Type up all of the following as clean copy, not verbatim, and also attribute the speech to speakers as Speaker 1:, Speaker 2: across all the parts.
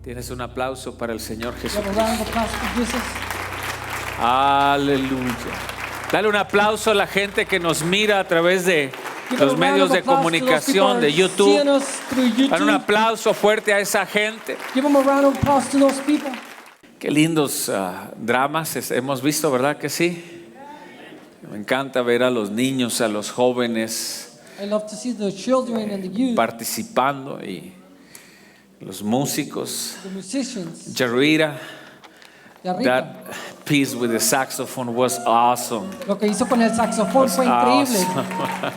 Speaker 1: Tienes un aplauso para el Señor
Speaker 2: You have a round of
Speaker 1: Jesucristo.
Speaker 2: applause for Jesus.
Speaker 1: Aleluya. Dale un aplauso a la gente que nos mira a través de
Speaker 2: Give a
Speaker 1: los
Speaker 2: round
Speaker 1: medios
Speaker 2: of
Speaker 1: de
Speaker 2: applause to those people
Speaker 1: comunicación,
Speaker 2: who
Speaker 1: de
Speaker 2: are
Speaker 1: YouTube.
Speaker 2: seeing us through
Speaker 1: Dale un
Speaker 2: YouTube.
Speaker 1: aplauso fuerte a esa gente.
Speaker 2: Give them a round of applause to those people.
Speaker 1: Qué lindos dramas hemos visto, ¿verdad que sí? Me encanta ver a los niños, a los jóvenes
Speaker 2: I love to see the children and the youth,
Speaker 1: participando y los músicos.
Speaker 2: the musicians.
Speaker 1: Jarita,
Speaker 2: Yarrita.
Speaker 1: that piece with the saxophone was awesome.
Speaker 2: Lo que hizo con el saxofón
Speaker 1: Was
Speaker 2: fue increíble.
Speaker 1: awesome.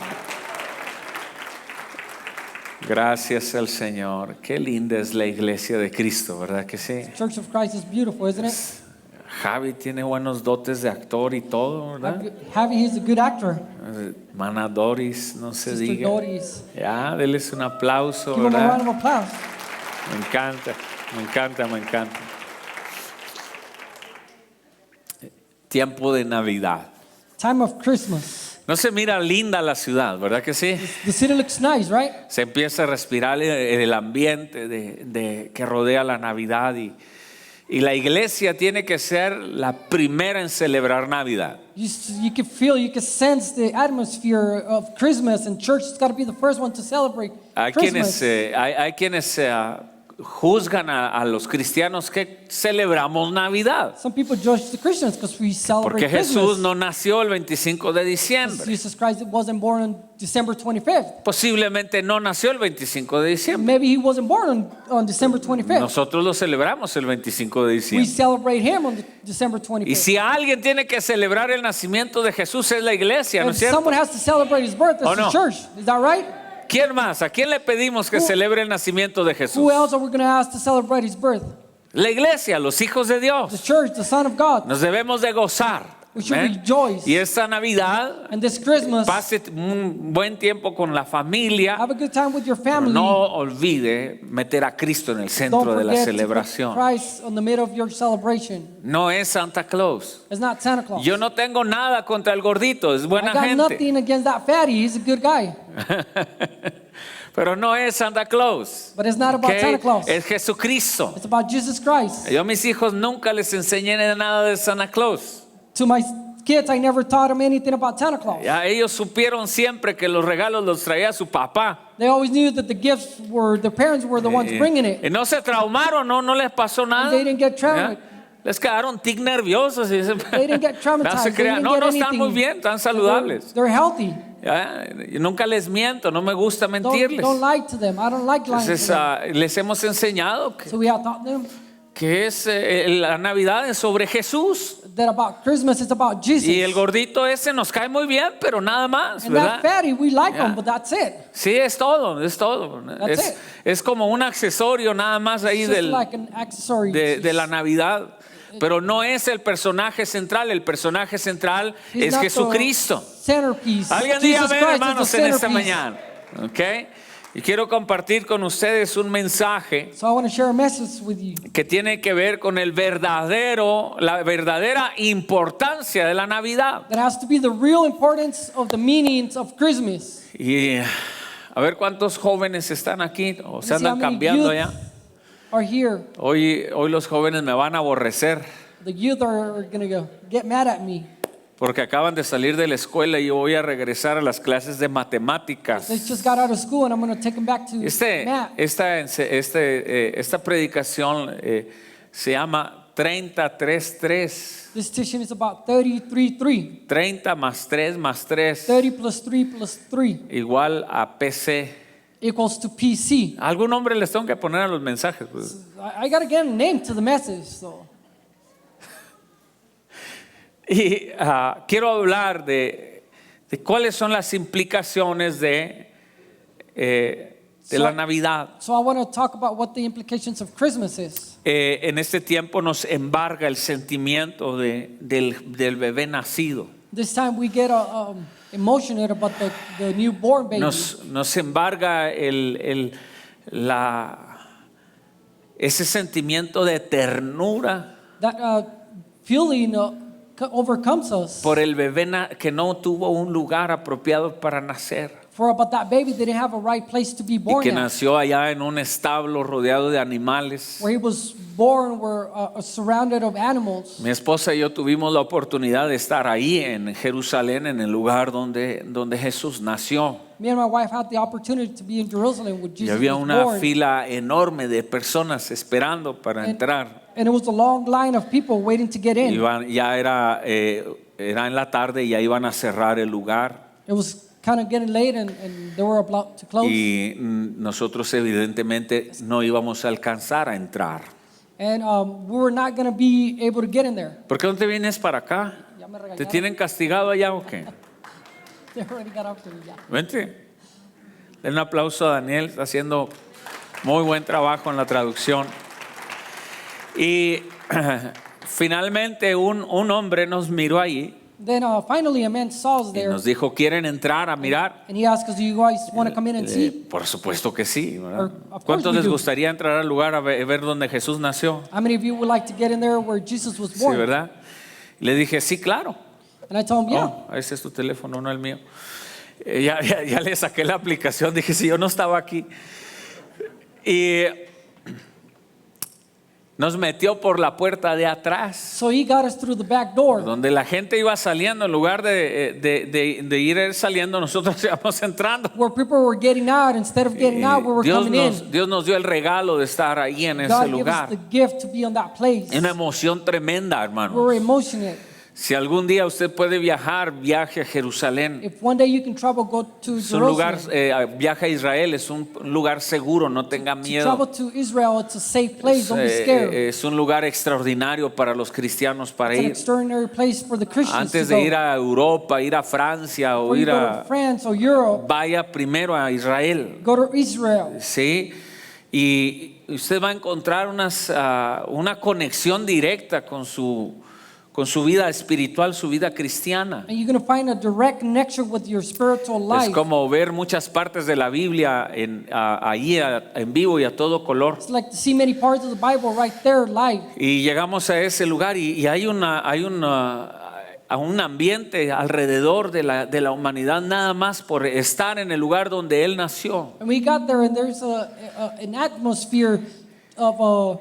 Speaker 1: Gracias al Señor. Qué linda es la iglesia de Cristo, ¿verdad que sí?
Speaker 2: Church of Christ is beautiful, isn't it?
Speaker 1: Javi tiene buenos dotes de actor y todo, ¿verdad?
Speaker 2: Javi, he's a good actor.
Speaker 1: Mana Doris, no se
Speaker 2: Sister
Speaker 1: diga.
Speaker 2: Doris.
Speaker 1: Ya, denles un aplauso,
Speaker 2: Give him a
Speaker 1: ¿verdad?
Speaker 2: round of applause.
Speaker 1: Me encanta, me encanta, me encanta. Tiempo de Navidad.
Speaker 2: Time of Christmas.
Speaker 1: No se mira linda la ciudad, ¿verdad que sí?
Speaker 2: The city looks nice, right?
Speaker 1: Se empieza a respirar el ambiente que rodea la Navidad y la iglesia tiene que ser la primera en celebrar Navidad.
Speaker 2: You can feel, you can sense the atmosphere of Christmas, and church has got to be the first one to celebrate
Speaker 1: Hay
Speaker 2: Christmas.
Speaker 1: quienes juzgan a los cristianos que celebramos Navidad.
Speaker 2: Some people judge the Christians because we celebrate
Speaker 1: Porque Jesús
Speaker 2: Christmas.
Speaker 1: no nació el 25 de diciembre.
Speaker 2: Jesus Christ wasn't born on December 25th.
Speaker 1: Posiblemente no nació el 25 de diciembre.
Speaker 2: Maybe he wasn't born on December 25th.
Speaker 1: Nosotros lo celebramos el 25 de
Speaker 2: We
Speaker 1: diciembre.
Speaker 2: celebrate him on December
Speaker 1: Y
Speaker 2: 25th.
Speaker 1: si alguien tiene que celebrar el nacimiento de Jesús es la iglesia, ¿no
Speaker 2: If
Speaker 1: es cierto?
Speaker 2: someone has to celebrate his birth,
Speaker 1: ¿O
Speaker 2: it's
Speaker 1: no?
Speaker 2: the church. Is that right?
Speaker 1: ¿Quién más? ¿A quién le pedimos que celebre el nacimiento de Jesús?
Speaker 2: Who else are we going to ask to celebrate his birth?
Speaker 1: La iglesia, los hijos de
Speaker 2: The
Speaker 1: Dios.
Speaker 2: church, the Son of God.
Speaker 1: Nos debemos de gozar.
Speaker 2: We should
Speaker 1: ¿eh?
Speaker 2: rejoice.
Speaker 1: Y esta Navidad,
Speaker 2: And this Christmas,
Speaker 1: pase un buen tiempo con la familia.
Speaker 2: have a good time with your
Speaker 1: Pero
Speaker 2: family.
Speaker 1: no olvide meter a Cristo en el
Speaker 2: Don't
Speaker 1: centro de la
Speaker 2: forget to put
Speaker 1: celebración.
Speaker 2: Christ on the middle of your celebration.
Speaker 1: No es Santa Claus.
Speaker 2: It's not Santa Claus.
Speaker 1: Yo no tengo nada contra el gordito, es
Speaker 2: I
Speaker 1: buena
Speaker 2: got
Speaker 1: gente.
Speaker 2: nothing against that fatty. He's a good guy.
Speaker 1: Pero no es Santa Claus.
Speaker 2: But it's not about
Speaker 1: ¿ok?
Speaker 2: Santa Claus.
Speaker 1: Es Jesucristo.
Speaker 2: It's about Jesus Christ.
Speaker 1: Yo a mis hijos nunca les enseñé nada de Santa Claus.
Speaker 2: To my kids, I never taught them anything about Santa Claus.
Speaker 1: Ya ellos supieron siempre que los regalos los traía su papá.
Speaker 2: They always knew that the gifts were, the parents were the ones bringing it.
Speaker 1: Y no se traumaron, no les pasó nada.
Speaker 2: They didn't get
Speaker 1: ¿ya?
Speaker 2: traumatized.
Speaker 1: Les quedaron tic nerviosos. Y dicen,
Speaker 2: They didn't get traumatized.
Speaker 1: no se
Speaker 2: They
Speaker 1: crean.
Speaker 2: didn't
Speaker 1: No,
Speaker 2: get
Speaker 1: no están
Speaker 2: anything.
Speaker 1: muy bien, están saludables.
Speaker 2: They're healthy.
Speaker 1: ¿ya? Y nunca les miento, no me gusta mentirles.
Speaker 2: Don't lie to them. I don't like lying
Speaker 1: Entonces
Speaker 2: to them.
Speaker 1: les hemos enseñado
Speaker 2: So we have taught them
Speaker 1: que es la Navidad es sobre Jesús.
Speaker 2: that about Christmas it's about Jesus.
Speaker 1: Y el gordito ese nos cae muy bien, pero nada más,
Speaker 2: And
Speaker 1: ¿verdad?
Speaker 2: that fatty, we like
Speaker 1: Yeah.
Speaker 2: them, but that's it.
Speaker 1: Sí, es todo, es todo.
Speaker 2: That's it.
Speaker 1: Es como un accesorio nada más ahí
Speaker 2: It's just like an accessory.
Speaker 1: de la Navidad. Pero no es el personaje central, el personaje central
Speaker 2: He's
Speaker 1: es
Speaker 2: not the
Speaker 1: Jesucristo.
Speaker 2: Centerpiece.
Speaker 1: Alguien
Speaker 2: Jesus
Speaker 1: diga amén,
Speaker 2: Christ is
Speaker 1: hermanos,
Speaker 2: the
Speaker 1: en esta
Speaker 2: centerpiece.
Speaker 1: mañana. ¿Ok? Y quiero compartir con ustedes un mensaje
Speaker 2: So I want to share a message with you
Speaker 1: que tiene que ver con la verdadera importancia de la Navidad.
Speaker 2: that has to be the real importance of the meanings of Christmas.
Speaker 1: Y a ver cuántos jóvenes están aquí o se
Speaker 2: Let's see how
Speaker 1: andan
Speaker 2: many
Speaker 1: cambiando
Speaker 2: youth
Speaker 1: ya.
Speaker 2: are here.
Speaker 1: Hoy los jóvenes me van a aborrecer
Speaker 2: The youth are going to get mad at me.
Speaker 1: porque acaban de salir de la escuela y yo voy a regresar a las clases de matemáticas.
Speaker 2: They just got out of school and I'm going to take them back to math.
Speaker 1: Esta predicación se llama 30-3-3.
Speaker 2: This teaching is about 33-3.
Speaker 1: 30 más 3 más 3
Speaker 2: 30 plus 3 plus 3
Speaker 1: igual a PC.
Speaker 2: equals to PC.
Speaker 1: ¿Algún nombre les tengo que poner a los mensajes? Pues,
Speaker 2: I got to get a name to the message. So.
Speaker 1: y quiero hablar de cuáles son las implicaciones de la Navidad.
Speaker 2: So I want to talk about what the implications of Christmas is.
Speaker 1: En este tiempo nos embarga el sentimiento del bebé nacido.
Speaker 2: This time we get emotional about the newborn baby.
Speaker 1: Nos embarga ese sentimiento de ternura
Speaker 2: That feeling overcomes us
Speaker 1: por el bebé que no tuvo un lugar apropiado para nacer.
Speaker 2: for about that baby didn't have a right place to be
Speaker 1: y
Speaker 2: born
Speaker 1: que
Speaker 2: at.
Speaker 1: nació allá en un establo rodeado de animales.
Speaker 2: Where he was born were surrounded of animals.
Speaker 1: Mi esposa y yo tuvimos la oportunidad de estar ahí en Jerusalén, en el lugar donde Jesús nació.
Speaker 2: Me and my wife had the opportunity to be in Jerusalem when
Speaker 1: Y
Speaker 2: Jesus
Speaker 1: había
Speaker 2: was
Speaker 1: una
Speaker 2: born.
Speaker 1: fila enorme de personas esperando para entrar.
Speaker 2: And it was a long line of people waiting to get in.
Speaker 1: Ya era en la tarde y ya iban a cerrar el lugar.
Speaker 2: It was kind of getting late and they were about to close.
Speaker 1: Y nosotros evidentemente no íbamos a alcanzar a entrar.
Speaker 2: And we were not going to be able to get in there.
Speaker 1: ¿Por qué no te vienes para acá?
Speaker 2: Ya me regañaron.
Speaker 1: ¿Te tienen castigado allá o qué?
Speaker 2: They already got up there, yeah.
Speaker 1: Vente. Den un aplauso a Daniel, está haciendo muy buen trabajo en la traducción. Y finalmente un hombre nos miró ahí
Speaker 2: Then finally a man saw us
Speaker 1: y
Speaker 2: there.
Speaker 1: nos dijo, ¿quieren entrar a mirar?
Speaker 2: And he asked us, do you guys want to come in and see?
Speaker 1: Por supuesto que sí, ¿verdad?
Speaker 2: Of course
Speaker 1: ¿Cuántos
Speaker 2: we
Speaker 1: les
Speaker 2: do.
Speaker 1: gustaría entrar al lugar a ver dónde Jesús nació?
Speaker 2: How many of you would like to get in there where Jesus was
Speaker 1: Sí,
Speaker 2: born?
Speaker 1: ¿verdad? Le dije, sí, claro.
Speaker 2: And I told him, yeah.
Speaker 1: Oh, ese es tu teléfono, no el mío. Ya le saqué la aplicación, dije, si yo no estaba aquí. Y nos metió por la puerta de atrás,
Speaker 2: So he got us through the back door.
Speaker 1: donde la gente iba saliendo. En lugar de ir saliendo, nosotros íbamos entrando.
Speaker 2: Where people were getting out, instead of getting out, we were coming in.
Speaker 1: Dios nos dio el regalo de estar ahí en ese
Speaker 2: God gave us
Speaker 1: lugar.
Speaker 2: the gift to be on that place.
Speaker 1: Una emoción tremenda,
Speaker 2: We
Speaker 1: hermano.
Speaker 2: were emotional.
Speaker 1: Si algún día usted puede viajar, viaje a Jerusalén.
Speaker 2: If one day you can travel, go to
Speaker 1: Es un lugar,
Speaker 2: Jerusalem.
Speaker 1: viaja a Israel, es un lugar seguro, no tenga
Speaker 2: To
Speaker 1: miedo.
Speaker 2: travel to Israel, it's a safe place. Don't be scared.
Speaker 1: Es un lugar extraordinario para los cristianos para
Speaker 2: It's an
Speaker 1: ir.
Speaker 2: extraordinary place for the Christians
Speaker 1: Antes
Speaker 2: to
Speaker 1: de
Speaker 2: go.
Speaker 1: ir a Europa, ir a Francia o
Speaker 2: Before you
Speaker 1: ir
Speaker 2: go to
Speaker 1: a...
Speaker 2: France or Europe,
Speaker 1: Vaya primero a Israel.
Speaker 2: go to Israel.
Speaker 1: ¿Sí? Y usted va a encontrar una conexión directa con su vida espiritual, su vida cristiana.
Speaker 2: And you're going to find a direct connection with your spiritual
Speaker 1: Es
Speaker 2: life.
Speaker 1: como ver muchas partes de la Biblia ahí en vivo y a todo color.
Speaker 2: It's like to see many parts of the Bible right there live.
Speaker 1: Y llegamos a ese lugar y hay un ambiente alrededor de la humanidad nada más por estar en el lugar donde Él nació.
Speaker 2: And we got there, and there's an atmosphere of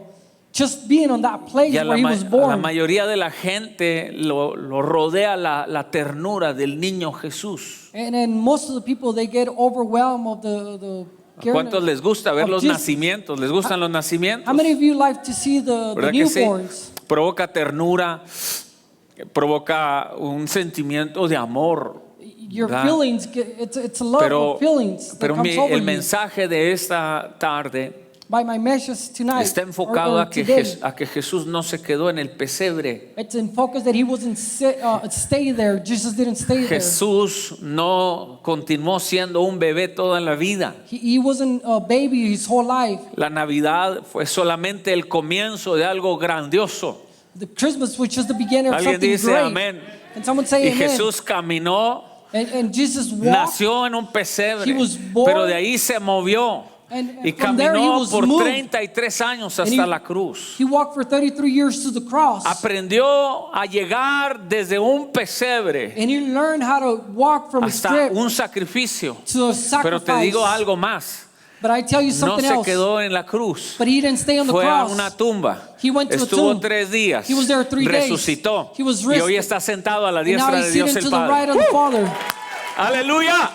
Speaker 2: just being on that place
Speaker 1: Y a
Speaker 2: where he was
Speaker 1: la
Speaker 2: born.
Speaker 1: mayoría de la gente lo rodea la ternura del niño Jesús.
Speaker 2: And then most of the people, they get overwhelmed of the
Speaker 1: ¿A cuántos les gusta ver
Speaker 2: of
Speaker 1: los
Speaker 2: Jesus.
Speaker 1: nacimientos? ¿Les gustan los nacimientos?
Speaker 2: How many of you like to see the
Speaker 1: ¿Verdad que sí?
Speaker 2: newborns?
Speaker 1: Provoca ternura, provoca un sentimiento de amor.
Speaker 2: Your
Speaker 1: ¿verdad?
Speaker 2: feelings, it's a love of feelings that
Speaker 1: Pero
Speaker 2: comes over
Speaker 1: el
Speaker 2: you.
Speaker 1: mensaje de esta tarde
Speaker 2: By my message tonight,
Speaker 1: está enfocado
Speaker 2: or
Speaker 1: a que Jesús no se quedó en el pesebre.
Speaker 2: it's in focus that he wasn't stay there. Jesus didn't stay there.
Speaker 1: Jesús no continuó siendo un bebé toda la vida.
Speaker 2: He wasn't a baby his whole life.
Speaker 1: La Navidad fue solamente el comienzo de algo grandioso.
Speaker 2: The Christmas was just the beginning of
Speaker 1: Alguien
Speaker 2: something
Speaker 1: dice
Speaker 2: great.
Speaker 1: amén.
Speaker 2: And someone say
Speaker 1: Y
Speaker 2: amen.
Speaker 1: Jesús caminó,
Speaker 2: And Jesus walked.
Speaker 1: nació en un pesebre,
Speaker 2: He was born,
Speaker 1: pero de ahí se movió
Speaker 2: and
Speaker 1: y
Speaker 2: from there he
Speaker 1: caminó
Speaker 2: was
Speaker 1: por
Speaker 2: moved.
Speaker 1: 33 años
Speaker 2: And
Speaker 1: hasta la cruz.
Speaker 2: He walked for 33 years to the cross.
Speaker 1: Aprendió a llegar desde un pesebre
Speaker 2: And he learned how to walk from a
Speaker 1: hasta
Speaker 2: strip
Speaker 1: un sacrificio.
Speaker 2: to a sacrifice.
Speaker 1: Pero te digo algo más,
Speaker 2: But I tell you
Speaker 1: no
Speaker 2: something
Speaker 1: se
Speaker 2: else.
Speaker 1: quedó en la cruz.
Speaker 2: But he didn't stay on the
Speaker 1: Fue a
Speaker 2: cross.
Speaker 1: una tumba,
Speaker 2: He went to a
Speaker 1: estuvo
Speaker 2: tomb.
Speaker 1: 3 días,
Speaker 2: He was there 3 days.
Speaker 1: resucitó
Speaker 2: He was
Speaker 1: y hoy
Speaker 2: risen.
Speaker 1: está sentado a la
Speaker 2: And now
Speaker 1: diestra
Speaker 2: he's
Speaker 1: de Dios
Speaker 2: sitting
Speaker 1: el
Speaker 2: to the right
Speaker 1: Padre.
Speaker 2: of the Father.
Speaker 1: Aleluya.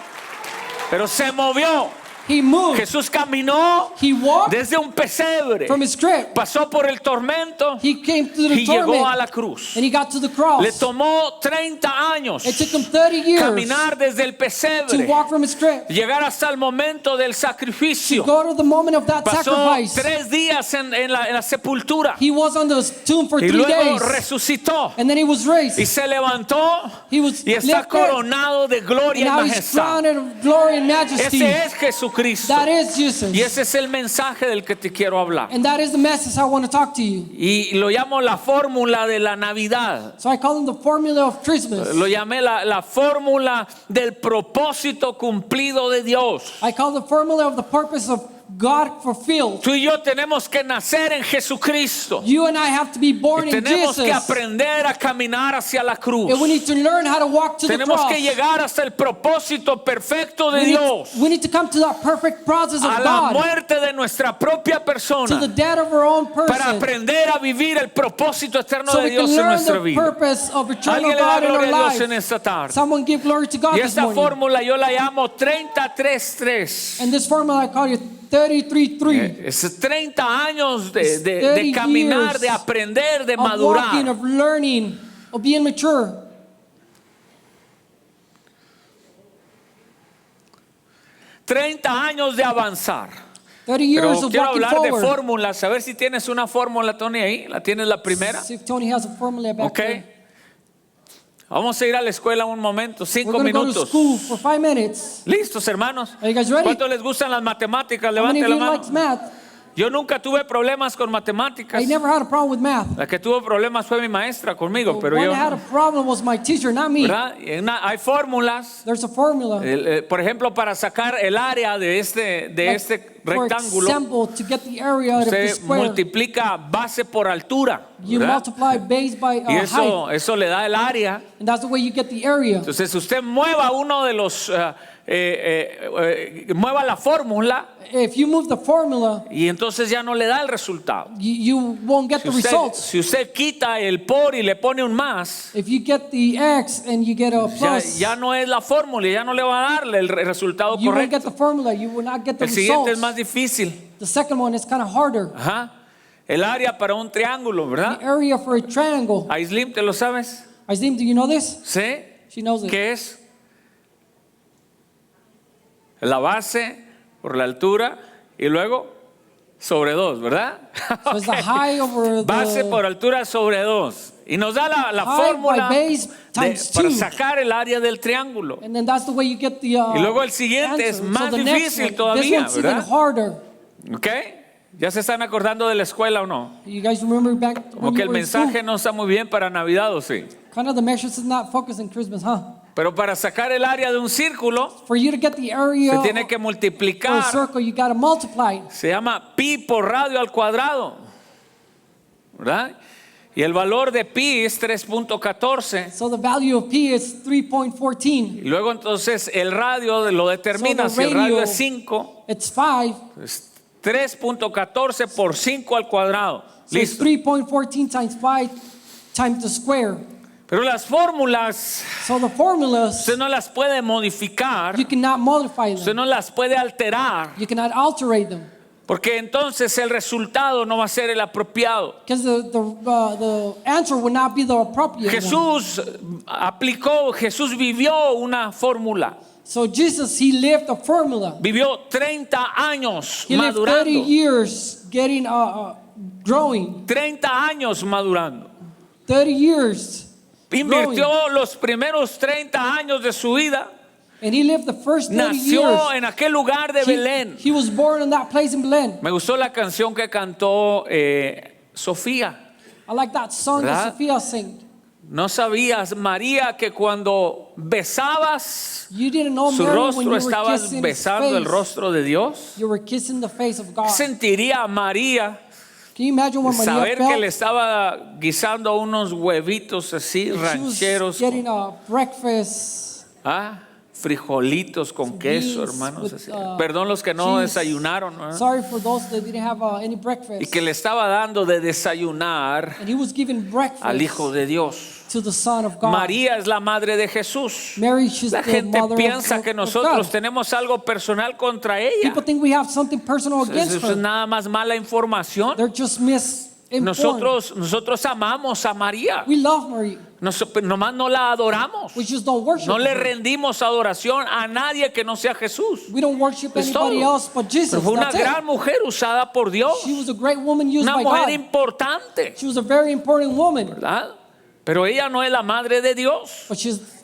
Speaker 1: Pero se movió.
Speaker 2: He moved.
Speaker 1: Jesús caminó
Speaker 2: He walked
Speaker 1: desde un pesebre,
Speaker 2: from his crib.
Speaker 1: pasó por el tormento
Speaker 2: He came to the
Speaker 1: y llegó
Speaker 2: torment.
Speaker 1: a la cruz.
Speaker 2: And he got to the cross.
Speaker 1: Le tomó 30 años
Speaker 2: It took him 30 years
Speaker 1: caminar desde el
Speaker 2: to
Speaker 1: pesebre,
Speaker 2: walk from his crib.
Speaker 1: llegar hasta el momento del
Speaker 2: To
Speaker 1: sacrificio.
Speaker 2: go to the moment of that
Speaker 1: Pasó
Speaker 2: sacrifice.
Speaker 1: 3 días en la sepultura
Speaker 2: He was on the tomb for
Speaker 1: y
Speaker 2: 3
Speaker 1: luego
Speaker 2: days.
Speaker 1: resucitó
Speaker 2: And then he was raised.
Speaker 1: y se levantó
Speaker 2: He was
Speaker 1: y está
Speaker 2: lifted.
Speaker 1: coronado de
Speaker 2: And
Speaker 1: gloria y
Speaker 2: now he's
Speaker 1: majestad.
Speaker 2: crowned in glory and majesty.
Speaker 1: Ese es Jesucristo.
Speaker 2: That is Jesus.
Speaker 1: Y ese es el mensaje del que te quiero hablar.
Speaker 2: And that is the message I want to talk to you.
Speaker 1: Y lo llamo la fórmula de la Navidad.
Speaker 2: So I call him the formula of Christmas.
Speaker 1: Lo llamé la fórmula del propósito cumplido de Dios.
Speaker 2: I call the formula of the purpose of God fulfilled.
Speaker 1: Tú y yo tenemos que nacer en Jesucristo.
Speaker 2: You and I have to be born
Speaker 1: Y
Speaker 2: in
Speaker 1: tenemos que
Speaker 2: Jesus.
Speaker 1: aprender a caminar hacia la cruz.
Speaker 2: And we need to learn how to walk to the
Speaker 1: Tenemos
Speaker 2: cross.
Speaker 1: que llegar hasta el propósito perfecto de Dios.
Speaker 2: We need to come to that perfect process of
Speaker 1: A la
Speaker 2: God.
Speaker 1: muerte de nuestra propia
Speaker 2: To
Speaker 1: persona.
Speaker 2: the death of our own
Speaker 1: Para
Speaker 2: person.
Speaker 1: aprender a vivir el propósito eterno
Speaker 2: So
Speaker 1: de
Speaker 2: we can
Speaker 1: Dios en
Speaker 2: learn
Speaker 1: nuestra
Speaker 2: the
Speaker 1: vida.
Speaker 2: purpose of eternal
Speaker 1: Alguien le da
Speaker 2: God in
Speaker 1: gloria
Speaker 2: our
Speaker 1: a Dios en
Speaker 2: lives.
Speaker 1: esta tarde.
Speaker 2: Someone give glory to God
Speaker 1: Y
Speaker 2: this
Speaker 1: esta
Speaker 2: morning.
Speaker 1: fórmula yo la llamo 33-3.
Speaker 2: And this formula I call it 33-3.
Speaker 1: Es 30 años de
Speaker 2: 30
Speaker 1: caminar,
Speaker 2: years
Speaker 1: de aprender, de
Speaker 2: Of walking,
Speaker 1: madurar.
Speaker 2: of learning, of being mature.
Speaker 1: 30 años de avanzar.
Speaker 2: 30 years
Speaker 1: Pero
Speaker 2: of
Speaker 1: quiero
Speaker 2: walking
Speaker 1: hablar de
Speaker 2: forward.
Speaker 1: fórmulas. A ver si tienes una fórmula, Tony, ahí. ¿La tienes la primera?
Speaker 2: See if Tony has a formula back
Speaker 1: Ok.
Speaker 2: there.
Speaker 1: Vamos a ir a la escuela un momento,
Speaker 2: We're
Speaker 1: 5
Speaker 2: going to go to
Speaker 1: minutos.
Speaker 2: school for 5 minutes.
Speaker 1: ¿Listos, hermanos?
Speaker 2: Are you guys ready?
Speaker 1: ¿Cuántos les gustan las matemáticas?
Speaker 2: How many
Speaker 1: Levante
Speaker 2: of
Speaker 1: la
Speaker 2: you
Speaker 1: mano.
Speaker 2: likes math?
Speaker 1: Yo nunca tuve problemas con matemáticas.
Speaker 2: I never had a problem with math.
Speaker 1: La que tuvo problemas fue mi maestra conmigo,
Speaker 2: The
Speaker 1: pero
Speaker 2: one
Speaker 1: yo
Speaker 2: that had a
Speaker 1: no,
Speaker 2: problem was my teacher, not me.
Speaker 1: ¿verdad? Y hay fórmulas,
Speaker 2: There's a formula.
Speaker 1: por ejemplo, para sacar el área de
Speaker 2: Like,
Speaker 1: este
Speaker 2: for
Speaker 1: rectángulo,
Speaker 2: example, to get the area of the
Speaker 1: usted
Speaker 2: square,
Speaker 1: multiplica base por altura,
Speaker 2: you
Speaker 1: ¿verdad?
Speaker 2: multiply base by
Speaker 1: Y
Speaker 2: height.
Speaker 1: eso le da el área.
Speaker 2: And that's the way you get the area.
Speaker 1: Entonces usted mueva uno de los, mueva la fórmula
Speaker 2: If you move the formula,
Speaker 1: y entonces ya no le da el resultado.
Speaker 2: you won't get the results.
Speaker 1: Si usted quita el por y le pone un más,
Speaker 2: If you get the X and you get a plus,
Speaker 1: ya no es la fórmula, ya no le va a darle el resultado
Speaker 2: you won't get
Speaker 1: correcto.
Speaker 2: the formula. You will not get the
Speaker 1: El siguiente es
Speaker 2: results.
Speaker 1: más difícil.
Speaker 2: The second one is kind of harder.
Speaker 1: Ajá. El área para un triángulo,
Speaker 2: The
Speaker 1: ¿verdad?
Speaker 2: area for a triangle.
Speaker 1: Aislim, ¿te lo sabes?
Speaker 2: Aizim, do you know this?
Speaker 1: ¿Sí?
Speaker 2: She knows it.
Speaker 1: ¿Qué es? La base por la altura y luego sobre 2, ¿verdad?
Speaker 2: So it's the
Speaker 1: Ok.
Speaker 2: high over
Speaker 1: Base por
Speaker 2: the
Speaker 1: altura sobre 2. Y nos da la
Speaker 2: High
Speaker 1: fórmula
Speaker 2: by base times
Speaker 1: para
Speaker 2: 2.
Speaker 1: sacar el área del triángulo.
Speaker 2: and then that's the way you get the
Speaker 1: Y luego el siguiente es
Speaker 2: answer.
Speaker 1: más
Speaker 2: so the next
Speaker 1: difícil
Speaker 2: one,
Speaker 1: todavía,
Speaker 2: this one's even
Speaker 1: ¿verdad?
Speaker 2: harder.
Speaker 1: ¿Ok? ¿Ya se están acordando de la escuela o no?
Speaker 2: You guys remember back
Speaker 1: Como
Speaker 2: when
Speaker 1: que
Speaker 2: you
Speaker 1: el
Speaker 2: were in school?
Speaker 1: mensaje no está muy bien para Navidad, ¿o sí?
Speaker 2: Kind of the measures is not focused in Christmas, huh?
Speaker 1: Pero para sacar el área de un círculo
Speaker 2: For you to get the area
Speaker 1: se tiene que
Speaker 2: for a
Speaker 1: multiplicar.
Speaker 2: circle, you got to multiply.
Speaker 1: Se llama pi por radio al cuadrado, ¿verdad? Y el valor de pi es 3.14.
Speaker 2: So the value of P is 3.14.
Speaker 1: Y luego entonces el radio lo determina.
Speaker 2: So
Speaker 1: Si
Speaker 2: the
Speaker 1: el radio
Speaker 2: radio-
Speaker 1: es 5,
Speaker 2: It's 5.
Speaker 1: es 3.14 por 5 al cuadrado.
Speaker 2: So it's
Speaker 1: Listo.
Speaker 2: 3.14 times 5 times the square.
Speaker 1: Pero las fórmulas
Speaker 2: So the formulas,
Speaker 1: usted no las puede modificar,
Speaker 2: you cannot modify
Speaker 1: usted
Speaker 2: them.
Speaker 1: no las puede alterar,
Speaker 2: You cannot alterate them.
Speaker 1: porque entonces el resultado no va a ser el apropiado.
Speaker 2: Because the answer would not be the appropriate one.
Speaker 1: Jesús aplicó, Jesús vivió una fórmula.
Speaker 2: So Jesus, he lived a formula.
Speaker 1: Vivió 30 años
Speaker 2: He lived 30
Speaker 1: madurando.
Speaker 2: years getting, growing.
Speaker 1: 30 años madurando.
Speaker 2: 30 years
Speaker 1: Invirtió los primeros 30 años de su vida.
Speaker 2: And he lived the first 30
Speaker 1: Nació
Speaker 2: years.
Speaker 1: en aquel lugar de Belén.
Speaker 2: He was born in that place in Belén.
Speaker 1: Me gustó la canción que cantó Sofía.
Speaker 2: I like that song
Speaker 1: ¿Verdad?
Speaker 2: that Sophia sang.
Speaker 1: No sabías, María, que cuando besabas
Speaker 2: You didn't know
Speaker 1: su
Speaker 2: Mary when
Speaker 1: rostro,
Speaker 2: you were
Speaker 1: estabas
Speaker 2: kissing his
Speaker 1: besando el
Speaker 2: face.
Speaker 1: rostro de Dios.
Speaker 2: You were kissing the face of God.
Speaker 1: ¿Qué sentiría María
Speaker 2: Can you imagine what Maria
Speaker 1: saber
Speaker 2: felt?
Speaker 1: que le estaba guisando unos huevitos así
Speaker 2: She was
Speaker 1: rancheros?
Speaker 2: getting a breakfast.
Speaker 1: Frijolitos con queso,
Speaker 2: beans
Speaker 1: hermanos.
Speaker 2: with,
Speaker 1: Así. Perdón los que no
Speaker 2: cheese.
Speaker 1: desayunaron, ¿no?
Speaker 2: Sorry for those that didn't have any breakfast.
Speaker 1: Y que le estaba dando de desayunar
Speaker 2: And he was giving breakfast
Speaker 1: al Hijo de Dios.
Speaker 2: to the Son of God.
Speaker 1: María es la madre de Jesús.
Speaker 2: Mary, she's
Speaker 1: La
Speaker 2: the
Speaker 1: gente
Speaker 2: mother
Speaker 1: piensa
Speaker 2: of,
Speaker 1: que
Speaker 2: of
Speaker 1: nosotros
Speaker 2: God.
Speaker 1: tenemos algo personal contra ella.
Speaker 2: People think we have something personal against
Speaker 1: Eso es
Speaker 2: her.
Speaker 1: nada más mala información.
Speaker 2: They're just misinformed.
Speaker 1: Nosotros amamos a María.
Speaker 2: We love Mary.
Speaker 1: Nomás no la adoramos.
Speaker 2: We just don't worship
Speaker 1: No le
Speaker 2: her.
Speaker 1: rendimos adoración a nadie que no sea Jesús.
Speaker 2: We don't worship
Speaker 1: Es
Speaker 2: anybody
Speaker 1: todo.
Speaker 2: else but Jesus.
Speaker 1: Pero fue una
Speaker 2: That's it.
Speaker 1: gran mujer usada por Dios.
Speaker 2: She was a great woman used
Speaker 1: Una
Speaker 2: by
Speaker 1: mujer
Speaker 2: God.
Speaker 1: importante,
Speaker 2: She was a very important woman.
Speaker 1: ¿verdad? Pero ella no es la madre de Dios.
Speaker 2: But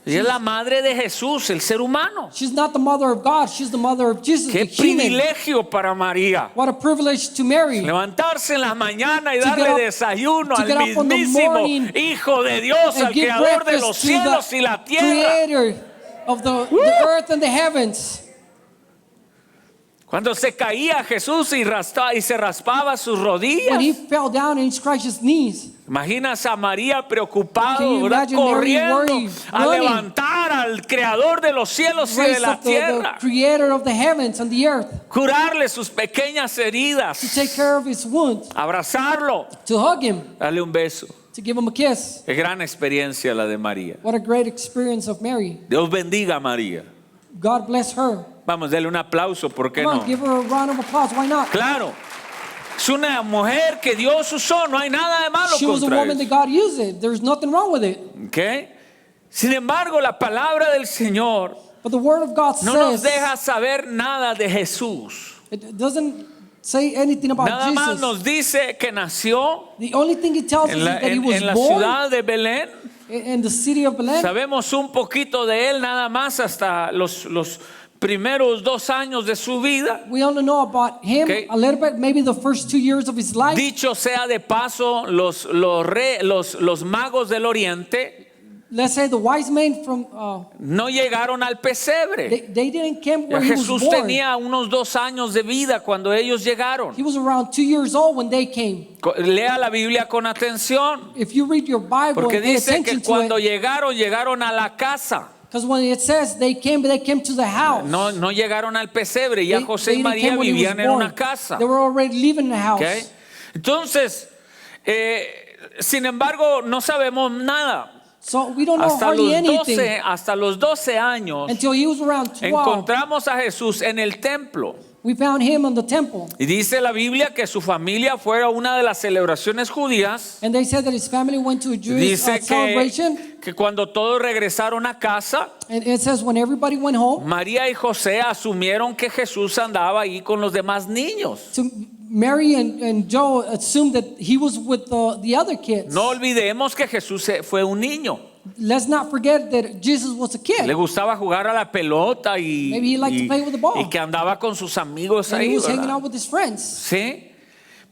Speaker 1: Ella es la madre de Jesús, el ser humano.
Speaker 2: she's not the mother of God. She's the mother of Jesus,
Speaker 1: Qué
Speaker 2: the human.
Speaker 1: privilegio para María.
Speaker 2: What a privilege to Mary.
Speaker 1: Levantarse en la mañana y
Speaker 2: To
Speaker 1: darle
Speaker 2: get up-
Speaker 1: desayuno
Speaker 2: to
Speaker 1: al
Speaker 2: get up on the
Speaker 1: mismísimo
Speaker 2: morning
Speaker 1: Hijo de Dios,
Speaker 2: and
Speaker 1: al
Speaker 2: give
Speaker 1: Creador de
Speaker 2: breakfast
Speaker 1: los
Speaker 2: to
Speaker 1: cielos
Speaker 2: the
Speaker 1: y la tierra.
Speaker 2: Creator of the earth and the heavens.
Speaker 1: Cuando se caía Jesús y se raspaba sus
Speaker 2: When he
Speaker 1: rodillas.
Speaker 2: fell down and he scratched his knees.
Speaker 1: Imaginas a María preocupada,
Speaker 2: Can you
Speaker 1: ¿verdad?
Speaker 2: imagine Mary
Speaker 1: Corriendo
Speaker 2: worried,
Speaker 1: a
Speaker 2: running?
Speaker 1: levantar al creador de los cielos y de
Speaker 2: Raise
Speaker 1: la
Speaker 2: up the
Speaker 1: tierra,
Speaker 2: creator of the heavens and the earth,
Speaker 1: curarle sus pequeñas
Speaker 2: to
Speaker 1: heridas,
Speaker 2: take care of his wounds,
Speaker 1: abrazarlo,
Speaker 2: to hug him,
Speaker 1: darle un beso.
Speaker 2: to give him a kiss.
Speaker 1: Qué gran experiencia la de María.
Speaker 2: What a great experience of Mary.
Speaker 1: Dios bendiga a María.
Speaker 2: God bless her.
Speaker 1: Vamos, darle un aplauso, ¿por qué
Speaker 2: Come
Speaker 1: no?
Speaker 2: on, give her a round of applause. Why not?
Speaker 1: Claro, es una mujer que Dios usó, no hay nada de malo
Speaker 2: She was a
Speaker 1: contra
Speaker 2: woman that
Speaker 1: eso.
Speaker 2: God used it. There's nothing wrong with it.
Speaker 1: ¿Ok? Sin embargo, la palabra del Señor
Speaker 2: But the word of God
Speaker 1: no nos
Speaker 2: says,
Speaker 1: deja saber nada de Jesús.
Speaker 2: it doesn't say anything about
Speaker 1: Nada más
Speaker 2: Jesus.
Speaker 1: nos dice que nació
Speaker 2: The only thing it tells us
Speaker 1: en
Speaker 2: is
Speaker 1: la,
Speaker 2: that he was
Speaker 1: en la
Speaker 2: born
Speaker 1: ciudad de Belén.
Speaker 2: in the city of Bethlehem.
Speaker 1: Sabemos un poquito de él nada más hasta los primeros 2 años de su vida.
Speaker 2: We only know about him
Speaker 1: Okay.
Speaker 2: a little bit, maybe the first 2 years of his life.
Speaker 1: Dicho sea de paso, los magos del oriente
Speaker 2: Let's say the wise men from
Speaker 1: no llegaron al pesebre.
Speaker 2: they didn't come
Speaker 1: Ya
Speaker 2: where he was
Speaker 1: Jesús
Speaker 2: born.
Speaker 1: tenía unos 2 años de vida cuando ellos llegaron.
Speaker 2: He was around 2 years old when they came.
Speaker 1: Lea la Biblia con atención,
Speaker 2: If you read your Bible
Speaker 1: porque
Speaker 2: and pay
Speaker 1: dice
Speaker 2: attention
Speaker 1: que
Speaker 2: to
Speaker 1: cuando
Speaker 2: it,
Speaker 1: llegaron a la casa.
Speaker 2: because when it says they came to the house.
Speaker 1: No llegaron al pesebre. Ya
Speaker 2: They-
Speaker 1: José
Speaker 2: they
Speaker 1: y
Speaker 2: didn't
Speaker 1: María
Speaker 2: come when he was
Speaker 1: vivían en
Speaker 2: born.
Speaker 1: una casa.
Speaker 2: They were already living in the house.
Speaker 1: ¿Ok? Entonces, sin embargo, no sabemos nada.
Speaker 2: So we don't know hardly anything
Speaker 1: Hasta los 12 años
Speaker 2: until he was around 12.
Speaker 1: encontramos a Jesús en el templo.
Speaker 2: We found him in the temple.
Speaker 1: Y dice la Biblia que su familia fue a una de las celebraciones judías.
Speaker 2: And they said that his family went to a Jewish
Speaker 1: Dice
Speaker 2: celebration.
Speaker 1: que cuando todos regresaron a casa,
Speaker 2: And it says when everybody went home,
Speaker 1: María y José asumieron que Jesús andaba ahí con los demás niños.
Speaker 2: so Mary and Joe assumed that he was with the other kids.
Speaker 1: No olvidemos que Jesús fue un niño.
Speaker 2: Let's not forget that Jesus was a kid.
Speaker 1: Le gustaba jugar a la pelota
Speaker 2: Maybe he liked to play with the ball.
Speaker 1: y que andaba con sus amigos
Speaker 2: And
Speaker 1: ahí,
Speaker 2: he was hanging
Speaker 1: ¿verdad?
Speaker 2: out with his friends.
Speaker 1: Sí.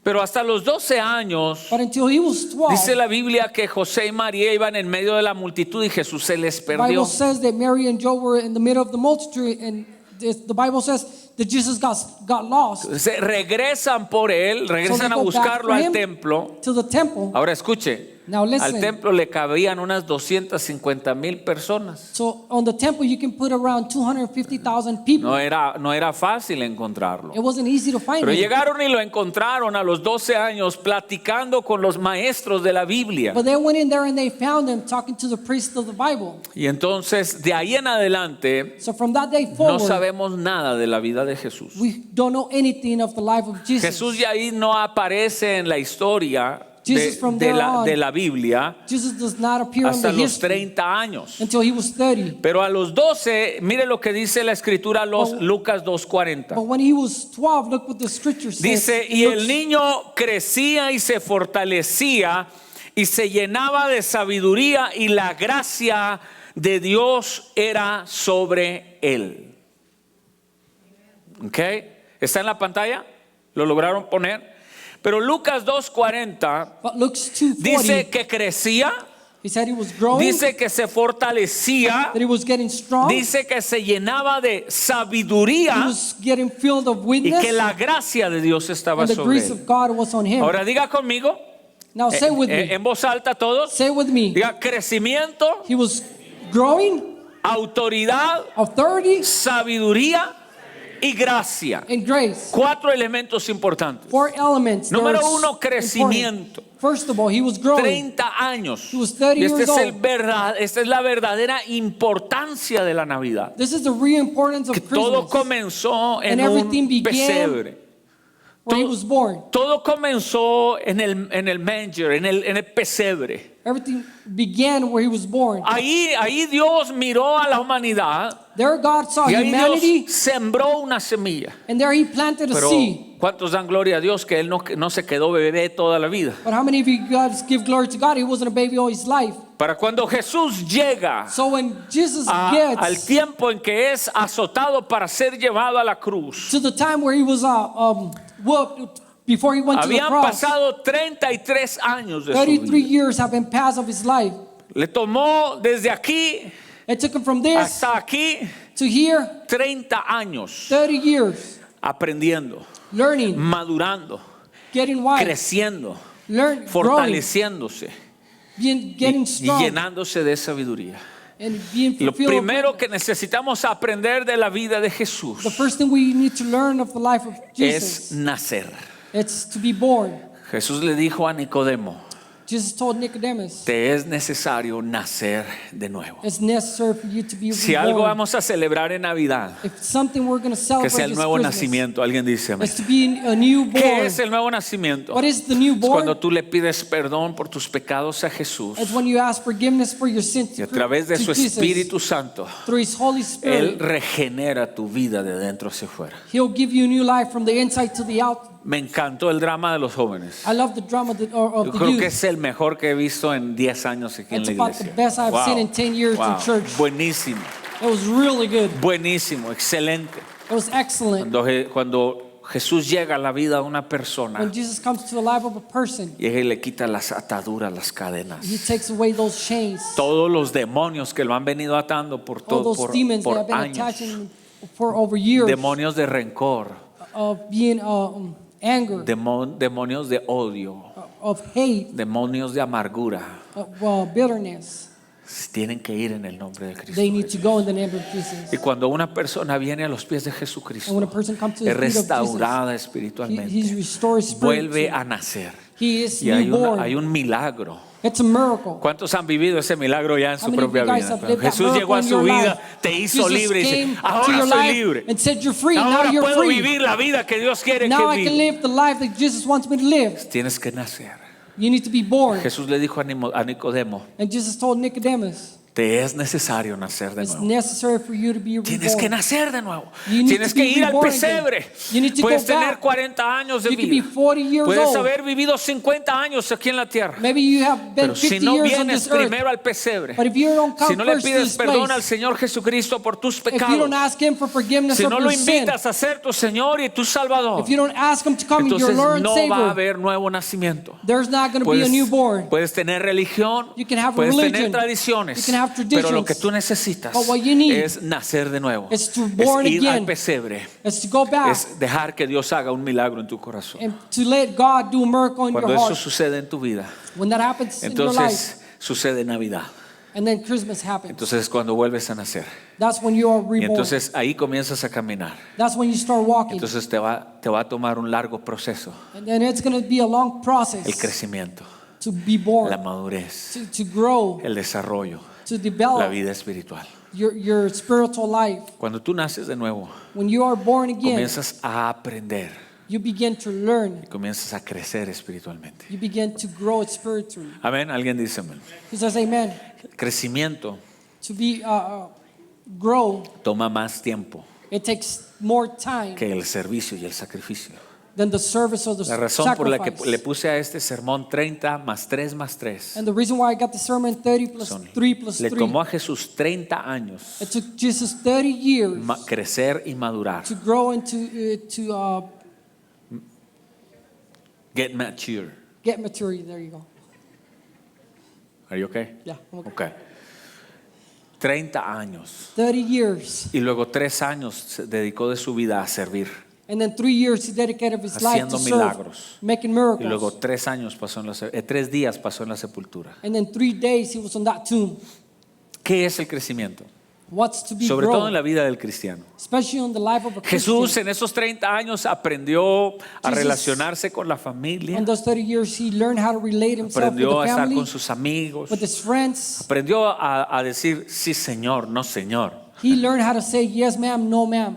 Speaker 1: Pero hasta los 12 años
Speaker 2: But until he was 12,
Speaker 1: dice la Biblia que José y María iban en medio de la multitud y Jesús se les
Speaker 2: the
Speaker 1: perdió.
Speaker 2: Bible says that Mary and Joe were in the middle of the multitude, and the Bible says that Jesus got lost.
Speaker 1: Se regresan por él,
Speaker 2: So they
Speaker 1: regresan a
Speaker 2: go back
Speaker 1: buscarlo
Speaker 2: for
Speaker 1: al
Speaker 2: him
Speaker 1: templo.
Speaker 2: to the temple.
Speaker 1: Ahora escuche,
Speaker 2: Now
Speaker 1: al
Speaker 2: listen.
Speaker 1: templo le cabían unas 250,000 personas.
Speaker 2: So on the temple you can put around 250,000 people.
Speaker 1: No era fácil encontrarlo.
Speaker 2: It wasn't easy to find
Speaker 1: Pero
Speaker 2: him.
Speaker 1: llegaron y lo encontraron a los 12 años platicando con los maestros de la Biblia.
Speaker 2: But they went in there and they found him talking to the priest of the Bible.
Speaker 1: Y entonces de ahí en adelante
Speaker 2: So from that day
Speaker 1: no
Speaker 2: forward,
Speaker 1: sabemos nada de la vida de Jesús.
Speaker 2: we don't know anything of the life of Jesus.
Speaker 1: Jesús ya ahí no aparece en la historia
Speaker 2: Jesus from there on,
Speaker 1: de la Biblia
Speaker 2: Jesus does not appear in
Speaker 1: hasta
Speaker 2: the
Speaker 1: los
Speaker 2: history
Speaker 1: 30 años.
Speaker 2: until he was 30.
Speaker 1: Pero a los 12, mire lo que dice la escritura Lucas 2:40.
Speaker 2: But when he was 12, look what the scripture says.
Speaker 1: Dice, y el niño crecía y se fortalecía y se llenaba de sabiduría y la gracia de Dios era sobre él. ¿Ok? ¿Está en la pantalla? ¿Lo lograron poner? Pero Lucas 2:40
Speaker 2: But Luke 2:40,
Speaker 1: dice que crecía,
Speaker 2: he said he was growing,
Speaker 1: dice que se fortalecía,
Speaker 2: that he was getting strong,
Speaker 1: dice que se llenaba de
Speaker 2: he
Speaker 1: sabiduría
Speaker 2: was getting filled of
Speaker 1: y
Speaker 2: witness,
Speaker 1: que la gracia de Dios estaba
Speaker 2: and the
Speaker 1: sobre
Speaker 2: grace
Speaker 1: él.
Speaker 2: of God was on him.
Speaker 1: Ahora diga conmigo,
Speaker 2: Now say with me,
Speaker 1: en voz alta todos,
Speaker 2: say with me,
Speaker 1: diga crecimiento,
Speaker 2: he was growing,
Speaker 1: autoridad,
Speaker 2: authority,
Speaker 1: sabiduría y gracia.
Speaker 2: and grace.
Speaker 1: 4 elementos importantes.
Speaker 2: 4 elements.
Speaker 1: Número
Speaker 2: They're
Speaker 1: 1, crecimiento.
Speaker 2: important. First of all, he was growing.
Speaker 1: 30 años.
Speaker 2: He was 30
Speaker 1: Y esta
Speaker 2: years
Speaker 1: es,
Speaker 2: old.
Speaker 1: esta es la verdadera importancia de la Navidad.
Speaker 2: This is the real importance of
Speaker 1: Que todo
Speaker 2: Christmas,
Speaker 1: comenzó en
Speaker 2: And everything
Speaker 1: un
Speaker 2: began
Speaker 1: pesebre.
Speaker 2: where he was born.
Speaker 1: Todo comenzó en el manger, en el pesebre.
Speaker 2: Everything began where he was born.
Speaker 1: Ahí Dios miró a la humanidad
Speaker 2: There God saw
Speaker 1: y ahí
Speaker 2: humanity,
Speaker 1: Dios sembró una semilla.
Speaker 2: and there he planted a
Speaker 1: Pero
Speaker 2: seed.
Speaker 1: ¿cuántos dan gloria a Dios que Él no se quedó bebé toda la vida?
Speaker 2: But how many of you guys give glory to God? He wasn't a baby all his life.
Speaker 1: Para cuando Jesús llega
Speaker 2: So when Jesus
Speaker 1: al
Speaker 2: gets
Speaker 1: tiempo en que es azotado para ser llevado a la cruz,
Speaker 2: to the time where he was whooped before he went to the
Speaker 1: habían
Speaker 2: cross,
Speaker 1: pasado 33 años de su
Speaker 2: 33
Speaker 1: vida.
Speaker 2: years have been passed of his life.
Speaker 1: Le tomó desde aquí
Speaker 2: It took him from this
Speaker 1: hasta aquí
Speaker 2: to here,
Speaker 1: 30 años.
Speaker 2: 30 years.
Speaker 1: aprendiendo,
Speaker 2: learning,
Speaker 1: madurando,
Speaker 2: getting wise,
Speaker 1: creciendo,
Speaker 2: growing,
Speaker 1: fortaleciéndose
Speaker 2: getting
Speaker 1: y
Speaker 2: strong,
Speaker 1: llenándose de sabiduría.
Speaker 2: and being
Speaker 1: Lo
Speaker 2: fulfilled.
Speaker 1: primero que necesitamos aprender de la vida de Jesús
Speaker 2: The first thing we need to learn of the life of
Speaker 1: es
Speaker 2: Jesus,
Speaker 1: nacer.
Speaker 2: it's to be born.
Speaker 1: Jesús le dijo a Nicodemo,
Speaker 2: Jesus told Nicodemus,
Speaker 1: te es necesario nacer de nuevo.
Speaker 2: it's necessary for you to be
Speaker 1: Si algo
Speaker 2: reborn.
Speaker 1: vamos a celebrar en Navidad,
Speaker 2: If something we're going to
Speaker 1: que
Speaker 2: celebrate
Speaker 1: sea el
Speaker 2: this
Speaker 1: nuevo
Speaker 2: Christmas,
Speaker 1: nacimiento. Alguien dice amén.
Speaker 2: is to be a newborn.
Speaker 1: ¿Qué es el nuevo nacimiento?
Speaker 2: What is the
Speaker 1: Es
Speaker 2: newborn?
Speaker 1: cuando tú le pides perdón por tus pecados a Jesús
Speaker 2: It's when you ask forgiveness for your sins
Speaker 1: y
Speaker 2: to,
Speaker 1: a través de
Speaker 2: to
Speaker 1: su
Speaker 2: Jesus.
Speaker 1: Espíritu Santo,
Speaker 2: Through His Holy
Speaker 1: Él
Speaker 2: Spirit,
Speaker 1: regenera tu vida de dentro hacia afuera.
Speaker 2: He'll give you a new life from the inside to the out.
Speaker 1: Me encantó el drama de los jóvenes.
Speaker 2: I love the drama of
Speaker 1: Yo
Speaker 2: the
Speaker 1: creo que
Speaker 2: youth.
Speaker 1: es el mejor que he visto en 10 años aquí en
Speaker 2: It's
Speaker 1: la
Speaker 2: about the
Speaker 1: iglesia.
Speaker 2: best I've seen in 10 years in church.
Speaker 1: Buenísimo,
Speaker 2: It was really good.
Speaker 1: buenísimo, excelente.
Speaker 2: It was excellent.
Speaker 1: Cuando Jesús llega a la vida de una persona,
Speaker 2: When Jesus comes to the life of a person,
Speaker 1: llega y le quita las ataduras, las cadenas.
Speaker 2: He takes away those chains,
Speaker 1: Todos los demonios que lo han venido atando por
Speaker 2: all
Speaker 1: todo
Speaker 2: those demons that
Speaker 1: por
Speaker 2: have been
Speaker 1: años.
Speaker 2: attaching for over years,
Speaker 1: Demonios de rencor,
Speaker 2: of being anger,
Speaker 1: demonios de odio,
Speaker 2: of hate,
Speaker 1: demonios de amargura,
Speaker 2: of bitterness.
Speaker 1: tienen que ir en el nombre de Cristo.
Speaker 2: They need to go in the name of Jesus.
Speaker 1: Y cuando una persona viene a los pies de
Speaker 2: And
Speaker 1: Jesucristo,
Speaker 2: when a person comes to the
Speaker 1: es
Speaker 2: feet of
Speaker 1: restaurada
Speaker 2: Jesus,
Speaker 1: espiritualmente,
Speaker 2: he's restored
Speaker 1: vuelve
Speaker 2: spiritually.
Speaker 1: a nacer.
Speaker 2: He is
Speaker 1: Y hay
Speaker 2: newborn.
Speaker 1: un milagro.
Speaker 2: It's a miracle.
Speaker 1: ¿Cuántos han vivido ese milagro ya en
Speaker 2: How
Speaker 1: su
Speaker 2: many of
Speaker 1: propia
Speaker 2: you guys
Speaker 1: vida?
Speaker 2: have lived that
Speaker 1: Jesús llegó a
Speaker 2: miracle in
Speaker 1: su
Speaker 2: your
Speaker 1: vida,
Speaker 2: life?
Speaker 1: te hizo
Speaker 2: Jesus
Speaker 1: libre y
Speaker 2: came
Speaker 1: dice,
Speaker 2: to
Speaker 1: ahora
Speaker 2: your
Speaker 1: soy
Speaker 2: life
Speaker 1: libre.
Speaker 2: and said you're free. Now
Speaker 1: Ahora
Speaker 2: you're
Speaker 1: puedo
Speaker 2: free.
Speaker 1: vivir la vida que Dios quiere
Speaker 2: Now
Speaker 1: que
Speaker 2: I can
Speaker 1: viva.
Speaker 2: live the life that Jesus wants me to live.
Speaker 1: Tienes que nacer.
Speaker 2: You need to be born.
Speaker 1: Jesús le dijo a Nicodemo,
Speaker 2: And Jesus told Nicodemus,
Speaker 1: te es necesario nacer de
Speaker 2: it's
Speaker 1: nuevo.
Speaker 2: necessary for you to be
Speaker 1: Tienes que
Speaker 2: reborn.
Speaker 1: nacer de nuevo.
Speaker 2: You need
Speaker 1: Tienes
Speaker 2: to
Speaker 1: que
Speaker 2: be
Speaker 1: ir al
Speaker 2: reborn
Speaker 1: pesebre.
Speaker 2: again. You need to
Speaker 1: Puedes
Speaker 2: go
Speaker 1: tener
Speaker 2: back.
Speaker 1: 40 años de
Speaker 2: You could be
Speaker 1: vida.
Speaker 2: 40 years
Speaker 1: Puedes
Speaker 2: old.
Speaker 1: haber vivido 50 años aquí en la tierra.
Speaker 2: Maybe you have been
Speaker 1: Pero si
Speaker 2: 50
Speaker 1: no
Speaker 2: years on
Speaker 1: vienes
Speaker 2: this earth.
Speaker 1: primero al pesebre,
Speaker 2: But if you don't come
Speaker 1: si no le
Speaker 2: first to
Speaker 1: pides
Speaker 2: this
Speaker 1: perdón
Speaker 2: place,
Speaker 1: al Señor Jesucristo por tus
Speaker 2: if you
Speaker 1: pecados,
Speaker 2: don't ask Him for forgiveness
Speaker 1: si
Speaker 2: of
Speaker 1: no
Speaker 2: your
Speaker 1: lo
Speaker 2: sin,
Speaker 1: invitas a ser tu Señor y tu Salvador,
Speaker 2: if you don't ask Him to come as your
Speaker 1: entonces
Speaker 2: Lord and
Speaker 1: no va a
Speaker 2: Savior,
Speaker 1: haber nuevo nacimiento.
Speaker 2: there's not going to be a newborn.
Speaker 1: Puedes tener religión,
Speaker 2: You can have
Speaker 1: puedes
Speaker 2: religion,
Speaker 1: tener tradiciones,
Speaker 2: you can have
Speaker 1: pero lo
Speaker 2: traditions,
Speaker 1: que tú necesitas
Speaker 2: but what you need
Speaker 1: es nacer de nuevo,
Speaker 2: is to
Speaker 1: es
Speaker 2: born
Speaker 1: ir al
Speaker 2: again.
Speaker 1: pesebre,
Speaker 2: It's to go back
Speaker 1: es dejar que Dios haga un milagro en tu corazón.
Speaker 2: and to let God do a miracle in your
Speaker 1: Cuando eso
Speaker 2: heart.
Speaker 1: sucede en tu vida,
Speaker 2: When that happens in your life,
Speaker 1: entonces sucede Navidad.
Speaker 2: and then Christmas happens,
Speaker 1: Entonces cuando vuelves a nacer,
Speaker 2: that's when you are
Speaker 1: y
Speaker 2: reborn.
Speaker 1: entonces ahí comienzas a caminar.
Speaker 2: That's when you start walking.
Speaker 1: Entonces te va a tomar un largo proceso,
Speaker 2: And then it's going to be a long process
Speaker 1: el crecimiento,
Speaker 2: to be
Speaker 1: la
Speaker 2: born,
Speaker 1: madurez,
Speaker 2: to grow,
Speaker 1: el desarrollo,
Speaker 2: to
Speaker 1: la
Speaker 2: develop
Speaker 1: vida espiritual.
Speaker 2: your spiritual life.
Speaker 1: Cuando tú naces de nuevo,
Speaker 2: When you are born again,
Speaker 1: comienzas a aprender
Speaker 2: you begin to learn.
Speaker 1: y comienzas a crecer espiritualmente.
Speaker 2: You begin to grow spiritually.
Speaker 1: Amén. Alguien dice amén.
Speaker 2: He says, amen.
Speaker 1: El crecimiento
Speaker 2: To be grow,
Speaker 1: toma más tiempo
Speaker 2: it takes more time
Speaker 1: que el servicio y el sacrificio.
Speaker 2: than the service or the
Speaker 1: La razón por la que
Speaker 2: sacrifice.
Speaker 1: le puse a este sermón 30 más 3 más 3
Speaker 2: And the reason why I got the sermon 30 plus
Speaker 1: son,
Speaker 2: 3 plus
Speaker 1: le
Speaker 2: 3,
Speaker 1: tomó a Jesús 30 años
Speaker 2: it took Jesus 30 years
Speaker 1: crecer y madurar.
Speaker 2: to grow and to
Speaker 1: Get mature.
Speaker 2: get maturity. There you go.
Speaker 1: Are you okay?
Speaker 2: Yeah, I'm okay.
Speaker 1: Okay. 30 años.
Speaker 2: 30 years.
Speaker 1: Y luego 3 años se dedicó de su vida a servir.
Speaker 2: And then 3 years he dedicated his life
Speaker 1: Haciendo
Speaker 2: to serve,
Speaker 1: milagros.
Speaker 2: making
Speaker 1: Y
Speaker 2: miracles.
Speaker 1: luego 3 años pasó en 3 días pasó en la sepultura.
Speaker 2: And then 3 days he was on that tomb.
Speaker 1: ¿Qué es el crecimiento?
Speaker 2: What's to be
Speaker 1: Sobre todo en
Speaker 2: grown,
Speaker 1: la vida del cristiano.
Speaker 2: especially in the life of a
Speaker 1: Jesús
Speaker 2: Christian.
Speaker 1: en esos 30 años aprendió a
Speaker 2: Jesus,
Speaker 1: relacionarse con la familia,
Speaker 2: In those 30 years he learned how to relate himself with
Speaker 1: aprendió a
Speaker 2: the
Speaker 1: estar
Speaker 2: family,
Speaker 1: con sus amigos,
Speaker 2: with his friends.
Speaker 1: aprendió a decir sí señor, no señor.
Speaker 2: He learned how to say yes ma'am, no ma'am.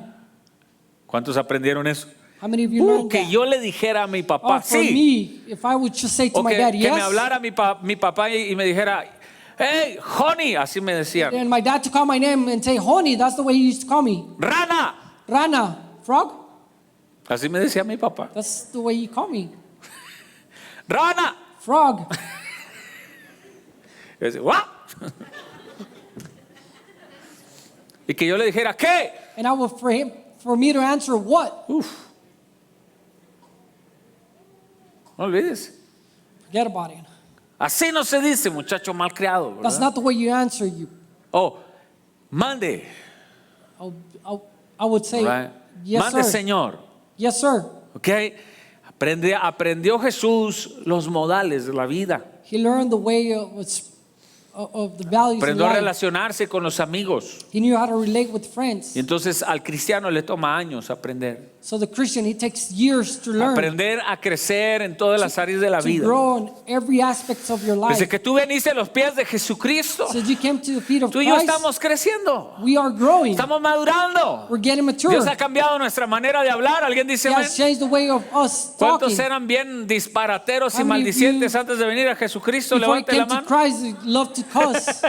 Speaker 1: ¿Cuántos aprendieron eso?
Speaker 2: How many of you learned
Speaker 1: Que
Speaker 2: that?
Speaker 1: yo le dijera a mi papá,
Speaker 2: Oh, for
Speaker 1: sí.
Speaker 2: me, if I would just say to
Speaker 1: O
Speaker 2: my
Speaker 1: que,
Speaker 2: dad,
Speaker 1: que
Speaker 2: yes,
Speaker 1: me hablara mi papá y me dijera, hey, honey, así me decían.
Speaker 2: and my dad to call my name and say, honey, that's the way he used to call me.
Speaker 1: Rana,
Speaker 2: Rana, frog?
Speaker 1: así me decía mi papá.
Speaker 2: That's the way he called me.
Speaker 1: Rana.
Speaker 2: Frog.
Speaker 1: Y yo decía, "What?" Y que yo le dijera, ¿qué?
Speaker 2: And I would, for me to answer what?
Speaker 1: No olvides.
Speaker 2: Forget about it.
Speaker 1: Así no se dice, muchacho malcriado,
Speaker 2: That's
Speaker 1: ¿verdad?
Speaker 2: not the way you answer you.
Speaker 1: Oh, mande.
Speaker 2: I would say,
Speaker 1: Right?
Speaker 2: yes,
Speaker 1: Mande,
Speaker 2: sir.
Speaker 1: Señor.
Speaker 2: Yes, sir.
Speaker 1: ¿Ok? Aprendió Jesús los modales de la vida.
Speaker 2: He learned the way of the values in
Speaker 1: Aprendió a
Speaker 2: life.
Speaker 1: relacionarse con los amigos.
Speaker 2: He knew how to relate with friends.
Speaker 1: Y entonces al cristiano le toma años aprender.
Speaker 2: So the Christian, he takes years to learn.
Speaker 1: Aprender a crecer en todas las áreas de la
Speaker 2: To
Speaker 1: vida.
Speaker 2: grow in every aspect of your life.
Speaker 1: Desde que tú veniste a los pies de Jesucristo,
Speaker 2: So you came to the feet of
Speaker 1: tú y yo
Speaker 2: Christ.
Speaker 1: estamos creciendo.
Speaker 2: We are growing.
Speaker 1: Estamos madurando.
Speaker 2: We're getting mature.
Speaker 1: Dios ha cambiado nuestra manera de hablar. ¿Alguien dice
Speaker 2: He
Speaker 1: amén?
Speaker 2: has changed the way of us talking.
Speaker 1: ¿Cuántos eran bien disparateros y
Speaker 2: How many of
Speaker 1: maldicientes
Speaker 2: you,
Speaker 1: antes de venir a Jesucristo?
Speaker 2: Before he
Speaker 1: Levante la
Speaker 2: came to
Speaker 1: mano.
Speaker 2: Christ, he loved to cuss.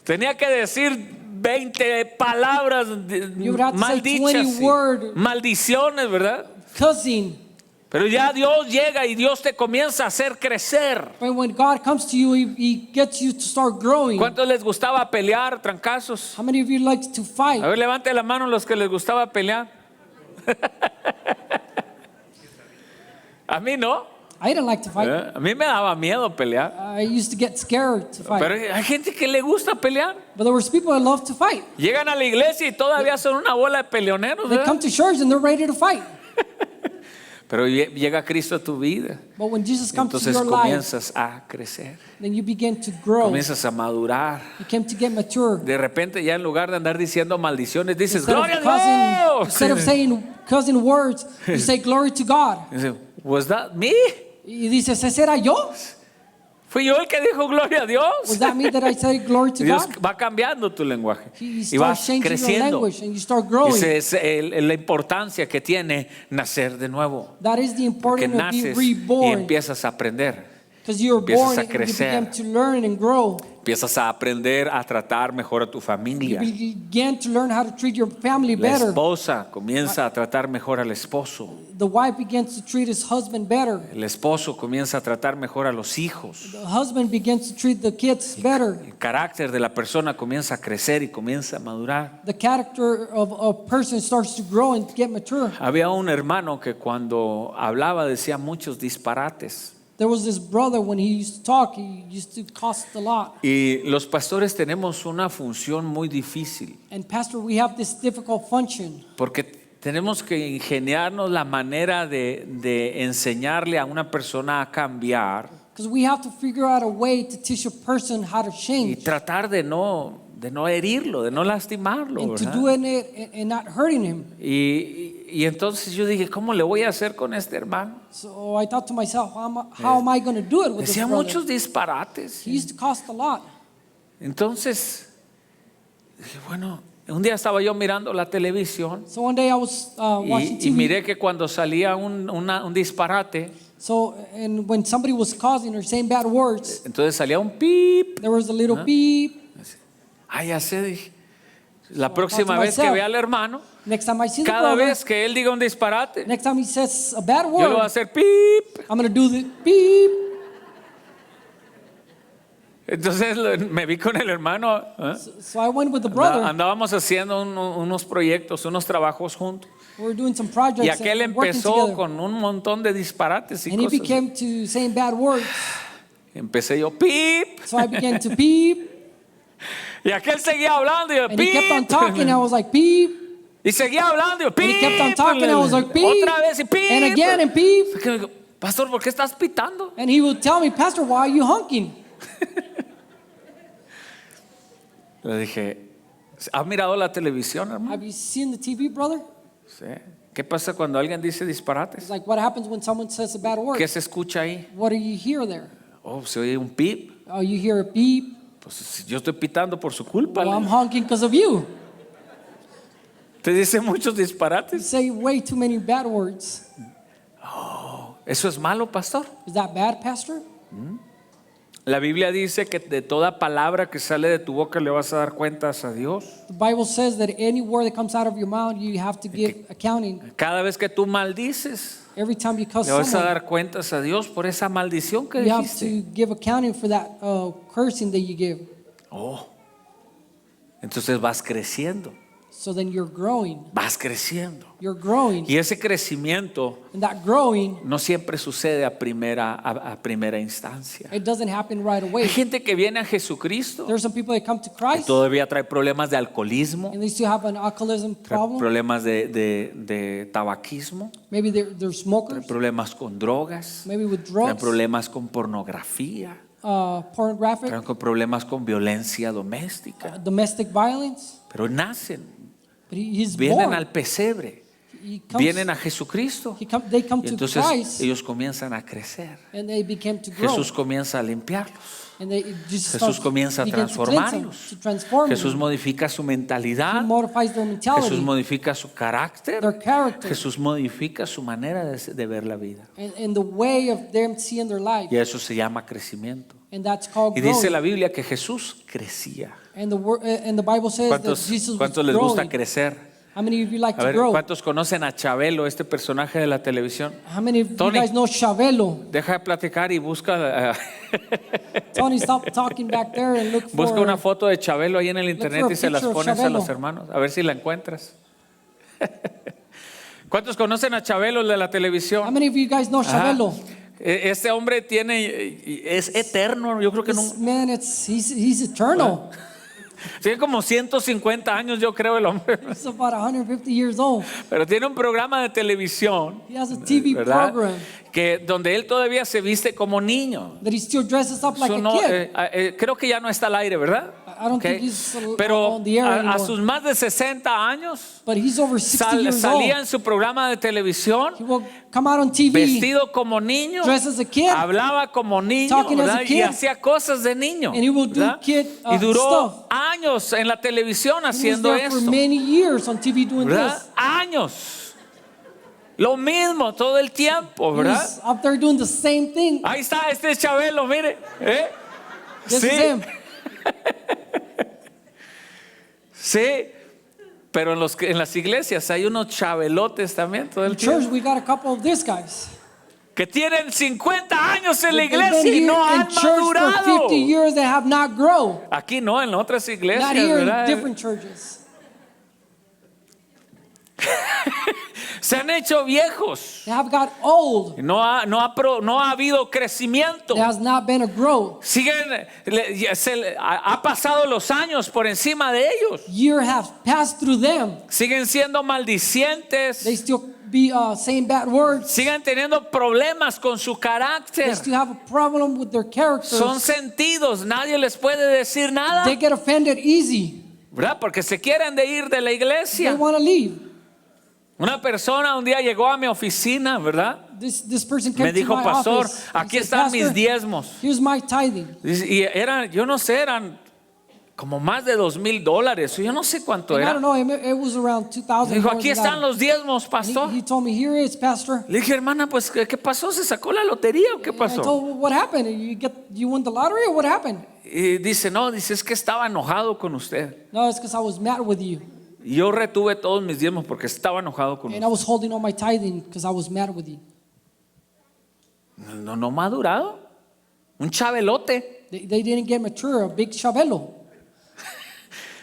Speaker 1: Tenía que decir 20 palabras
Speaker 2: You would have to say
Speaker 1: maldichas,
Speaker 2: 20 words.
Speaker 1: maldiciones, ¿verdad?
Speaker 2: Cussing.
Speaker 1: Pero ya Dios llega y Dios te comienza a hacer crecer.
Speaker 2: But when God comes to you, he gets you to start growing.
Speaker 1: ¿Cuántos les gustaba pelear, trancazos?
Speaker 2: How many of you like to fight?
Speaker 1: A ver, levante la mano los que les gustaba pelear. A mí no.
Speaker 2: I didn't like to fight.
Speaker 1: A mí me daba miedo pelear.
Speaker 2: I used to get scared to fight.
Speaker 1: Pero hay gente que le gusta pelear.
Speaker 2: But there was people that loved to fight.
Speaker 1: Llegan a la iglesia y todavía son una bola de peleoneros,
Speaker 2: They
Speaker 1: ¿verdad?
Speaker 2: come to church and they're ready to fight.
Speaker 1: Pero llega Cristo a tu vida.
Speaker 2: But when Jesus comes to
Speaker 1: Entonces
Speaker 2: your life,
Speaker 1: comienzas a crecer.
Speaker 2: then you begin to grow.
Speaker 1: Comienzas a madurar.
Speaker 2: You came to get mature.
Speaker 1: De repente ya en lugar de andar diciendo maldiciones, dices,
Speaker 2: Instead
Speaker 1: ¡Gloria
Speaker 2: of,
Speaker 1: a Dios!
Speaker 2: instead of saying cussing words, you say glory to God.
Speaker 1: Dice, ¿Was that me?
Speaker 2: Y dices, ¿ese era yo?
Speaker 1: ¿Fui yo el que dijo gloria a Dios?
Speaker 2: Was that me that I said glory to
Speaker 1: Dios
Speaker 2: God?
Speaker 1: va cambiando tu lenguaje
Speaker 2: You
Speaker 1: y
Speaker 2: start
Speaker 1: vas
Speaker 2: changing your
Speaker 1: creciendo.
Speaker 2: language and you start growing.
Speaker 1: Esa es la importancia que tiene nacer de nuevo.
Speaker 2: That is the
Speaker 1: Que
Speaker 2: importance of being
Speaker 1: naces y
Speaker 2: reborn.
Speaker 1: empiezas a aprender.
Speaker 2: Because you're
Speaker 1: empiezas
Speaker 2: born
Speaker 1: a
Speaker 2: and you
Speaker 1: crecer.
Speaker 2: begin to learn and grow.
Speaker 1: Empiezas a aprender a tratar mejor a tu
Speaker 2: You
Speaker 1: familia.
Speaker 2: begin to learn how to treat your family
Speaker 1: La
Speaker 2: better.
Speaker 1: esposa comienza a tratar mejor al esposo.
Speaker 2: The wife begins to treat his husband better.
Speaker 1: El esposo comienza a tratar mejor a los hijos.
Speaker 2: The husband begins to treat the kids better.
Speaker 1: El carácter de la persona comienza a crecer y comienza a madurar.
Speaker 2: The character of a person starts to grow and get mature.
Speaker 1: Había un hermano que cuando hablaba decía muchos disparates.
Speaker 2: There was this brother, when he used to talk, he used to cuss a lot.
Speaker 1: Y los pastores tenemos una función muy difícil
Speaker 2: And pastor, we have this difficult function
Speaker 1: porque tenemos que ingeniarnos la manera de enseñarle a una persona a cambiar
Speaker 2: because we have to figure out a way to teach a person how to
Speaker 1: y
Speaker 2: change
Speaker 1: tratar de no herirlo, de no lastimarlo,
Speaker 2: and to
Speaker 1: ¿verdad?
Speaker 2: do it and not hurting him.
Speaker 1: Y entonces yo dije, ¿cómo le voy a hacer con este hermano?
Speaker 2: So I thought to myself, how am I going to do it with this
Speaker 1: Decía
Speaker 2: brother?
Speaker 1: muchos disparates.
Speaker 2: He used to cuss a lot.
Speaker 1: Entonces, dije, bueno, un día estaba yo mirando la televisión
Speaker 2: So one day I was watching
Speaker 1: y
Speaker 2: TV.
Speaker 1: miré que cuando salía un disparate,
Speaker 2: So and when somebody was causing or saying bad words,
Speaker 1: entonces salía un pip.
Speaker 2: there was a little beep.
Speaker 1: Ah, ya sé, dije. La
Speaker 2: So I
Speaker 1: próxima
Speaker 2: thought to
Speaker 1: vez que
Speaker 2: myself,
Speaker 1: vea al hermano,
Speaker 2: Next time I see the
Speaker 1: cada
Speaker 2: brother,
Speaker 1: vez que él diga un disparate,
Speaker 2: next time he says a bad
Speaker 1: yo le voy a
Speaker 2: word,
Speaker 1: hacer pip.
Speaker 2: I'm going to do the beep.
Speaker 1: Entonces me vi con el hermano.
Speaker 2: So I went with the brother.
Speaker 1: Andábamos haciendo unos proyectos, unos trabajos juntos.
Speaker 2: We were doing some projects
Speaker 1: Y aquel
Speaker 2: and working
Speaker 1: empezó
Speaker 2: together.
Speaker 1: con un montón de disparates y
Speaker 2: And he
Speaker 1: cosas.
Speaker 2: became to saying bad words.
Speaker 1: Empecé yo, pip.
Speaker 2: So I began to beep.
Speaker 1: Y aquel seguía hablando y yo,
Speaker 2: And he kept on
Speaker 1: pip.
Speaker 2: talking. I was like, beep.
Speaker 1: Y seguía hablando y yo,
Speaker 2: And
Speaker 1: pip.
Speaker 2: he kept on talking. I was like, beep.
Speaker 1: Otra vez y pip.
Speaker 2: And again and beep.
Speaker 1: Que me dijo, Pastor, ¿por qué estás pitando?
Speaker 2: And he would tell me, Pastor, why are you honking?
Speaker 1: Le dije, ¿has mirado la televisión, hermano?
Speaker 2: Have you seen the TV, brother?
Speaker 1: Sí. ¿Qué pasa cuando alguien dice disparates?
Speaker 2: It's like, what happens when someone says a bad word?
Speaker 1: ¿Qué se escucha ahí?
Speaker 2: What do you hear there?
Speaker 1: Oh, se oye un pip.
Speaker 2: Oh, you hear a beep.
Speaker 1: Pues si yo estoy pitando por su culpa.
Speaker 2: Well, I'm honking because of you.
Speaker 1: Te dice muchos
Speaker 2: You
Speaker 1: disparates.
Speaker 2: say way too many bad words.
Speaker 1: ¿Eso es malo, pastor?
Speaker 2: Is that bad, Pastor?
Speaker 1: La Biblia dice que de toda palabra que sale de tu boca le vas a dar cuentas a Dios.
Speaker 2: The Bible says that any word that comes out of your mouth, you have to give accounting.
Speaker 1: Cada vez que tú maldices,
Speaker 2: Every time you cuss
Speaker 1: le vas a
Speaker 2: someone,
Speaker 1: dar cuentas a Dios por esa maldición que
Speaker 2: you have
Speaker 1: dijiste.
Speaker 2: to give accounting for that cursing that you give.
Speaker 1: Oh, entonces vas creciendo.
Speaker 2: So then you're growing.
Speaker 1: vas creciendo.
Speaker 2: You're growing.
Speaker 1: Y ese crecimiento
Speaker 2: And that growing,
Speaker 1: no siempre sucede a primera instancia.
Speaker 2: it doesn't happen right
Speaker 1: Hay
Speaker 2: away.
Speaker 1: gente que viene a Jesucristo
Speaker 2: There's some people that come to
Speaker 1: y
Speaker 2: Christ
Speaker 1: todavía trae problemas de alcoholismo,
Speaker 2: and they still have an alcoholism
Speaker 1: trae
Speaker 2: problem.
Speaker 1: problemas de tabaquismo,
Speaker 2: Maybe they're
Speaker 1: trae
Speaker 2: smokers.
Speaker 1: problemas con drogas,
Speaker 2: Maybe with
Speaker 1: trae
Speaker 2: drugs,
Speaker 1: problemas con pornografía,
Speaker 2: pornographic,
Speaker 1: trae problemas con violencia doméstica.
Speaker 2: domestic violence.
Speaker 1: Pero nacen,
Speaker 2: But he's
Speaker 1: vienen
Speaker 2: born.
Speaker 1: al pesebre,
Speaker 2: He comes,
Speaker 1: vienen a Jesucristo.
Speaker 2: they come
Speaker 1: Y
Speaker 2: to
Speaker 1: entonces
Speaker 2: Christ
Speaker 1: ellos comienzan a crecer.
Speaker 2: and they begin to grow.
Speaker 1: Jesús comienza a limpiarlos.
Speaker 2: And Jesus
Speaker 1: Jesús
Speaker 2: starts,
Speaker 1: comienza a
Speaker 2: begins to cleanse them,
Speaker 1: transformarlos.
Speaker 2: to transform
Speaker 1: Jesús
Speaker 2: them.
Speaker 1: modifica su
Speaker 2: He
Speaker 1: mentalidad.
Speaker 2: modifies their mentality,
Speaker 1: Jesús modifica su carácter.
Speaker 2: their character,
Speaker 1: Jesús modifica su manera de ver la vida.
Speaker 2: and the way of them seeing their life.
Speaker 1: Y eso se llama crecimiento.
Speaker 2: And that's called
Speaker 1: Y dice la
Speaker 2: growing.
Speaker 1: Biblia que Jesús crecía.
Speaker 2: And the Bible says that Jesus was
Speaker 1: ¿Cuántos les gusta
Speaker 2: growing.
Speaker 1: crecer?
Speaker 2: How many of you like
Speaker 1: A
Speaker 2: to
Speaker 1: ver,
Speaker 2: grow?
Speaker 1: ¿cuántos conocen a Chabelo, este personaje de la televisión?
Speaker 2: How many of you
Speaker 1: Tony.
Speaker 2: guys know Chabelo?
Speaker 1: Deja de platicar y busca,
Speaker 2: Tony, stop talking back there and look
Speaker 1: busca una
Speaker 2: for.
Speaker 1: foto de Chabelo ahí en el internet
Speaker 2: for a
Speaker 1: y se las
Speaker 2: picture of
Speaker 1: pones a
Speaker 2: Chabelo.
Speaker 1: los hermanos. A ver si la encuentras. ¿Cuántos conocen a Chabelo, el de la
Speaker 2: How
Speaker 1: televisión?
Speaker 2: many of you guys know
Speaker 1: Ajá.
Speaker 2: Chabelo?
Speaker 1: Este hombre es eterno. Yo creo que
Speaker 2: This
Speaker 1: no,
Speaker 2: man, he's eternal.
Speaker 1: tiene como 150 años, yo creo, el hombre.
Speaker 2: He's about 150 years old.
Speaker 1: Pero tiene un programa de televisión,
Speaker 2: He has a TV
Speaker 1: ¿verdad?
Speaker 2: program
Speaker 1: Que donde él todavía se viste como niño.
Speaker 2: that he still dresses up like
Speaker 1: Eso
Speaker 2: a
Speaker 1: no,
Speaker 2: kid.
Speaker 1: creo que ya no está al aire, ¿verdad?
Speaker 2: I don't
Speaker 1: Okay.
Speaker 2: think he's
Speaker 1: Pero
Speaker 2: on the air
Speaker 1: a
Speaker 2: anymore.
Speaker 1: sus más de 60 años
Speaker 2: But he's over 60 years
Speaker 1: salía
Speaker 2: old.
Speaker 1: en su programa de televisión
Speaker 2: He will come out on TV,
Speaker 1: vestido como niño,
Speaker 2: dressed as a kid,
Speaker 1: hablaba como niño,
Speaker 2: talking as a
Speaker 1: ¿verdad? Y
Speaker 2: kid.
Speaker 1: hacía cosas de niño,
Speaker 2: And he will do
Speaker 1: ¿verdad?
Speaker 2: kid,
Speaker 1: y duró
Speaker 2: stuff.
Speaker 1: años en la televisión
Speaker 2: he was
Speaker 1: haciendo
Speaker 2: there for
Speaker 1: esto,
Speaker 2: many years on TV doing
Speaker 1: ¿verdad?
Speaker 2: this.
Speaker 1: Años. Lo mismo todo el tiempo,
Speaker 2: He
Speaker 1: ¿verdad?
Speaker 2: was up there doing the same thing.
Speaker 1: Ahí está, este es Chabelo, mire.
Speaker 2: This
Speaker 1: Sí.
Speaker 2: is him.
Speaker 1: Sí, pero en las iglesias hay unos chabelotes también todo
Speaker 2: In
Speaker 1: el
Speaker 2: church,
Speaker 1: tiempo
Speaker 2: we got a couple of these guys.
Speaker 1: que tienen 50 años en la
Speaker 2: They've been
Speaker 1: iglesia y
Speaker 2: here
Speaker 1: no
Speaker 2: in
Speaker 1: han
Speaker 2: church for
Speaker 1: madurado.
Speaker 2: 50 years that have not grown.
Speaker 1: Aquí no, en otras iglesias,
Speaker 2: Not here in
Speaker 1: ¿verdad?
Speaker 2: different churches.
Speaker 1: Se han hecho viejos.
Speaker 2: They have got old.
Speaker 1: No ha habido crecimiento.
Speaker 2: There has not been a growth.
Speaker 1: Ha pasado los años por encima de ellos.
Speaker 2: Years have passed through them.
Speaker 1: Siguen siendo
Speaker 2: They
Speaker 1: maldicientes.
Speaker 2: still be saying bad words.
Speaker 1: Siguen teniendo problemas con su
Speaker 2: They
Speaker 1: carácter.
Speaker 2: still have a problem with their characters.
Speaker 1: Son sentidos, nadie les puede decir nada,
Speaker 2: They get offended easy.
Speaker 1: ¿verdad? Porque se quieren de ir de la
Speaker 2: They
Speaker 1: iglesia.
Speaker 2: want to leave.
Speaker 1: Una persona un día llegó a mi oficina, ¿verdad?
Speaker 2: This person came
Speaker 1: Me dijo,
Speaker 2: to my
Speaker 1: pastor,
Speaker 2: office.
Speaker 1: aquí
Speaker 2: He said,
Speaker 1: están mis
Speaker 2: "Pastor,
Speaker 1: diezmos.
Speaker 2: here's my tithing."
Speaker 1: Y eran, yo no sé, eran como más de $2,000. Yo no sé cuánto
Speaker 2: And I
Speaker 1: era.
Speaker 2: don't know, it was around 2,000.
Speaker 1: Dijo,
Speaker 2: more
Speaker 1: aquí
Speaker 2: than
Speaker 1: están
Speaker 2: that.
Speaker 1: los diezmos,
Speaker 2: And
Speaker 1: pastor.
Speaker 2: he told me, here it is, Pastor.
Speaker 1: Le dije, hermana, pues, ¿qué pasó? ¿Se sacó la lotería o qué
Speaker 2: And I
Speaker 1: pasó?
Speaker 2: told him, what happened? You won the lottery or what happened?
Speaker 1: Y dice, no, dice, es que estaba enojado con usted.
Speaker 2: No, it's because I was mad with you.
Speaker 1: Y yo retuve todos mis diezmos porque estaba enojado con
Speaker 2: And
Speaker 1: usted.
Speaker 2: I was holding on my tithing because I was mad with you.
Speaker 1: No madurado. Un chabelote.
Speaker 2: They didn't get mature, a big chabelo.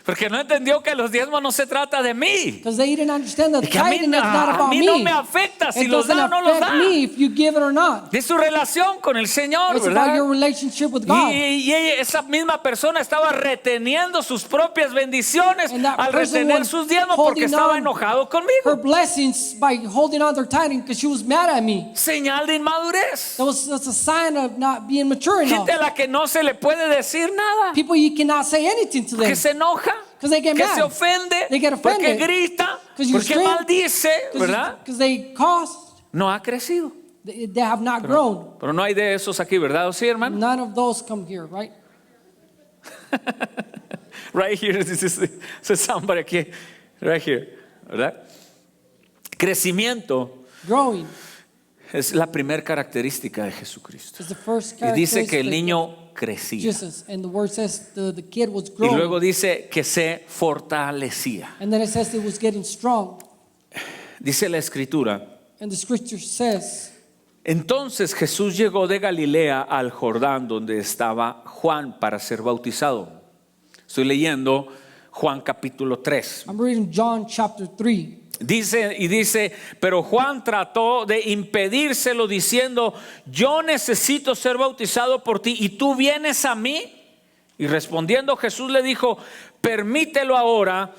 Speaker 1: Porque no entendió que los diezmos no se trata de mí.
Speaker 2: Because they didn't understand that
Speaker 1: Y que a mí,
Speaker 2: tithing is not
Speaker 1: a
Speaker 2: about
Speaker 1: mí
Speaker 2: me.
Speaker 1: no me afecta si
Speaker 2: It
Speaker 1: los
Speaker 2: doesn't
Speaker 1: da o no los
Speaker 2: affect
Speaker 1: da.
Speaker 2: me if you give it or not.
Speaker 1: De su relación con el Señor,
Speaker 2: It's about your
Speaker 1: ¿verdad?
Speaker 2: relationship with God.
Speaker 1: Y esa misma persona estaba reteniendo sus propias bendiciones
Speaker 2: And that
Speaker 1: al
Speaker 2: person
Speaker 1: retener
Speaker 2: was
Speaker 1: sus diezmos porque
Speaker 2: holding
Speaker 1: estaba
Speaker 2: on
Speaker 1: enojado
Speaker 2: Her
Speaker 1: conmigo.
Speaker 2: blessings by holding on to their tithing because she was mad at me.
Speaker 1: Señal de inmadurez.
Speaker 2: That's a sign of not being mature enough.
Speaker 1: Gente a la que no se le puede decir nada.
Speaker 2: People, you cannot say anything to them
Speaker 1: Que se enoja,
Speaker 2: because they get
Speaker 1: que
Speaker 2: mad.
Speaker 1: se ofende,
Speaker 2: They get
Speaker 1: porque
Speaker 2: offended.
Speaker 1: grita,
Speaker 2: 'Cause you
Speaker 1: porque
Speaker 2: scream.
Speaker 1: maldice, ¿verdad?
Speaker 2: Because they cost,
Speaker 1: No ha crecido.
Speaker 2: they have not grown.
Speaker 1: Pero no hay de esos aquí, ¿verdad? ¿O sí, hermano?
Speaker 2: None of those come here, right?
Speaker 1: Right here, this is somebody aquí, right here, ¿verdad? Crecimiento
Speaker 2: Growing
Speaker 1: es la primera característica de Jesucristo.
Speaker 2: is the first
Speaker 1: Y dice que el
Speaker 2: characteristic
Speaker 1: niño
Speaker 2: of
Speaker 1: crecía.
Speaker 2: Jesus. And the word says the kid was
Speaker 1: Y
Speaker 2: growing.
Speaker 1: luego dice que se fortalecía.
Speaker 2: And then it says it was getting strong.
Speaker 1: Dice la escritura.
Speaker 2: And the scripture says,
Speaker 1: Entonces Jesús llegó de Galilea al Jordán donde estaba Juan para ser bautizado. Estoy leyendo Juan capítulo 3.
Speaker 2: I'm reading John chapter 3.
Speaker 1: Dice, pero Juan trató de impedírselo diciendo, yo necesito ser bautizado por ti y tú vienes a mí. Y respondiendo Jesús le dijo, permítelo ahora,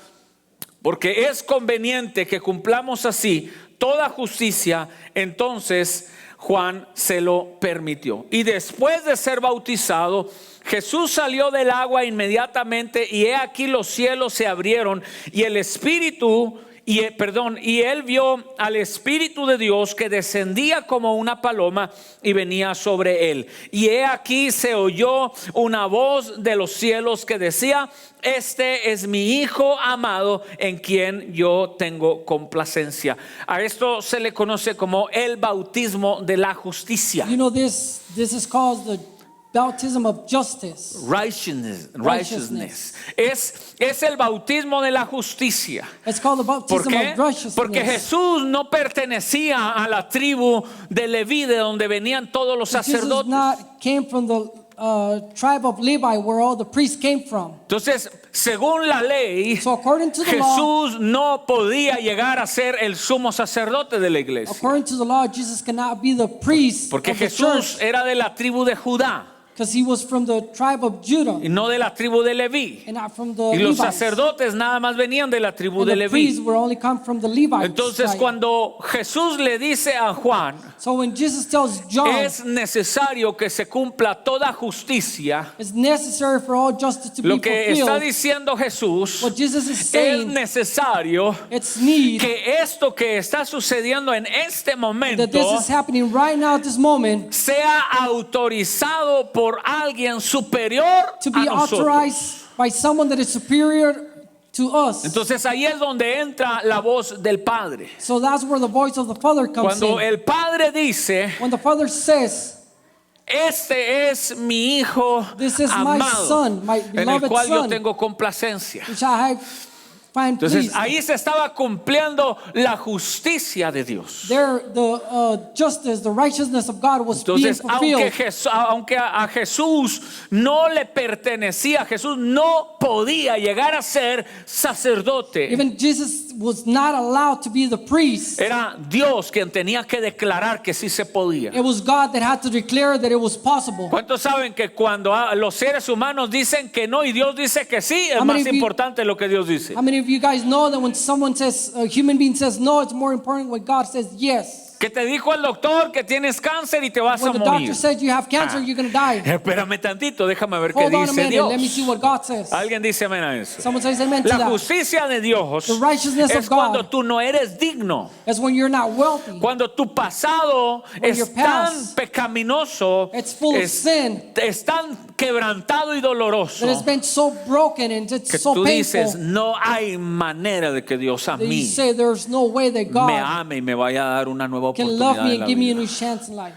Speaker 1: porque es conveniente que cumplamos así toda justicia. Entonces Juan se lo permitió. Y después de ser bautizado, Jesús salió del agua inmediatamente y he aquí los cielos se abrieron y el Espíritu y él vio al Espíritu de Dios que descendía como una paloma y venía sobre él. Y he aquí se oyó una voz de los cielos que decía, este es mi Hijo amado en quien yo tengo complacencia. A esto se le conoce como el bautismo de la justicia.
Speaker 2: You know, this is called the baptism of justice.
Speaker 1: Righteousness. Es el bautismo de la justicia.
Speaker 2: It's called the
Speaker 1: ¿Por
Speaker 2: baptism
Speaker 1: qué?
Speaker 2: of righteousness.
Speaker 1: Porque Jesús no pertenecía a la tribu de Leví, de donde venían todos los
Speaker 2: Jesus
Speaker 1: sacerdotes.
Speaker 2: came from the tribe of Levi, where all the priests came from.
Speaker 1: Entonces, según la ley,
Speaker 2: So according to the law,
Speaker 1: Jesús no podía llegar a ser el sumo sacerdote de la iglesia.
Speaker 2: according to the law, Jesus cannot be the priest
Speaker 1: Porque
Speaker 2: of the
Speaker 1: Jesús
Speaker 2: church,
Speaker 1: era de la tribu de Judá
Speaker 2: because he was from the tribe of Judah
Speaker 1: y no de la tribu de Leví.
Speaker 2: and not from the
Speaker 1: Y los
Speaker 2: Levites.
Speaker 1: sacerdotes nada más venían de la tribu
Speaker 2: And
Speaker 1: de
Speaker 2: the priests
Speaker 1: Leví.
Speaker 2: were only come from the Levites.
Speaker 1: Entonces,
Speaker 2: tribe.
Speaker 1: cuando Jesús le dice a Juan,
Speaker 2: So when Jesus tells John,
Speaker 1: es necesario que se cumpla toda justicia,
Speaker 2: it's necessary for all justice to
Speaker 1: lo
Speaker 2: be
Speaker 1: que está
Speaker 2: fulfilled,
Speaker 1: diciendo Jesús,
Speaker 2: what Jesus is
Speaker 1: es
Speaker 2: saying,
Speaker 1: necesario
Speaker 2: it's need
Speaker 1: que esto que está sucediendo en este
Speaker 2: that
Speaker 1: momento
Speaker 2: this is happening right now at this moment
Speaker 1: sea autorizado por alguien superior
Speaker 2: to
Speaker 1: a
Speaker 2: be
Speaker 1: nosotros.
Speaker 2: authorized by someone that is superior to us.
Speaker 1: Entonces ahí es donde entra la voz del Padre.
Speaker 2: So that's where the voice of the Father comes
Speaker 1: Cuando
Speaker 2: in.
Speaker 1: el Padre dice,
Speaker 2: When the Father says,
Speaker 1: este es mi Hijo
Speaker 2: this is my
Speaker 1: amado,
Speaker 2: son, my
Speaker 1: en el
Speaker 2: beloved
Speaker 1: cual yo
Speaker 2: son,
Speaker 1: tengo complacencia.
Speaker 2: which I find
Speaker 1: Entonces
Speaker 2: pleased.
Speaker 1: ahí se estaba cumpliendo la justicia de Dios.
Speaker 2: There, the justice, the righteousness of God was being
Speaker 1: Entonces,
Speaker 2: fulfilled.
Speaker 1: aunque a Jesús no le pertenecía, Jesús no podía llegar a ser sacerdote.
Speaker 2: Even Jesus was not allowed to be the priest.
Speaker 1: Era Dios quien tenía que declarar que sí se podía.
Speaker 2: It was God that had to declare that it was possible.
Speaker 1: ¿Cuántos saben que cuando los seres humanos dicen que no y Dios dice que sí, es
Speaker 2: How many
Speaker 1: más
Speaker 2: of you-
Speaker 1: importante lo que Dios dice?
Speaker 2: How many of you guys know that when someone says, a human being says no, it's more important when God says yes?
Speaker 1: Que te dijo el doctor que tienes cáncer y te vas a
Speaker 2: When the
Speaker 1: morir.
Speaker 2: doctor says you have cancer, you're going to die.
Speaker 1: Espérame tantito, déjame ver qué
Speaker 2: Hold on a
Speaker 1: dice
Speaker 2: minute,
Speaker 1: Dios.
Speaker 2: let me see what God says.
Speaker 1: Alguien dice amén a eso.
Speaker 2: Someone says amen to
Speaker 1: La
Speaker 2: that.
Speaker 1: justicia de Dios
Speaker 2: The righteousness
Speaker 1: es
Speaker 2: of God.
Speaker 1: cuando tú no eres digno.
Speaker 2: That's when you're not wealthy.
Speaker 1: Cuando tu pasado
Speaker 2: When your
Speaker 1: es tan
Speaker 2: past,
Speaker 1: pecaminoso,
Speaker 2: it's full of sin.
Speaker 1: es tan quebrantado y doloroso,
Speaker 2: That has been so broken and it's
Speaker 1: que
Speaker 2: so
Speaker 1: tú dices,
Speaker 2: painful
Speaker 1: no hay manera de que Dios a
Speaker 2: that you
Speaker 1: mí
Speaker 2: say there's no way that
Speaker 1: me
Speaker 2: God
Speaker 1: ame y me vaya a dar una nueva
Speaker 2: can love
Speaker 1: oportunidad
Speaker 2: me
Speaker 1: en
Speaker 2: and
Speaker 1: la
Speaker 2: give me a
Speaker 1: vida.
Speaker 2: new chance in life.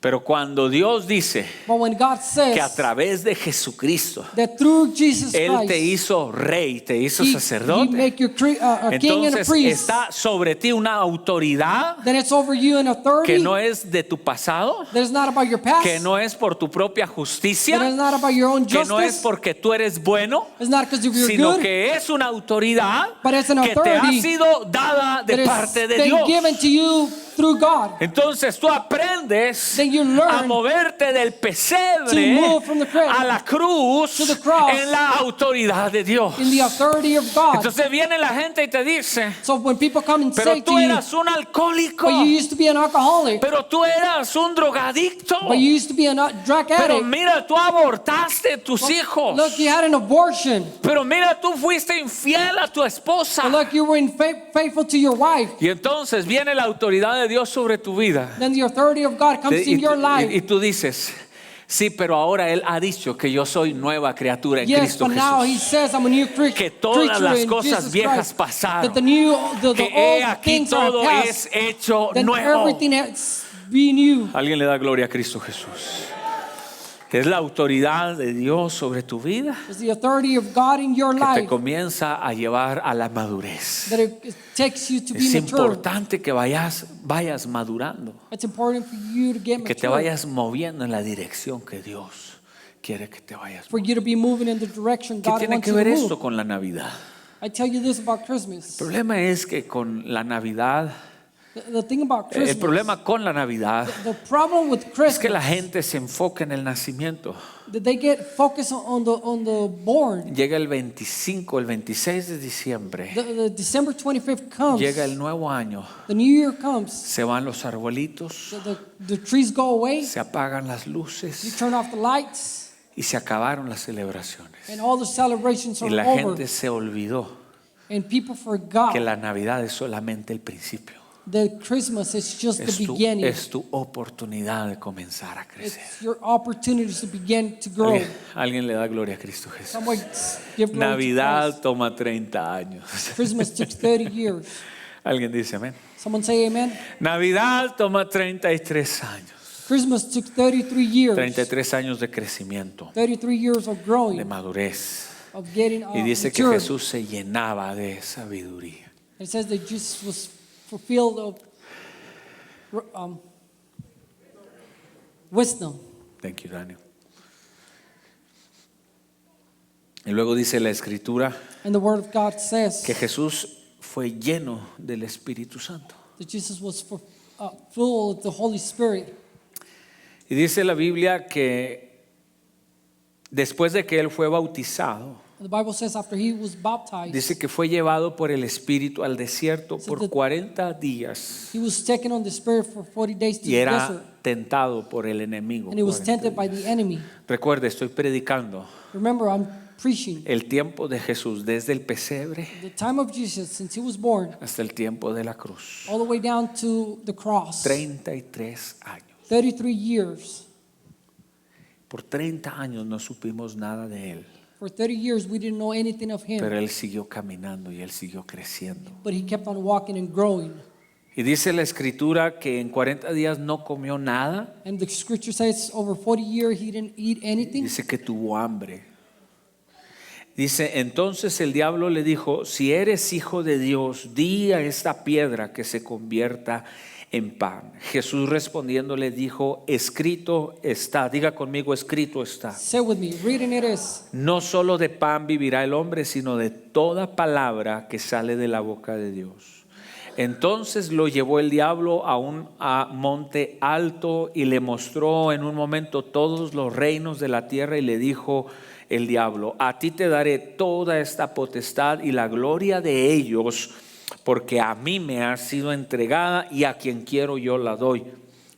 Speaker 1: Pero cuando Dios dice
Speaker 2: But when God
Speaker 1: que a
Speaker 2: says
Speaker 1: través de Jesucristo
Speaker 2: that through Jesus
Speaker 1: Él te
Speaker 2: Christ,
Speaker 1: hizo rey, te hizo
Speaker 2: He
Speaker 1: sacerdote,
Speaker 2: make you a king and a
Speaker 1: entonces
Speaker 2: priest,
Speaker 1: está sobre ti una autoridad
Speaker 2: then it's over you in
Speaker 1: que
Speaker 2: authority.
Speaker 1: no es de tu pasado,
Speaker 2: That is not about your past.
Speaker 1: que no es por tu propia
Speaker 2: That is
Speaker 1: justicia,
Speaker 2: not about your own
Speaker 1: que no es
Speaker 2: justice.
Speaker 1: porque tú eres bueno,
Speaker 2: It's not because you're
Speaker 1: sino
Speaker 2: good.
Speaker 1: que es una autoridad
Speaker 2: But it's an
Speaker 1: que te ha
Speaker 2: authority
Speaker 1: sido dada de
Speaker 2: That
Speaker 1: parte
Speaker 2: has
Speaker 1: de
Speaker 2: been
Speaker 1: Dios.
Speaker 2: given to you through God.
Speaker 1: Entonces tú aprendes
Speaker 2: Then you learn
Speaker 1: a moverte del pesebre
Speaker 2: to move from the cradle
Speaker 1: a la cruz
Speaker 2: to the cross
Speaker 1: en la autoridad de Dios.
Speaker 2: In the authority of God.
Speaker 1: Entonces viene la gente y te dice,
Speaker 2: So when people come and
Speaker 1: pero
Speaker 2: say
Speaker 1: tú
Speaker 2: to you,
Speaker 1: eras un alcohólico,
Speaker 2: but you used to be an alcoholic,
Speaker 1: pero tú eras un drogadicto,
Speaker 2: but you used to be a drug
Speaker 1: pero
Speaker 2: addict.
Speaker 1: mira, tú abortaste tus hijos,
Speaker 2: Look, you had an abortion.
Speaker 1: pero mira, tú fuiste infiel a tu esposa.
Speaker 2: But look, you were faithful to your wife.
Speaker 1: Y entonces viene la autoridad de Dios sobre tu vida.
Speaker 2: Then the authority of God comes in your life.
Speaker 1: Y tú dices, sí, pero ahora Él ha dicho que yo soy nueva criatura en
Speaker 2: Yes,
Speaker 1: Cristo
Speaker 2: but now He
Speaker 1: Jesús.
Speaker 2: says I'm a new
Speaker 1: Que todas
Speaker 2: creature
Speaker 1: las
Speaker 2: in
Speaker 1: cosas
Speaker 2: Jesus
Speaker 1: viejas
Speaker 2: Christ.
Speaker 1: pasaron.
Speaker 2: That the
Speaker 1: Que he
Speaker 2: old
Speaker 1: aquí
Speaker 2: things are
Speaker 1: todo
Speaker 2: past.
Speaker 1: es hecho
Speaker 2: Then
Speaker 1: nuevo.
Speaker 2: everything has been new.
Speaker 1: Alguien le da gloria a Cristo Jesús. Es la autoridad de Dios sobre tu vida
Speaker 2: It's the authority of God in your
Speaker 1: que te
Speaker 2: life
Speaker 1: comienza a llevar a la madurez.
Speaker 2: that it takes you to be
Speaker 1: Es
Speaker 2: mature.
Speaker 1: importante que vayas madurando,
Speaker 2: It's important for you to get
Speaker 1: que te
Speaker 2: mature.
Speaker 1: vayas moviendo en la dirección que Dios quiere que te vayas.
Speaker 2: for you to be moving in the direction
Speaker 1: ¿Qué
Speaker 2: God
Speaker 1: tiene
Speaker 2: wants
Speaker 1: que
Speaker 2: you
Speaker 1: ver
Speaker 2: to
Speaker 1: esto
Speaker 2: move.
Speaker 1: con la Navidad?
Speaker 2: I tell you this about
Speaker 1: El
Speaker 2: Christmas.
Speaker 1: problema es que con la Navidad,
Speaker 2: The thing about
Speaker 1: el
Speaker 2: Christmas,
Speaker 1: problema con la Navidad
Speaker 2: the problem with
Speaker 1: es que la
Speaker 2: Christmas,
Speaker 1: gente se enfoca en el nacimiento.
Speaker 2: that they get focused on the born.
Speaker 1: Llega el 25, el 26 de diciembre,
Speaker 2: The December 25th comes.
Speaker 1: llega el nuevo año,
Speaker 2: The New Year comes.
Speaker 1: se van los arbolitos,
Speaker 2: The trees go away.
Speaker 1: se apagan las
Speaker 2: You
Speaker 1: luces
Speaker 2: turn off the lights,
Speaker 1: y se acabaron las celebraciones.
Speaker 2: and all the celebrations
Speaker 1: Y
Speaker 2: are
Speaker 1: la
Speaker 2: over.
Speaker 1: gente se olvidó
Speaker 2: And people forgot
Speaker 1: que la Navidad es solamente el principio.
Speaker 2: that Christmas is just the beginning.
Speaker 1: Es tu oportunidad de comenzar a crecer.
Speaker 2: It's your opportunity to begin to grow.
Speaker 1: Alguien le da gloria a Cristo Jesús.
Speaker 2: Someone give glory to
Speaker 1: Navidad
Speaker 2: Christ.
Speaker 1: toma 30 años.
Speaker 2: Christmas took 30 years.
Speaker 1: Alguien dice amén.
Speaker 2: Someone say amen.
Speaker 1: Navidad toma 33 años.
Speaker 2: Christmas took 33 years.
Speaker 1: 33 años de crecimiento,
Speaker 2: 33 years of
Speaker 1: de
Speaker 2: growing,
Speaker 1: madurez.
Speaker 2: of getting
Speaker 1: Y dice que
Speaker 2: mature.
Speaker 1: Jesús se llenaba de sabiduría.
Speaker 2: It says that Jesus was fulfilled of wisdom.
Speaker 1: Thank you, Daniel. Y luego dice la Escritura
Speaker 2: And the Word of God says
Speaker 1: que Jesús fue lleno del Espíritu Santo.
Speaker 2: that Jesus was full of the Holy Spirit.
Speaker 1: Y dice la Biblia que después de que él fue bautizado,
Speaker 2: The Bible says after he was baptized,
Speaker 1: dice que fue llevado por el Espíritu al desierto por 40 días
Speaker 2: he was taken on the Spirit for 40 days to
Speaker 1: y
Speaker 2: the
Speaker 1: era
Speaker 2: desert,
Speaker 1: tentado por el enemigo.
Speaker 2: and he was
Speaker 1: 40
Speaker 2: tempted by
Speaker 1: días.
Speaker 2: the enemy.
Speaker 1: Recuerde, estoy predicando
Speaker 2: Remember, I'm preaching
Speaker 1: el tiempo de Jesús desde el pesebre
Speaker 2: the time of Jesus since he was born
Speaker 1: hasta el tiempo de la cruz.
Speaker 2: all the way down to the cross.
Speaker 1: 33 años.
Speaker 2: 33 years.
Speaker 1: Por 30 años no supimos nada de él,
Speaker 2: For 30 years, we didn't know anything of him,
Speaker 1: pero él siguió caminando y él siguió creciendo.
Speaker 2: but he kept on walking and growing.
Speaker 1: Y dice la Escritura que en 40 días no comió nada.
Speaker 2: And the scripture says over 40 years he didn't eat anything.
Speaker 1: Dice que tuvo hambre. Dice, entonces el diablo le dijo, si eres hijo de Dios, di a esta piedra que se convierta en pan. Jesús respondiendo le dijo, escrito está. Diga conmigo, escrito está.
Speaker 2: Say with me, reading it is,
Speaker 1: No solo de pan vivirá el hombre, sino de toda palabra que sale de la boca de Dios. Entonces lo llevó el diablo a un monte alto y le mostró en un momento todos los reinos de la tierra y le dijo el diablo, a ti te daré toda esta potestad y la gloria de ellos, porque a mí me ha sido entregada y a quien quiero yo la doy.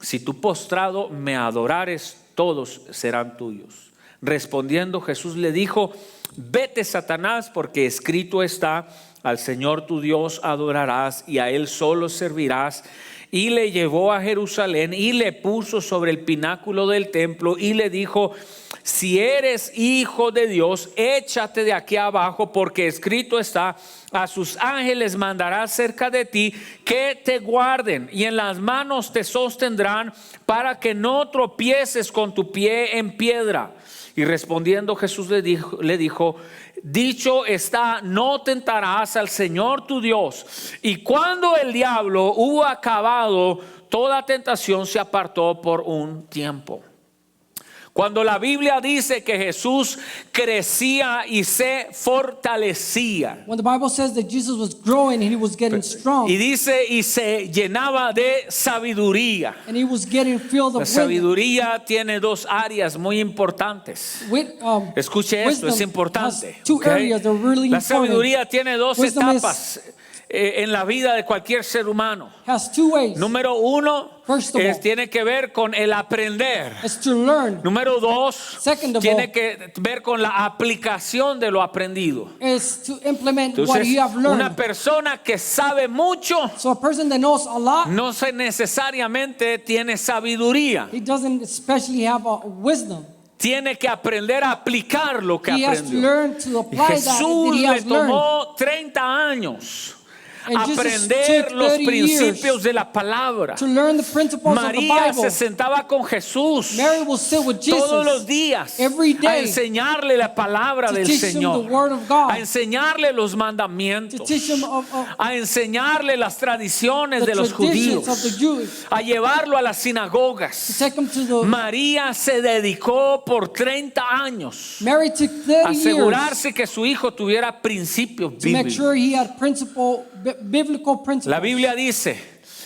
Speaker 1: Si tú postrado me adorares, todos serán tuyos. Respondiendo Jesús le dijo, vete Satanás, porque escrito está, al Señor tu Dios adorarás y a Él solo servirás. Y le llevó a Jerusalén y le puso sobre el pináculo del templo y le dijo, si eres hijo de Dios, échate de aquí abajo, porque escrito está, a sus ángeles mandará cerca de ti que te guarden y en las manos te sostendrán para que no tropieces con tu pie en piedra. Y respondiendo Jesús le dijo, dicho está, no tentarás al Señor tu Dios. Y cuando el diablo hubo acabado toda tentación, se apartó por un tiempo. Cuando la Biblia dice que Jesús crecía y se fortalecía,
Speaker 2: when the Bible says that Jesus was growing and he was getting strong,
Speaker 1: y dice y se llenaba de sabiduría.
Speaker 2: and he was getting filled
Speaker 1: La
Speaker 2: of wisdom.
Speaker 1: sabiduría tiene dos áreas muy importantes. Escuche esto, es importante.
Speaker 2: Two
Speaker 1: ¿ok?
Speaker 2: areas that are really
Speaker 1: La
Speaker 2: important.
Speaker 1: sabiduría tiene dos
Speaker 2: Wisdom
Speaker 1: etapas en la vida de cualquier ser humano.
Speaker 2: Has two ways.
Speaker 1: Número uno,
Speaker 2: First of all,
Speaker 1: tiene que ver con el aprender.
Speaker 2: it's to learn.
Speaker 1: Número dos,
Speaker 2: Second of
Speaker 1: tiene
Speaker 2: all,
Speaker 1: que ver con la aplicación de lo aprendido.
Speaker 2: Is to implement what
Speaker 1: Entonces,
Speaker 2: you have learned.
Speaker 1: una persona que sabe mucho
Speaker 2: So a person that knows a lot,
Speaker 1: no se necesariamente tiene sabiduría.
Speaker 2: he doesn't especially have a wisdom.
Speaker 1: Tiene que aprender a aplicar lo que
Speaker 2: He has to
Speaker 1: aprendió.
Speaker 2: learn to
Speaker 1: Y
Speaker 2: apply that
Speaker 1: Jesús
Speaker 2: he
Speaker 1: le
Speaker 2: has learned.
Speaker 1: tomó 30 años
Speaker 2: And Jesus
Speaker 1: aprender
Speaker 2: took
Speaker 1: los
Speaker 2: 30
Speaker 1: principios
Speaker 2: years
Speaker 1: de la palabra.
Speaker 2: to learn the principles of the
Speaker 1: María
Speaker 2: Bible.
Speaker 1: se sentaba con Jesús
Speaker 2: Mary will sit with Jesus
Speaker 1: todos los días
Speaker 2: every
Speaker 1: a
Speaker 2: day
Speaker 1: enseñarle la palabra
Speaker 2: to
Speaker 1: del
Speaker 2: teach him
Speaker 1: Señor,
Speaker 2: the word of God,
Speaker 1: a enseñarle los
Speaker 2: to
Speaker 1: mandamientos,
Speaker 2: teach him of
Speaker 1: a enseñarle las tradiciones
Speaker 2: the
Speaker 1: de los
Speaker 2: traditions of the
Speaker 1: judíos,
Speaker 2: Jews,
Speaker 1: a llevarlo a las
Speaker 2: to
Speaker 1: sinagogas.
Speaker 2: take him to the.
Speaker 1: María se dedicó por 30 años
Speaker 2: Mary took
Speaker 1: a
Speaker 2: 30 years
Speaker 1: asegurarse que su hijo tuviera principios
Speaker 2: to make
Speaker 1: bíblicos.
Speaker 2: sure he had biblical principles.
Speaker 1: La Biblia dice,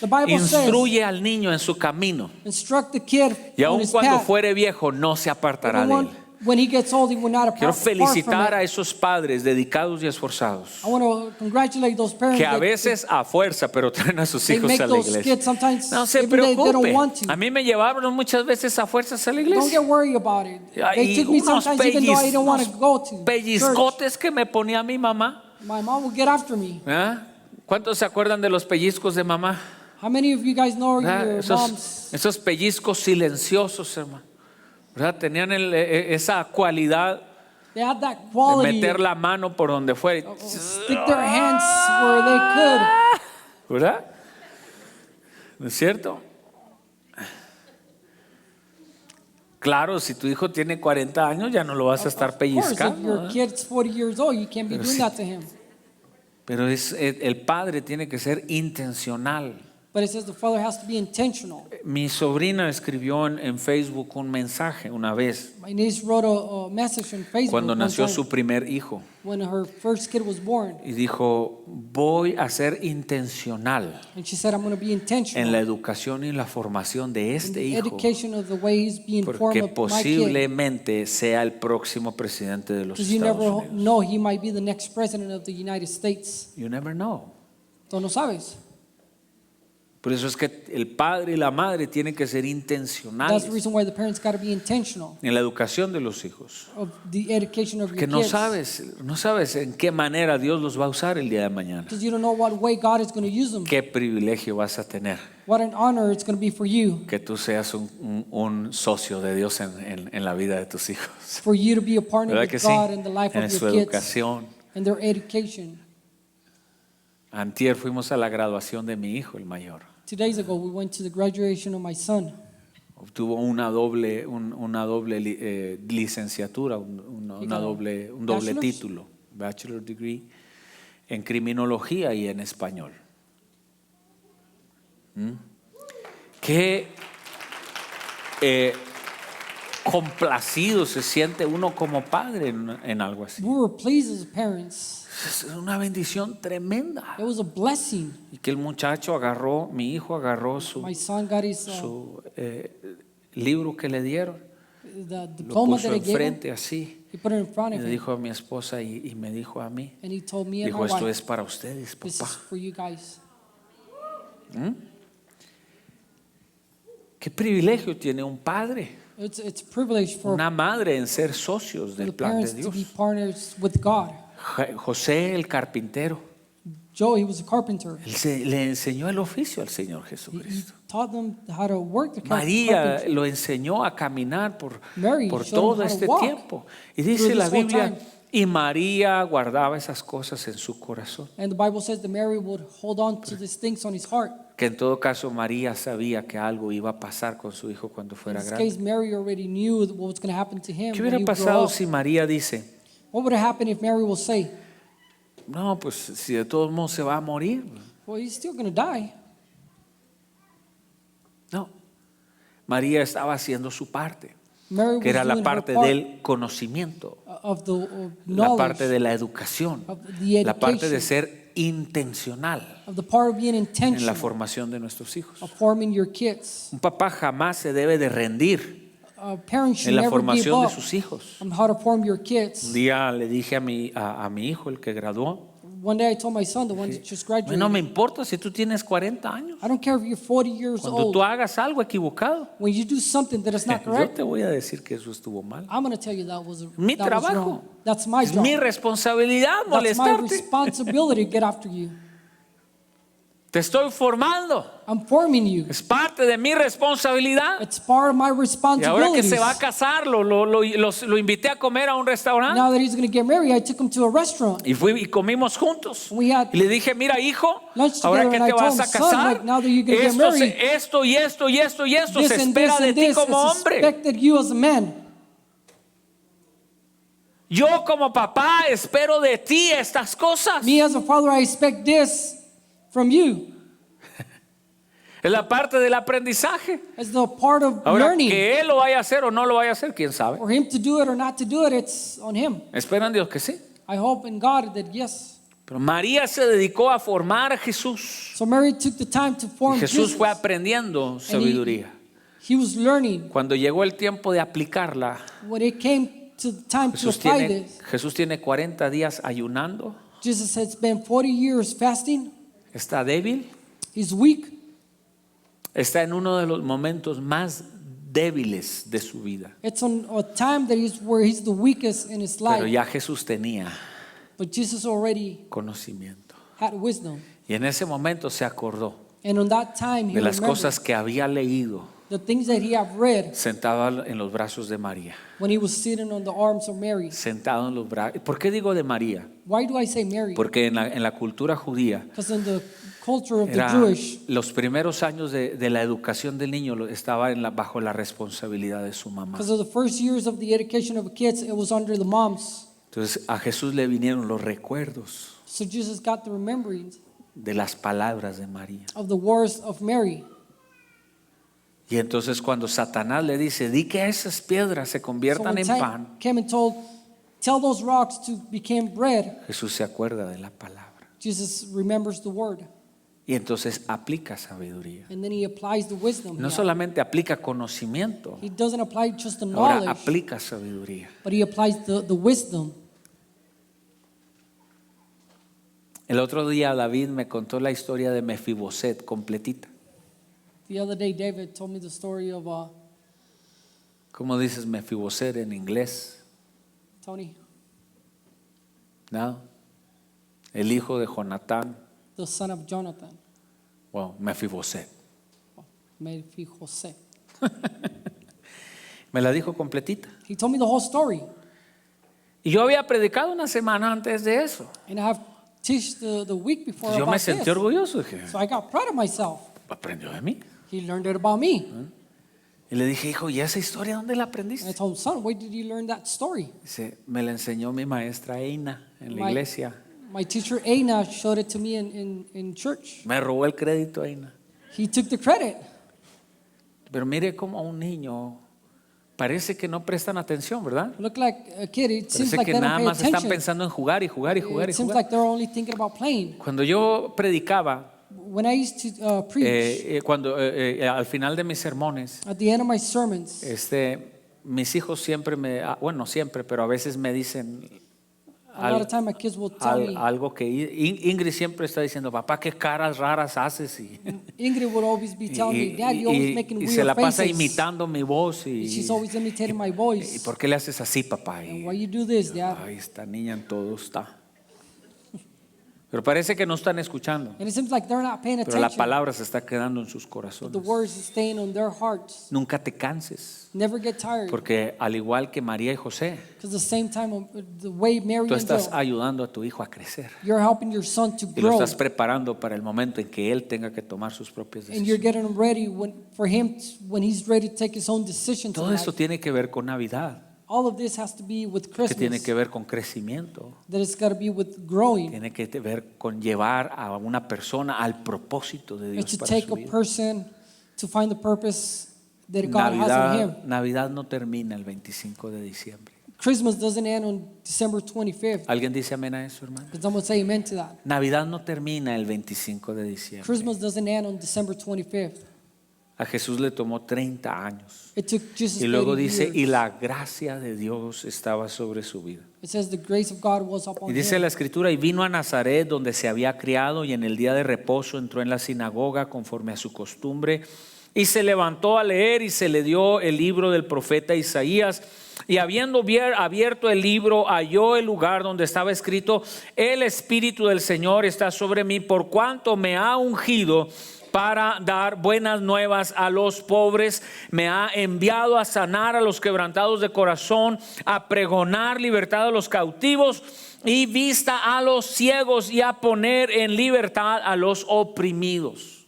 Speaker 2: The Bible says,
Speaker 1: instruye al niño en su camino
Speaker 2: instruct the kid
Speaker 1: y
Speaker 2: on
Speaker 1: aun
Speaker 2: his
Speaker 1: cuando
Speaker 2: path.
Speaker 1: fuere viejo no se apartará
Speaker 2: Even
Speaker 1: de él.
Speaker 2: when he gets old, he will not
Speaker 1: Quiero
Speaker 2: depart from
Speaker 1: felicitar a
Speaker 2: it.
Speaker 1: esos padres dedicados y esforzados
Speaker 2: I want to congratulate those parents
Speaker 1: que a
Speaker 2: that
Speaker 1: veces a fuerza pero traen a sus
Speaker 2: they
Speaker 1: hijos
Speaker 2: make
Speaker 1: a la
Speaker 2: those
Speaker 1: iglesia.
Speaker 2: kids sometimes
Speaker 1: No se
Speaker 2: even they don't
Speaker 1: preocupe.
Speaker 2: want to.
Speaker 1: A mí me llevaron muchas veces a fuerzas a la
Speaker 2: Don't
Speaker 1: iglesia.
Speaker 2: get worried about it. They
Speaker 1: Y
Speaker 2: took me
Speaker 1: unos
Speaker 2: sometimes even though I didn't want to go to church.
Speaker 1: pellizcotes que me ponía mi mamá.
Speaker 2: My mom would get after me.
Speaker 1: ¿Ah? ¿Cuántos se acuerdan de los pellizcos de mamá?
Speaker 2: How many of you guys know
Speaker 1: ¿Verdad?
Speaker 2: your moms?
Speaker 1: Esos pellizcos silenciosos, hermano. ¿Verdad? Tenían esa cualidad
Speaker 2: They had that
Speaker 1: de
Speaker 2: quality.
Speaker 1: meter la mano por donde fuera.
Speaker 2: Stick their hands where they could.
Speaker 1: ¿Verdad? ¿No es cierto? Claro, si tu hijo tiene 40 años ya no lo vas a estar
Speaker 2: Of course, if
Speaker 1: pellizcando.
Speaker 2: your
Speaker 1: ¿verdad?
Speaker 2: kid's 40 years old, you can't be doing that to him.
Speaker 1: Pero el padre tiene que ser intencional.
Speaker 2: But it says the father has to be intentional.
Speaker 1: Mi sobrina escribió en Facebook un mensaje una vez
Speaker 2: My niece wrote a message on Facebook
Speaker 1: cuando
Speaker 2: one
Speaker 1: nació
Speaker 2: time
Speaker 1: su primer hijo
Speaker 2: when her first kid was born.
Speaker 1: y dijo, voy a ser intencional
Speaker 2: And she said, I'm going to be
Speaker 1: en
Speaker 2: intentional
Speaker 1: la educación y la formación de
Speaker 2: in
Speaker 1: este
Speaker 2: the
Speaker 1: hijo
Speaker 2: education of the way he's being formed
Speaker 1: porque
Speaker 2: of my kid.
Speaker 1: posiblemente sea el próximo presidente de los
Speaker 2: Because you
Speaker 1: Estados
Speaker 2: never
Speaker 1: Unidos.
Speaker 2: know, he might be the next president of the United States.
Speaker 1: You never know.
Speaker 2: Tú no sabes.
Speaker 1: Por eso es que el padre y la madre tienen que ser
Speaker 2: That's
Speaker 1: intencionales
Speaker 2: the reason why the parents got to be intentional
Speaker 1: en la educación de los hijos.
Speaker 2: of the education of
Speaker 1: Que
Speaker 2: your
Speaker 1: no
Speaker 2: kids.
Speaker 1: sabes en qué manera Dios los va a usar el día de mañana.
Speaker 2: Because you don't know what way God is going to use them.
Speaker 1: Qué privilegio vas a tener
Speaker 2: What an honor it's going to be for you,
Speaker 1: que tú seas un socio de Dios en la vida de tus hijos.
Speaker 2: for you to be a partner
Speaker 1: ¿Verdad
Speaker 2: with
Speaker 1: que sí?
Speaker 2: God in the life
Speaker 1: En
Speaker 2: of
Speaker 1: su
Speaker 2: your kids
Speaker 1: educación.
Speaker 2: and their education.
Speaker 1: Antier fuimos a la graduación de mi hijo, el mayor.
Speaker 2: 2 days ago, we went to the graduation of my son.
Speaker 1: Obtuvo una doble licenciatura, un doble
Speaker 2: bachelor's?
Speaker 1: título, bachelor degree, en criminología y en español. Qué complacido se siente uno como padre en algo así.
Speaker 2: We were pleased as parents.
Speaker 1: Es una bendición tremenda.
Speaker 2: It was a blessing.
Speaker 1: Y que el muchacho mi hijo agarró
Speaker 2: My son got his
Speaker 1: su libro que le dieron,
Speaker 2: the
Speaker 1: lo
Speaker 2: diploma
Speaker 1: puso
Speaker 2: that I gave him.
Speaker 1: enfrente así,
Speaker 2: He put it in front
Speaker 1: y
Speaker 2: of
Speaker 1: le
Speaker 2: him,
Speaker 1: dijo a mi esposa y me dijo a mí,
Speaker 2: and he told me and
Speaker 1: dijo,
Speaker 2: my
Speaker 1: esto
Speaker 2: wife,
Speaker 1: es para ustedes,
Speaker 2: "This
Speaker 1: papá.
Speaker 2: is for you guys."
Speaker 1: Qué privilegio tiene un padre,
Speaker 2: It's a privilege for
Speaker 1: una madre en ser socios
Speaker 2: the
Speaker 1: del plan de
Speaker 2: parents to be
Speaker 1: Dios.
Speaker 2: partners with God.
Speaker 1: José el carpintero,
Speaker 2: Joe, he was a carpenter.
Speaker 1: le enseñó el oficio al Señor
Speaker 2: He
Speaker 1: Jesucristo.
Speaker 2: taught them how to work the
Speaker 1: María
Speaker 2: carpentry.
Speaker 1: lo enseñó a caminar por
Speaker 2: Mary showed him
Speaker 1: todo
Speaker 2: how to
Speaker 1: este
Speaker 2: walk
Speaker 1: tiempo. Y dice
Speaker 2: through
Speaker 1: la
Speaker 2: this whole
Speaker 1: Biblia,
Speaker 2: time.
Speaker 1: y María guardaba esas cosas en su corazón.
Speaker 2: And the Bible says that Mary would hold on to these things on his heart.
Speaker 1: Que en todo caso María sabía que algo iba a pasar con su hijo cuando
Speaker 2: In
Speaker 1: fuera
Speaker 2: this
Speaker 1: grande.
Speaker 2: case, Mary already knew what was going to happen to him
Speaker 1: ¿Qué
Speaker 2: when
Speaker 1: hubiera
Speaker 2: he grew
Speaker 1: pasado
Speaker 2: up.
Speaker 1: si María dice,
Speaker 2: What would happen if Mary will say,
Speaker 1: no, pues si de todos modos se va a morir?
Speaker 2: well, he's still going to die.
Speaker 1: No. María estaba haciendo su parte,
Speaker 2: Mary
Speaker 1: que
Speaker 2: was
Speaker 1: era la
Speaker 2: doing her
Speaker 1: parte
Speaker 2: part
Speaker 1: del conocimiento,
Speaker 2: of the
Speaker 1: la
Speaker 2: knowledge,
Speaker 1: parte de la educación,
Speaker 2: of the
Speaker 1: la parte de
Speaker 2: education,
Speaker 1: ser intencional
Speaker 2: of the part of being
Speaker 1: en la
Speaker 2: intentional,
Speaker 1: formación de nuestros hijos.
Speaker 2: of forming your kids.
Speaker 1: Un papá jamás se debe de rendir
Speaker 2: Parents should
Speaker 1: en la
Speaker 2: never give
Speaker 1: formación de
Speaker 2: up
Speaker 1: sus hijos.
Speaker 2: on how to form your
Speaker 1: Un
Speaker 2: kids.
Speaker 1: día le dije a mi hijo, el que graduó,
Speaker 2: One day I told my son, the one that just graduated,
Speaker 1: no me importa si tú tienes 40 años.
Speaker 2: I don't care if you're 40 years
Speaker 1: Cuando
Speaker 2: old.
Speaker 1: tú hagas algo equivocado,
Speaker 2: When you do something that is not
Speaker 1: yo
Speaker 2: correct,
Speaker 1: te voy a decir que eso estuvo mal.
Speaker 2: I'm going to tell you that was
Speaker 1: Mi
Speaker 2: that was
Speaker 1: trabajo.
Speaker 2: wrong. That's my
Speaker 1: Es
Speaker 2: job.
Speaker 1: mi responsabilidad
Speaker 2: That's my
Speaker 1: molestarte.
Speaker 2: responsibility to get after you.
Speaker 1: Te estoy formando.
Speaker 2: I'm forming you.
Speaker 1: Es parte de mi responsabilidad.
Speaker 2: It's part of my
Speaker 1: Y ahora que
Speaker 2: responsibilities.
Speaker 1: se va a casar, lo invité a comer a un restaurante.
Speaker 2: Now that he's going to get married, I took him to a restaurant.
Speaker 1: Y fui y comimos juntos.
Speaker 2: We had
Speaker 1: Y le dije, mira hijo,
Speaker 2: lunch
Speaker 1: ahora
Speaker 2: together
Speaker 1: que
Speaker 2: and I
Speaker 1: te
Speaker 2: told
Speaker 1: vas
Speaker 2: him,
Speaker 1: a
Speaker 2: son,
Speaker 1: casar,
Speaker 2: like, now that you're gonna get
Speaker 1: esto,
Speaker 2: married,
Speaker 1: esto y esto y esto y esto
Speaker 2: this
Speaker 1: se
Speaker 2: and
Speaker 1: espera
Speaker 2: this
Speaker 1: de
Speaker 2: and
Speaker 1: ti
Speaker 2: this
Speaker 1: como
Speaker 2: is
Speaker 1: hombre.
Speaker 2: expected you as a man.
Speaker 1: Yo como papá espero de ti estas cosas.
Speaker 2: Me as a father, I expect this from you.
Speaker 1: Es la parte del aprendizaje.
Speaker 2: As the part of
Speaker 1: Ahora,
Speaker 2: learning.
Speaker 1: que él lo vaya a hacer o no lo vaya a hacer, quién sabe.
Speaker 2: For him to do it or not to do it, it's on him.
Speaker 1: Espero en Dios que sí.
Speaker 2: I hope in God that yes.
Speaker 1: Pero María se dedicó a formar a Jesús.
Speaker 2: So Mary took the time to
Speaker 1: Y
Speaker 2: form
Speaker 1: Jesús
Speaker 2: Jesus.
Speaker 1: fue aprendiendo sabiduría.
Speaker 2: He was learning.
Speaker 1: Cuando llegó el tiempo de aplicarla,
Speaker 2: When it came to the time to apply this,
Speaker 1: Jesús tiene 40 días ayunando.
Speaker 2: Jesus has been 40 years fasting.
Speaker 1: Está débil.
Speaker 2: He's weak.
Speaker 1: Está en uno de los momentos más débiles de su vida.
Speaker 2: It's on a time that where he's the weakest in his
Speaker 1: Pero
Speaker 2: life.
Speaker 1: ya Jesús tenía
Speaker 2: But Jesus already
Speaker 1: conocimiento.
Speaker 2: had wisdom.
Speaker 1: Y en ese momento se acordó
Speaker 2: And on that time, he
Speaker 1: de las
Speaker 2: remembered
Speaker 1: cosas que había leído
Speaker 2: the things that he had read
Speaker 1: sentado en los brazos de María.
Speaker 2: when he was sitting on the arms of Mary.
Speaker 1: Sentado en los brazos. ¿Por qué digo de María?
Speaker 2: Why do I say Mary?
Speaker 1: Porque en la cultura judía
Speaker 2: Because in the culture of the
Speaker 1: era,
Speaker 2: Jewish,
Speaker 1: los primeros años de la educación del niño estaba bajo la responsabilidad de su mamá.
Speaker 2: because of the first years of the education of the kids, it was under the moms.
Speaker 1: Entonces a Jesús le vinieron los recuerdos
Speaker 2: So Jesus got the remembrance
Speaker 1: de las palabras de María.
Speaker 2: of the words of Mary.
Speaker 1: Y entonces cuando Satanás le dice, di que esas piedras se
Speaker 2: So
Speaker 1: conviertan
Speaker 2: when
Speaker 1: en
Speaker 2: time
Speaker 1: pan,
Speaker 2: came and told, tell those rocks to become bread,
Speaker 1: Jesús se acuerda de la palabra.
Speaker 2: Jesus remembers the word.
Speaker 1: Y entonces aplica sabiduría.
Speaker 2: And then he applies the wisdom.
Speaker 1: No solamente aplica conocimiento,
Speaker 2: He doesn't apply just the
Speaker 1: ahora
Speaker 2: knowledge,
Speaker 1: aplica sabiduría.
Speaker 2: but he applies the wisdom.
Speaker 1: El otro día David me contó la historia de Mefiboset completita.
Speaker 2: The other day, David told me the story of
Speaker 1: ¿Cómo dices Mefiboset en inglés?
Speaker 2: Tony,
Speaker 1: ¿No? El hijo de Jonatán.
Speaker 2: the son of Jonathan,
Speaker 1: Wow, Mefiboset.
Speaker 2: Mephibosheth.
Speaker 1: Me la dijo completita.
Speaker 2: He told me the whole story,
Speaker 1: Y yo había predicado una semana antes de eso.
Speaker 2: and I have teach the week before
Speaker 1: Yo
Speaker 2: about
Speaker 1: me sentí
Speaker 2: this.
Speaker 1: orgulloso. Dije,
Speaker 2: So I got proud of myself.
Speaker 1: aprendió de mí.
Speaker 2: He learned it about me.
Speaker 1: Y le dije, hijo, ¿y esa historia dónde la
Speaker 2: And I
Speaker 1: aprendiste?
Speaker 2: told him, son, where did you learn that story?
Speaker 1: Dice, me la enseñó mi maestra Eina en la
Speaker 2: My-
Speaker 1: iglesia.
Speaker 2: My teacher, Aina, showed it to me in church.
Speaker 1: Me robó el crédito Eina.
Speaker 2: He took the credit.
Speaker 1: Pero mire cómo a un niño parece que no prestan atención, ¿verdad?
Speaker 2: Look like a kid. It seems
Speaker 1: Parece
Speaker 2: like
Speaker 1: que
Speaker 2: they don't
Speaker 1: nada
Speaker 2: pay
Speaker 1: más están
Speaker 2: attention.
Speaker 1: pensando en jugar y jugar y jugar y
Speaker 2: It seems
Speaker 1: jugar.
Speaker 2: like they're only thinking about playing.
Speaker 1: Cuando yo predicaba,
Speaker 2: When I used to preach,
Speaker 1: al final de mis sermones,
Speaker 2: at the end of my sermons,
Speaker 1: mis hijos siempre bueno, siempre, pero a veces me dicen
Speaker 2: a lot of time my kids will tell me,
Speaker 1: algo que Ingrid siempre está diciendo, papá, qué caras raras haces. Y,
Speaker 2: Ingrid would always be telling me, Dad, you're always making
Speaker 1: y
Speaker 2: weird
Speaker 1: se la pasa
Speaker 2: faces.
Speaker 1: imitando mi voz. Y,
Speaker 2: She's always imitating my
Speaker 1: ¿y
Speaker 2: voice.
Speaker 1: por qué le haces así, papá?
Speaker 2: And why you do this, Dad?
Speaker 1: Ay, esta niña en todo está. Pero parece que no están escuchando.
Speaker 2: And it seems like they're not paying
Speaker 1: Pero la
Speaker 2: attention.
Speaker 1: palabra se está quedando en sus
Speaker 2: But the
Speaker 1: corazones.
Speaker 2: words is staying on their hearts.
Speaker 1: Nunca te canses.
Speaker 2: Never get tired.
Speaker 1: Porque al igual que María y José,
Speaker 2: Because the same time, the way Mary
Speaker 1: tú
Speaker 2: and
Speaker 1: estás
Speaker 2: Joe,
Speaker 1: ayudando a tu hijo a crecer.
Speaker 2: you're helping your son to
Speaker 1: Y lo
Speaker 2: grow.
Speaker 1: estás preparando para el momento en que él tenga que tomar sus propias
Speaker 2: And you're
Speaker 1: decisiones.
Speaker 2: getting him ready for him when he's ready to take his own decisions.
Speaker 1: Todo esto tiene que ver con Navidad,
Speaker 2: All of this has to be with
Speaker 1: que tiene
Speaker 2: Christmas.
Speaker 1: que ver con crecimiento,
Speaker 2: That it's got to be with growing.
Speaker 1: tiene que ver con llevar a una persona al propósito de
Speaker 2: It's
Speaker 1: Dios
Speaker 2: to
Speaker 1: para
Speaker 2: take
Speaker 1: su
Speaker 2: a
Speaker 1: vida.
Speaker 2: person to find the purpose that God has in him.
Speaker 1: Navidad no termina el 25 de diciembre.
Speaker 2: Christmas doesn't end on December 25th.
Speaker 1: ¿Alguien dice amén a eso, hermano?
Speaker 2: Because I'm going to say amen to that.
Speaker 1: Navidad no termina el 25 de diciembre.
Speaker 2: Christmas doesn't end on December 25th.
Speaker 1: A Jesús le tomó 30 años.
Speaker 2: It took Jesus
Speaker 1: Y luego
Speaker 2: 30
Speaker 1: dice,
Speaker 2: years.
Speaker 1: y la gracia de Dios estaba sobre su vida.
Speaker 2: It says the grace of God was upon
Speaker 1: Y dice
Speaker 2: him.
Speaker 1: la escritura, y vino a Nazaret donde se había criado y en el día de reposo entró en la sinagoga conforme a su costumbre Y se levantó a leer y se le dio el libro del profeta Isaías. Y habiendo abierto el libro, halló el lugar donde estaba escrito: el Espíritu del Señor está sobre mí, por cuanto me ha ungido para dar buenas nuevas a los pobres, me ha enviado a sanar a los quebrantados de corazón, a pregonar libertad a los cautivos y vista a los ciegos, y a poner en libertad a los oprimidos.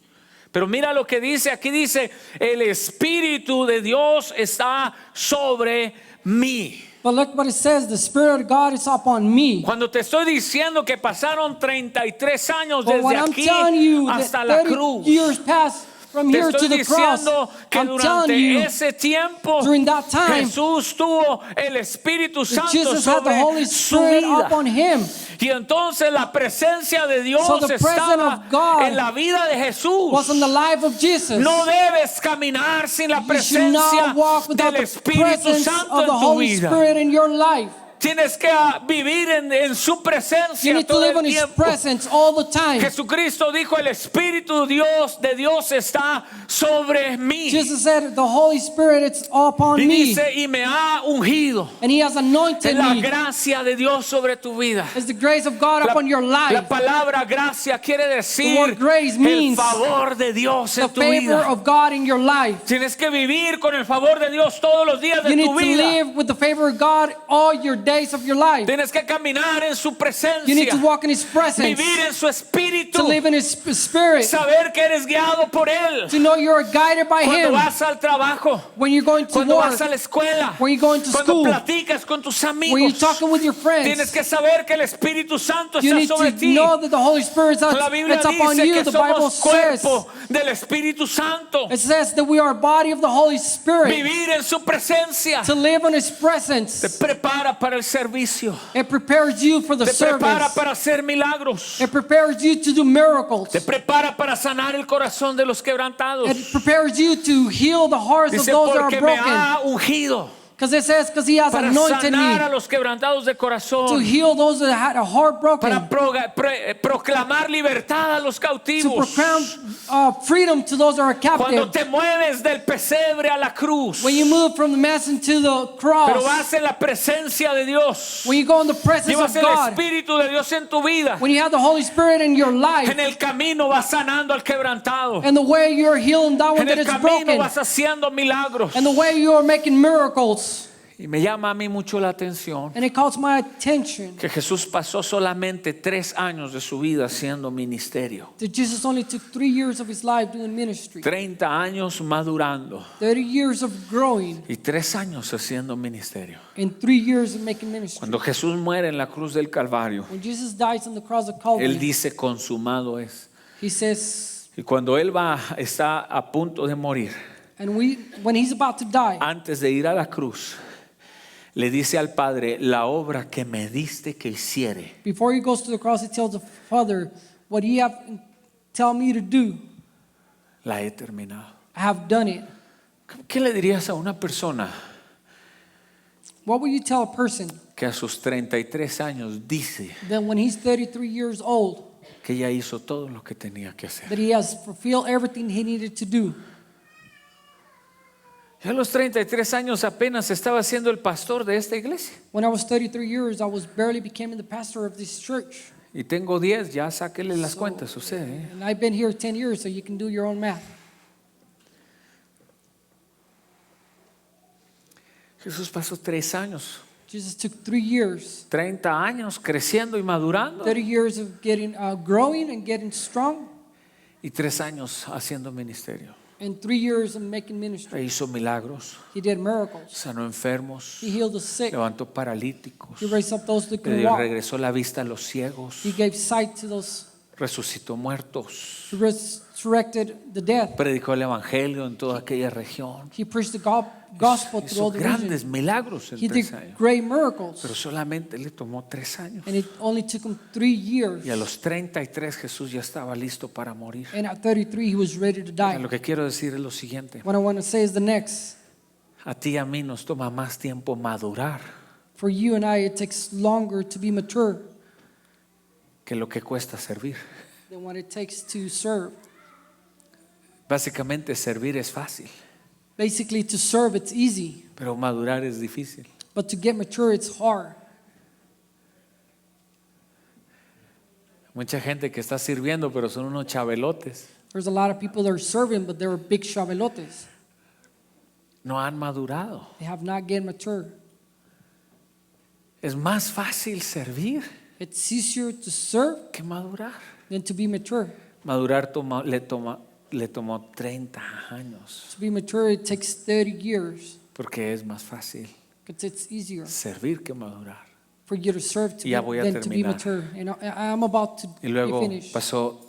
Speaker 1: Pero mira lo que dice, aquí dice: el Espíritu de Dios está sobre mí.
Speaker 2: But look what it says, the Spirit of God is upon me.
Speaker 1: Cuando te estoy diciendo que pasaron 33 años
Speaker 2: But when
Speaker 1: desde
Speaker 2: I'm
Speaker 1: aquí
Speaker 2: telling you
Speaker 1: hasta
Speaker 2: that
Speaker 1: la
Speaker 2: 30
Speaker 1: cruz,
Speaker 2: years passed from
Speaker 1: te
Speaker 2: here to
Speaker 1: estoy
Speaker 2: the cross,
Speaker 1: diciendo que
Speaker 2: I'm telling
Speaker 1: durante
Speaker 2: you
Speaker 1: ese tiempo
Speaker 2: during that time,
Speaker 1: Jesús tuvo el Espíritu
Speaker 2: that
Speaker 1: Santo
Speaker 2: Jesus had the
Speaker 1: sobre
Speaker 2: Holy
Speaker 1: su
Speaker 2: Spirit
Speaker 1: vida.
Speaker 2: upon him.
Speaker 1: Y entonces la presencia de Dios
Speaker 2: So the presence
Speaker 1: estaba
Speaker 2: of God
Speaker 1: en la vida de Jesús.
Speaker 2: Was in the life of Jesus.
Speaker 1: No debes caminar sin la
Speaker 2: You should not
Speaker 1: presencia
Speaker 2: walk without
Speaker 1: del
Speaker 2: the
Speaker 1: Espíritu
Speaker 2: presence
Speaker 1: Santo
Speaker 2: of
Speaker 1: en
Speaker 2: the
Speaker 1: tu
Speaker 2: Holy
Speaker 1: vida.
Speaker 2: Spirit in your life.
Speaker 1: Tienes que vivir en su
Speaker 2: You
Speaker 1: presencia
Speaker 2: need to
Speaker 1: todo
Speaker 2: live
Speaker 1: el
Speaker 2: in His
Speaker 1: tiempo.
Speaker 2: presence all the time.
Speaker 1: Jesucristo dijo: el Espíritu de Dios está sobre mí.
Speaker 2: Jesus said, the Holy Spirit is upon
Speaker 1: Y
Speaker 2: me.
Speaker 1: dice: y me ha ungido.
Speaker 2: And He has anointed
Speaker 1: Es la
Speaker 2: me.
Speaker 1: gracia de Dios sobre tu vida.
Speaker 2: It's the grace of God upon your
Speaker 1: La
Speaker 2: life.
Speaker 1: palabra gracia quiere
Speaker 2: The
Speaker 1: decir
Speaker 2: word grace
Speaker 1: el
Speaker 2: means
Speaker 1: favor de Dios
Speaker 2: The
Speaker 1: en tu
Speaker 2: favor
Speaker 1: vida.
Speaker 2: of God in your life.
Speaker 1: Tienes que vivir con el favor de Dios todos los días de
Speaker 2: You need
Speaker 1: tu
Speaker 2: to
Speaker 1: vida.
Speaker 2: live with the favor of God all your days of your life.
Speaker 1: Tienes que caminar en su
Speaker 2: You need to
Speaker 1: presencia.
Speaker 2: walk in His presence.
Speaker 1: Vivir en su espíritu.
Speaker 2: To live in His Spirit.
Speaker 1: Saber que eres guiado por Él.
Speaker 2: To know you're guided by
Speaker 1: Cuando
Speaker 2: Him.
Speaker 1: vas al trabajo.
Speaker 2: When you're going to
Speaker 1: Cuando
Speaker 2: work.
Speaker 1: vas a la escuela.
Speaker 2: When you're going to
Speaker 1: Cuando
Speaker 2: school.
Speaker 1: platicas con tus amigos.
Speaker 2: When you're talking with your friends.
Speaker 1: Tienes que saber que el Espíritu Santo
Speaker 2: You
Speaker 1: está
Speaker 2: need
Speaker 1: sobre
Speaker 2: to
Speaker 1: ti.
Speaker 2: know that the Holy Spirit is
Speaker 1: La Biblia
Speaker 2: it's upon
Speaker 1: dice
Speaker 2: you.
Speaker 1: que
Speaker 2: The Bible
Speaker 1: somos
Speaker 2: says.
Speaker 1: cuerpo del Espíritu Santo.
Speaker 2: It says that we are a body of the Holy Spirit.
Speaker 1: Vivir en su presencia
Speaker 2: To live in His
Speaker 1: te
Speaker 2: presence.
Speaker 1: prepara para el servicio.
Speaker 2: It prepares you for the
Speaker 1: Te prepara
Speaker 2: service.
Speaker 1: para hacer milagros.
Speaker 2: It prepares you to do miracles.
Speaker 1: Te prepara para sanar el corazón de los quebrantados.
Speaker 2: It prepares you to heal the hearts of
Speaker 1: Dice:
Speaker 2: those that are
Speaker 1: porque me
Speaker 2: broken.
Speaker 1: ha ungido
Speaker 2: Because it says, because He has
Speaker 1: para
Speaker 2: anointed
Speaker 1: sanar a
Speaker 2: me
Speaker 1: los quebrantados de
Speaker 2: to
Speaker 1: corazón,
Speaker 2: heal those that had a heart broken,
Speaker 1: para proclamar libertad a los
Speaker 2: to
Speaker 1: cautivos.
Speaker 2: proclaim freedom to those that are
Speaker 1: Cuando
Speaker 2: captive.
Speaker 1: te mueves del pesebre a la cruz,
Speaker 2: When you move from the mass into the
Speaker 1: pero
Speaker 2: cross,
Speaker 1: vas en la presencia de Dios,
Speaker 2: when you go in the presence
Speaker 1: llevas
Speaker 2: of
Speaker 1: el
Speaker 2: God,
Speaker 1: Espíritu de Dios en tu vida,
Speaker 2: when you have the Holy Spirit in your life,
Speaker 1: en el camino vas sanando al quebrantado,
Speaker 2: and the way you're healing that one
Speaker 1: en
Speaker 2: that
Speaker 1: el
Speaker 2: is
Speaker 1: camino
Speaker 2: broken,
Speaker 1: vas haciendo milagros.
Speaker 2: and the way you're making miracles.
Speaker 1: Y me llama a mí mucho la atención
Speaker 2: And it calls my attention
Speaker 1: que Jesús pasó solamente 3 años de su vida haciendo ministerio.
Speaker 2: that Jesus only took 3 years of His life doing ministry,
Speaker 1: 30 años madurando
Speaker 2: 30 years of growing,
Speaker 1: y 3 años haciendo ministerio.
Speaker 2: and 3 years of making ministry.
Speaker 1: Cuando Jesús muere en la cruz del Calvario,
Speaker 2: When Jesus dies on the cross of
Speaker 1: Él
Speaker 2: Calvary,
Speaker 1: dice: consumado es.
Speaker 2: He says,
Speaker 1: Y cuando Él está a punto de morir,
Speaker 2: and when He's about to die,
Speaker 1: antes de ir a la cruz, le dice al Padre: la obra que me diste que hiciere,
Speaker 2: before He goes to the cross, He tells the Father, what you have tell me to do,
Speaker 1: la he terminado.
Speaker 2: I have done it.
Speaker 1: ¿Qué le dirías a una persona
Speaker 2: What will you tell a person
Speaker 1: que a sus 33 años dice
Speaker 2: that when he's 33 years old,
Speaker 1: que ya hizo todo lo que tenía que hacer?
Speaker 2: that he has fulfilled everything he needed to do?
Speaker 1: Yo a los 33 años apenas estaba siendo el pastor de esta iglesia.
Speaker 2: When I was 33 years, I was barely becoming the pastor of this church.
Speaker 1: Y tengo 10, ya sáquele las cuentas usted.
Speaker 2: And I've been here 10 years, so you can do your own math.
Speaker 1: Jesús pasó 3 años,
Speaker 2: Jesus took 3 years,
Speaker 1: 30 años creciendo y madurando,
Speaker 2: 30 years of getting growing and getting strong,
Speaker 1: y 3 años haciendo ministerio.
Speaker 2: and 3 years of making ministry.
Speaker 1: E hizo milagros,
Speaker 2: He did miracles.
Speaker 1: sanó enfermos,
Speaker 2: He healed the sick.
Speaker 1: levantó paralíticos,
Speaker 2: He raised up those that
Speaker 1: le
Speaker 2: could walk.
Speaker 1: regresó la vista a los ciegos,
Speaker 2: He gave sight to those.
Speaker 1: resucitó muertos,
Speaker 2: He resurrected the dead.
Speaker 1: predicó el evangelio en toda aquella región.
Speaker 2: He preached the gospel through
Speaker 1: Hizo
Speaker 2: all the
Speaker 1: grandes
Speaker 2: region.
Speaker 1: milagros en
Speaker 2: He
Speaker 1: 3
Speaker 2: did
Speaker 1: años,
Speaker 2: great miracles.
Speaker 1: pero solamente le tomó 3 años.
Speaker 2: And it only took him 3 years.
Speaker 1: Y a los 33 Jesús ya estaba listo para morir.
Speaker 2: And at 33, he was ready to die.
Speaker 1: Lo que quiero decir es lo siguiente:
Speaker 2: What I want to say is the next.
Speaker 1: a ti y a mí nos toma más tiempo madurar
Speaker 2: For you and I, it takes longer to be mature
Speaker 1: que lo que cuesta servir.
Speaker 2: than what it takes to serve.
Speaker 1: Básicamente servir es fácil,
Speaker 2: Basically, to serve, it's easy.
Speaker 1: pero madurar es difícil.
Speaker 2: But to get mature, it's hard.
Speaker 1: Mucha gente que está sirviendo, pero son unos chabelotes.
Speaker 2: There's a lot of people that are serving, but they're big chabelotes.
Speaker 1: No han madurado.
Speaker 2: They have not get mature.
Speaker 1: Es más fácil servir
Speaker 2: It's easier to serve
Speaker 1: que madurar.
Speaker 2: than to be mature.
Speaker 1: Madurar le tomó 30 años,
Speaker 2: To be mature, it takes 30 years.
Speaker 1: porque es más fácil
Speaker 2: Because it's easier
Speaker 1: servir que madurar.
Speaker 2: for you to serve
Speaker 1: Y ya voy a
Speaker 2: than to be
Speaker 1: terminar.
Speaker 2: mature. And I'm about to
Speaker 1: Y luego
Speaker 2: be finished.
Speaker 1: pasó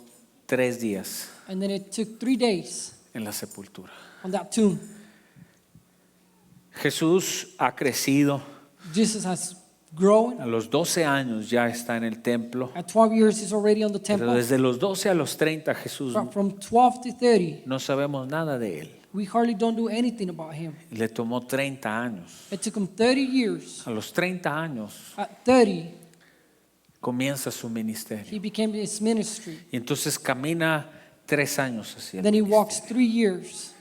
Speaker 1: 3 días
Speaker 2: And then it took 3 days
Speaker 1: en la sepultura.
Speaker 2: on that tomb.
Speaker 1: Jesús ha crecido.
Speaker 2: Jesus has grown.
Speaker 1: A los 12 años ya está en el templo.
Speaker 2: At 12 years, he's already on the
Speaker 1: Pero
Speaker 2: temple.
Speaker 1: desde los 12 a los 30 Jesús
Speaker 2: From 12 to 30,
Speaker 1: no sabemos nada de él.
Speaker 2: we hardly don't do anything about him.
Speaker 1: Le tomó 30 años.
Speaker 2: It took him 30 years.
Speaker 1: A los 30 años
Speaker 2: At 30,
Speaker 1: comienza su
Speaker 2: he
Speaker 1: ministerio.
Speaker 2: became his ministry.
Speaker 1: Y entonces camina 3 años hacia el
Speaker 2: Then he
Speaker 1: ministerio.
Speaker 2: walks 3 years.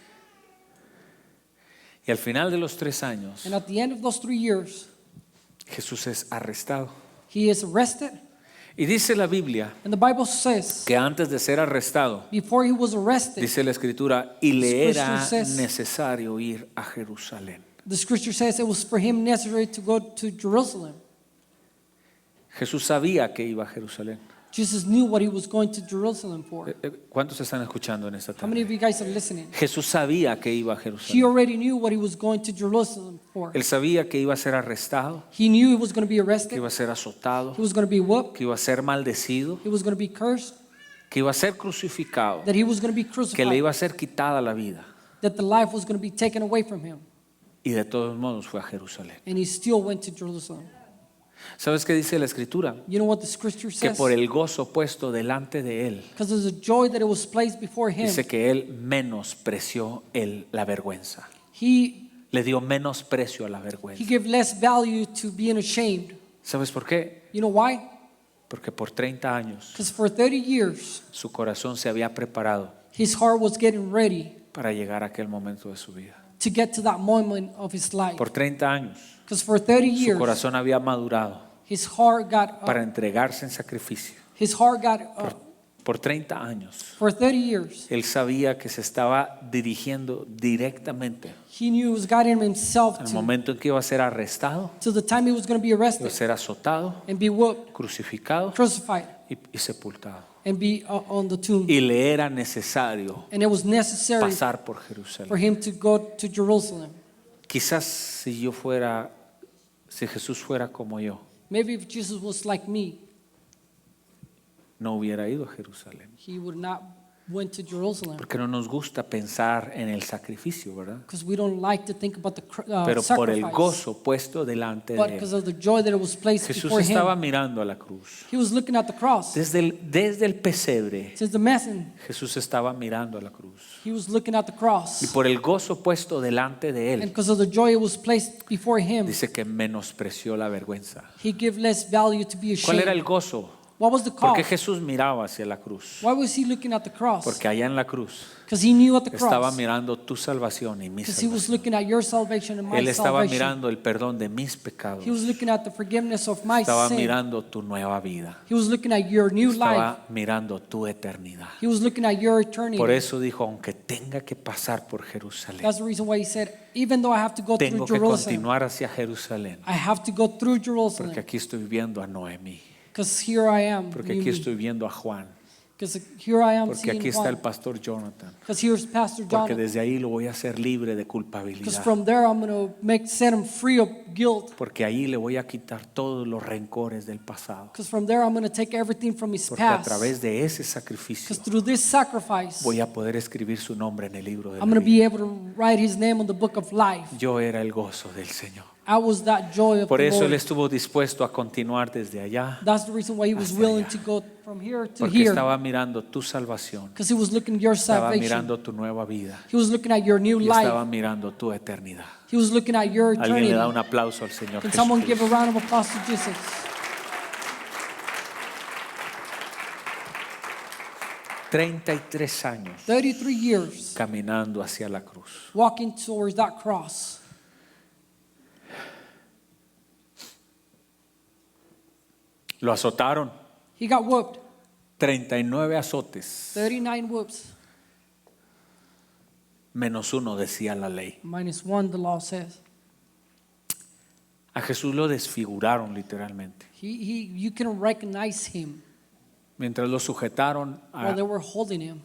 Speaker 1: Y al final de los 3 años
Speaker 2: And at the end of those 3 years,
Speaker 1: Jesús es arrestado.
Speaker 2: he is arrested.
Speaker 1: Y dice la Biblia
Speaker 2: And the Bible says,
Speaker 1: que antes de ser arrestado,
Speaker 2: before he was arrested,
Speaker 1: dice la Escritura, y le era
Speaker 2: Scripture says-
Speaker 1: necesario ir a Jerusalén.
Speaker 2: the scripture says it was for him necessary to go to Jerusalem.
Speaker 1: Jesús sabía que iba a Jerusalén.
Speaker 2: Jesus knew what he was going to Jerusalem for.
Speaker 1: ¿Cuántos están escuchando en esta
Speaker 2: How many of
Speaker 1: tarde?
Speaker 2: you guys are listening?
Speaker 1: Jesús sabía que iba a
Speaker 2: He
Speaker 1: Jerusalén.
Speaker 2: already knew what he was going to Jerusalem for.
Speaker 1: Él sabía que iba a ser arrestado,
Speaker 2: He knew he was going to be
Speaker 1: que
Speaker 2: arrested.
Speaker 1: iba a ser azotado,
Speaker 2: He was going to be whooped.
Speaker 1: que iba a ser maldecido,
Speaker 2: He was going to be cursed.
Speaker 1: que iba a ser crucificado,
Speaker 2: That he was going to be
Speaker 1: que le
Speaker 2: crucified.
Speaker 1: iba a ser quitada la vida.
Speaker 2: That the life was going to be taken away from him.
Speaker 1: Y de todos modos fue a Jerusalén.
Speaker 2: And he still went to Jerusalem.
Speaker 1: ¿Sabes qué dice la Escritura?
Speaker 2: You know what the scripture
Speaker 1: Que
Speaker 2: says?
Speaker 1: por el gozo puesto delante de él,
Speaker 2: Because of the joy that it was placed before him,
Speaker 1: dice que él menospreció la vergüenza.
Speaker 2: he
Speaker 1: Le dio menosprecio a la
Speaker 2: he
Speaker 1: vergüenza.
Speaker 2: gave less value to being ashamed.
Speaker 1: ¿Sabes por qué?
Speaker 2: You know why?
Speaker 1: Porque por 30 años
Speaker 2: Because for 30 years,
Speaker 1: su corazón se había preparado
Speaker 2: his heart was getting ready
Speaker 1: para llegar a aquel momento de su vida.
Speaker 2: to get to that moment of his life.
Speaker 1: Por 30 años
Speaker 2: Because for 30
Speaker 1: su
Speaker 2: years,
Speaker 1: corazón había madurado
Speaker 2: his heart got
Speaker 1: para entregarse en sacrificio.
Speaker 2: his heart got
Speaker 1: Por 30 años
Speaker 2: for 30 years.
Speaker 1: él sabía que se estaba dirigiendo directamente
Speaker 2: He knew he was guiding himself
Speaker 1: al momento en que iba a ser arrestado,
Speaker 2: to the time he was going to be
Speaker 1: iba a
Speaker 2: arrested
Speaker 1: ser azotado,
Speaker 2: and be whooped,
Speaker 1: crucificado
Speaker 2: crucified,
Speaker 1: y sepultado.
Speaker 2: and be on the tomb.
Speaker 1: Y le era necesario
Speaker 2: And it was necessary
Speaker 1: pasar por
Speaker 2: for
Speaker 1: Jerusalén.
Speaker 2: him to go to Jerusalem.
Speaker 1: Quizás si Jesús fuera como yo,
Speaker 2: Maybe if Jesus was like me,
Speaker 1: no hubiera ido a Jerusalén.
Speaker 2: he would not went to Jerusalem.
Speaker 1: Porque no nos gusta pensar en el sacrificio, ¿verdad?
Speaker 2: Because we don't like to think about the
Speaker 1: Pero por el
Speaker 2: sacrifice.
Speaker 1: gozo puesto delante
Speaker 2: But
Speaker 1: de
Speaker 2: because
Speaker 1: él.
Speaker 2: of the joy that it was placed
Speaker 1: Jesús
Speaker 2: before
Speaker 1: estaba
Speaker 2: him,
Speaker 1: mirando a la cruz.
Speaker 2: he was looking at the cross.
Speaker 1: Desde el pesebre,
Speaker 2: Since the Mason,
Speaker 1: Jesús estaba mirando a la cruz.
Speaker 2: he was looking at the
Speaker 1: Y
Speaker 2: cross.
Speaker 1: por el gozo puesto delante de
Speaker 2: And
Speaker 1: él,
Speaker 2: because of the joy it was placed before him,
Speaker 1: dice que menospreció la vergüenza.
Speaker 2: he gave less value to be
Speaker 1: ¿Cuál era el
Speaker 2: ashamed.
Speaker 1: gozo?
Speaker 2: What was the
Speaker 1: ¿Por qué
Speaker 2: cause?
Speaker 1: Jesús miraba hacia la cruz?
Speaker 2: Why was he looking at the cross?
Speaker 1: Porque allá en la cruz
Speaker 2: Because he knew at the
Speaker 1: estaba
Speaker 2: cross.
Speaker 1: mirando tu salvación y mi
Speaker 2: Because he was
Speaker 1: salvación.
Speaker 2: looking at your salvation and my
Speaker 1: Él estaba
Speaker 2: salvation.
Speaker 1: mirando el perdón de mis pecados.
Speaker 2: He was looking at the forgiveness of my
Speaker 1: Estaba
Speaker 2: sin.
Speaker 1: mirando tu nueva vida.
Speaker 2: He was looking at your new life.
Speaker 1: Estaba mirando tu eternidad.
Speaker 2: He was looking at your eternity.
Speaker 1: Por eso dijo, aunque tenga que pasar por Jerusalén,
Speaker 2: That's the reason why he said, even though I have to go
Speaker 1: tengo
Speaker 2: through
Speaker 1: que
Speaker 2: Jerusalem,
Speaker 1: continuar hacia Jerusalén,
Speaker 2: I have to go through Jerusalem.
Speaker 1: porque aquí estoy viendo a Noemí,
Speaker 2: Because here I am.
Speaker 1: porque aquí estoy viendo a Juan,
Speaker 2: Because here I am
Speaker 1: porque
Speaker 2: seeing
Speaker 1: aquí está el
Speaker 2: Juan.
Speaker 1: pastor Jonathan,
Speaker 2: Because here's Pastor
Speaker 1: porque
Speaker 2: John.
Speaker 1: desde ahí lo voy a hacer libre de
Speaker 2: Because
Speaker 1: culpabilidad,
Speaker 2: from there I'm going to set him free of guilt.
Speaker 1: porque ahí le voy a quitar todos los rencores del pasado,
Speaker 2: Because from there I'm going to take everything from his
Speaker 1: porque a
Speaker 2: past.
Speaker 1: través de ese sacrificio
Speaker 2: Because through this sacrifice,
Speaker 1: voy a poder escribir su nombre en el libro de
Speaker 2: I'm
Speaker 1: la
Speaker 2: going to
Speaker 1: vida.
Speaker 2: be able to write his name on the book of life.
Speaker 1: Yo era el gozo del Señor.
Speaker 2: I was that joy of
Speaker 1: Por
Speaker 2: the
Speaker 1: eso él
Speaker 2: Lord.
Speaker 1: estuvo dispuesto a continuar desde allá,
Speaker 2: That's the reason why he was
Speaker 1: hasta
Speaker 2: willing
Speaker 1: allá.
Speaker 2: to go from here to
Speaker 1: porque
Speaker 2: here.
Speaker 1: estaba mirando tu salvación,
Speaker 2: Because he was looking at your
Speaker 1: estaba
Speaker 2: salvation.
Speaker 1: mirando tu nueva vida
Speaker 2: He was looking at your new
Speaker 1: y estaba
Speaker 2: life.
Speaker 1: mirando tu eternidad.
Speaker 2: He was looking at your
Speaker 1: Alguien
Speaker 2: eternity.
Speaker 1: le da un aplauso al Señor
Speaker 2: Can someone give a
Speaker 1: Jesucristo.
Speaker 2: round of applause to Jesus?
Speaker 1: 33 años
Speaker 2: 33 years
Speaker 1: caminando hacia la cruz.
Speaker 2: walking towards that cross.
Speaker 1: Lo azotaron,
Speaker 2: He got whooped,
Speaker 1: 39 azotes,
Speaker 2: 39 whoops,
Speaker 1: menos uno decía la ley.
Speaker 2: -1, the law says.
Speaker 1: A Jesús lo desfiguraron literalmente.
Speaker 2: You can recognize him
Speaker 1: Mientras lo sujetaron
Speaker 2: while they were holding him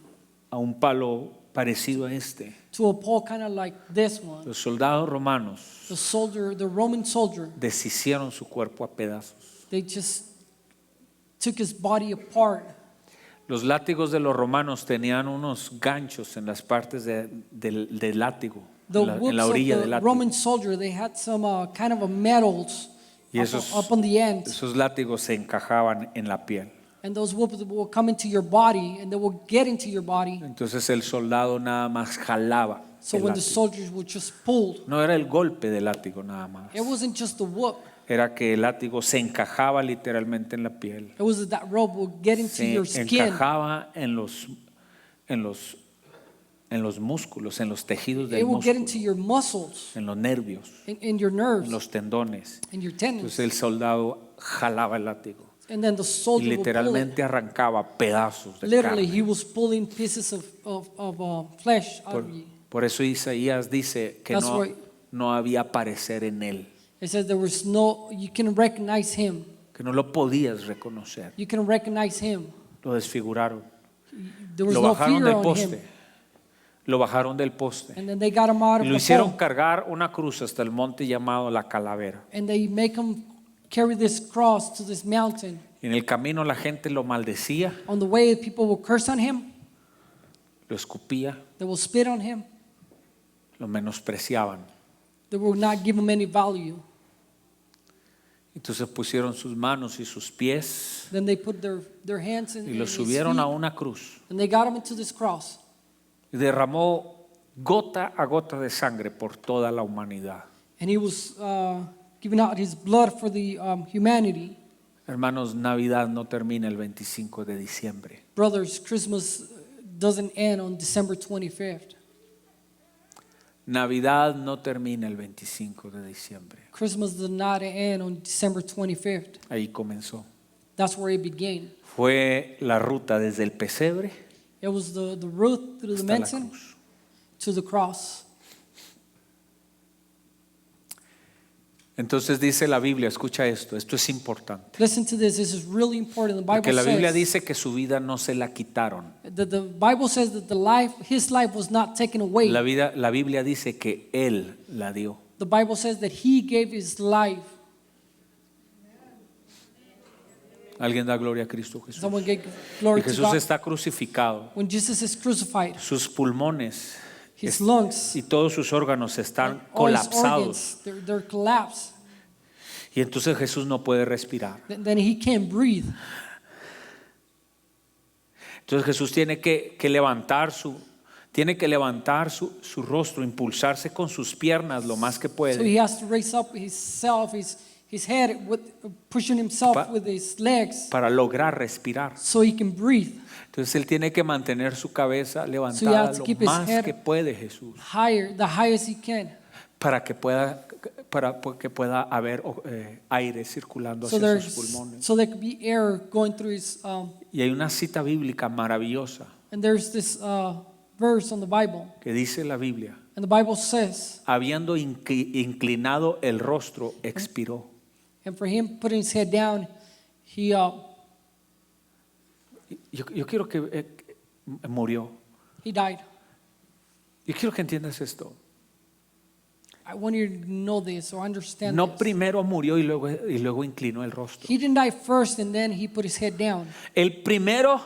Speaker 1: a un palo parecido a este,
Speaker 2: to a pole kind of like this one.
Speaker 1: los soldados romanos
Speaker 2: The Roman soldier,
Speaker 1: deshicieron su cuerpo a pedazos.
Speaker 2: they just took his body apart.
Speaker 1: Los látigos de los romanos tenían unos ganchos en las partes del látigo,
Speaker 2: The
Speaker 1: en la
Speaker 2: whoops of
Speaker 1: orilla del
Speaker 2: the
Speaker 1: látigo.
Speaker 2: Roman soldier, they had some kind of a metals
Speaker 1: Y esos,
Speaker 2: up on the end.
Speaker 1: esos látigos se encajaban en la piel.
Speaker 2: And those whoops will come into your body and they will get into your body.
Speaker 1: Entonces el soldado nada más jalaba
Speaker 2: So
Speaker 1: el
Speaker 2: when the
Speaker 1: látigo.
Speaker 2: soldiers would just pull,
Speaker 1: No era el golpe del látigo nada más.
Speaker 2: it wasn't just the whoop.
Speaker 1: Era que el látigo se encajaba literalmente en la piel.
Speaker 2: It was that rope will get into
Speaker 1: Se
Speaker 2: your skin.
Speaker 1: encajaba en los músculos, en los tejidos del
Speaker 2: It will get into
Speaker 1: músculo,
Speaker 2: your muscles,
Speaker 1: en los nervios,
Speaker 2: in your
Speaker 1: en
Speaker 2: nerves,
Speaker 1: los tendones.
Speaker 2: in your tendons.
Speaker 1: Entonces el soldado jalaba el látigo
Speaker 2: And then the
Speaker 1: y
Speaker 2: soldier will pull it.
Speaker 1: literalmente arrancaba pedazos de
Speaker 2: Literally,
Speaker 1: carne.
Speaker 2: he was pulling pieces of flesh out
Speaker 1: Por,
Speaker 2: of you.
Speaker 1: por eso Isaías dice que
Speaker 2: That's
Speaker 1: no,
Speaker 2: why-
Speaker 1: no había parecer en él,
Speaker 2: It says you can recognize him.
Speaker 1: que no lo podías reconocer.
Speaker 2: You can recognize him.
Speaker 1: Lo desfiguraron,
Speaker 2: There was
Speaker 1: lo
Speaker 2: no
Speaker 1: bajaron
Speaker 2: fear
Speaker 1: del
Speaker 2: on
Speaker 1: poste,
Speaker 2: him.
Speaker 1: lo bajaron del poste
Speaker 2: And then they got him out
Speaker 1: y
Speaker 2: of
Speaker 1: lo
Speaker 2: the
Speaker 1: hicieron
Speaker 2: pole.
Speaker 1: cargar una cruz hasta el monte llamado la Calavera.
Speaker 2: And they make him carry this cross to this mountain.
Speaker 1: Y en el camino la gente lo maldecía,
Speaker 2: On the way, people will curse on him.
Speaker 1: lo escupía,
Speaker 2: They will spit on him.
Speaker 1: lo menospreciaban.
Speaker 2: They will not give him any value.
Speaker 1: Entonces pusieron sus manos y sus pies
Speaker 2: Then they put their hands in
Speaker 1: y lo
Speaker 2: his
Speaker 1: subieron
Speaker 2: feet,
Speaker 1: a una cruz.
Speaker 2: and they got him into this cross.
Speaker 1: Y derramó gota a gota de sangre por toda la humanidad.
Speaker 2: And he was giving out his blood for the humanity.
Speaker 1: Hermanos, Navidad no termina el 25 de diciembre.
Speaker 2: Brothers, Christmas doesn't end on December 25th.
Speaker 1: Navidad no termina el 25 de diciembre.
Speaker 2: Christmas does not end on December 25th.
Speaker 1: Ahí comenzó.
Speaker 2: That's where it began.
Speaker 1: Fue la ruta desde el pesebre
Speaker 2: It was the route through the
Speaker 1: hasta la
Speaker 2: mountain
Speaker 1: cruz.
Speaker 2: to the cross.
Speaker 1: Entonces dice la Biblia, escucha esto es importante.
Speaker 2: Listen to this. This is really important. The
Speaker 1: Porque
Speaker 2: Bible
Speaker 1: la Biblia
Speaker 2: says
Speaker 1: dice que su vida no se la quitaron.
Speaker 2: that the Bible says that his life was not taken away.
Speaker 1: La Biblia dice que Él la dio.
Speaker 2: The Bible says that he gave his life.
Speaker 1: Alguien da gloria a Cristo Jesús.
Speaker 2: Someone gave
Speaker 1: Y
Speaker 2: glory to
Speaker 1: Jesús
Speaker 2: God.
Speaker 1: está crucificado.
Speaker 2: When Jesus is crucified,
Speaker 1: Sus pulmones
Speaker 2: his lungs,
Speaker 1: y todos sus órganos están
Speaker 2: all his
Speaker 1: colapsados.
Speaker 2: organs, they're collapsed.
Speaker 1: Y entonces Jesús no puede respirar.
Speaker 2: Then he can't breathe.
Speaker 1: Entonces Jesús tiene que levantar su rostro, impulsarse con sus piernas lo más que
Speaker 2: So he
Speaker 1: puede
Speaker 2: has to raise up his head, pushing himself
Speaker 1: Pa-
Speaker 2: with his legs
Speaker 1: para lograr respirar.
Speaker 2: so he can breathe.
Speaker 1: Entonces él tiene que mantener su cabeza
Speaker 2: So he
Speaker 1: levantada
Speaker 2: has to
Speaker 1: lo
Speaker 2: keep his
Speaker 1: más
Speaker 2: head
Speaker 1: que puede Jesús
Speaker 2: higher, the highest he can,
Speaker 1: para que pueda haber aire circulando
Speaker 2: so
Speaker 1: hacia sus pulmones.
Speaker 2: there could be air going through his.
Speaker 1: Y hay una cita bíblica maravillosa
Speaker 2: And there's this verse on the Bible,
Speaker 1: que dice la Biblia,
Speaker 2: and the Bible says,
Speaker 1: habiendo inclinado el rostro, expiró.
Speaker 2: and for him putting his head down, he
Speaker 1: Yo quiero que murió.
Speaker 2: died.
Speaker 1: Yo quiero que entiendas esto.
Speaker 2: I want you to know this or understand
Speaker 1: No
Speaker 2: this.
Speaker 1: primero murió y luego inclinó el rostro.
Speaker 2: He didn't die first and then he put his head down.
Speaker 1: El primero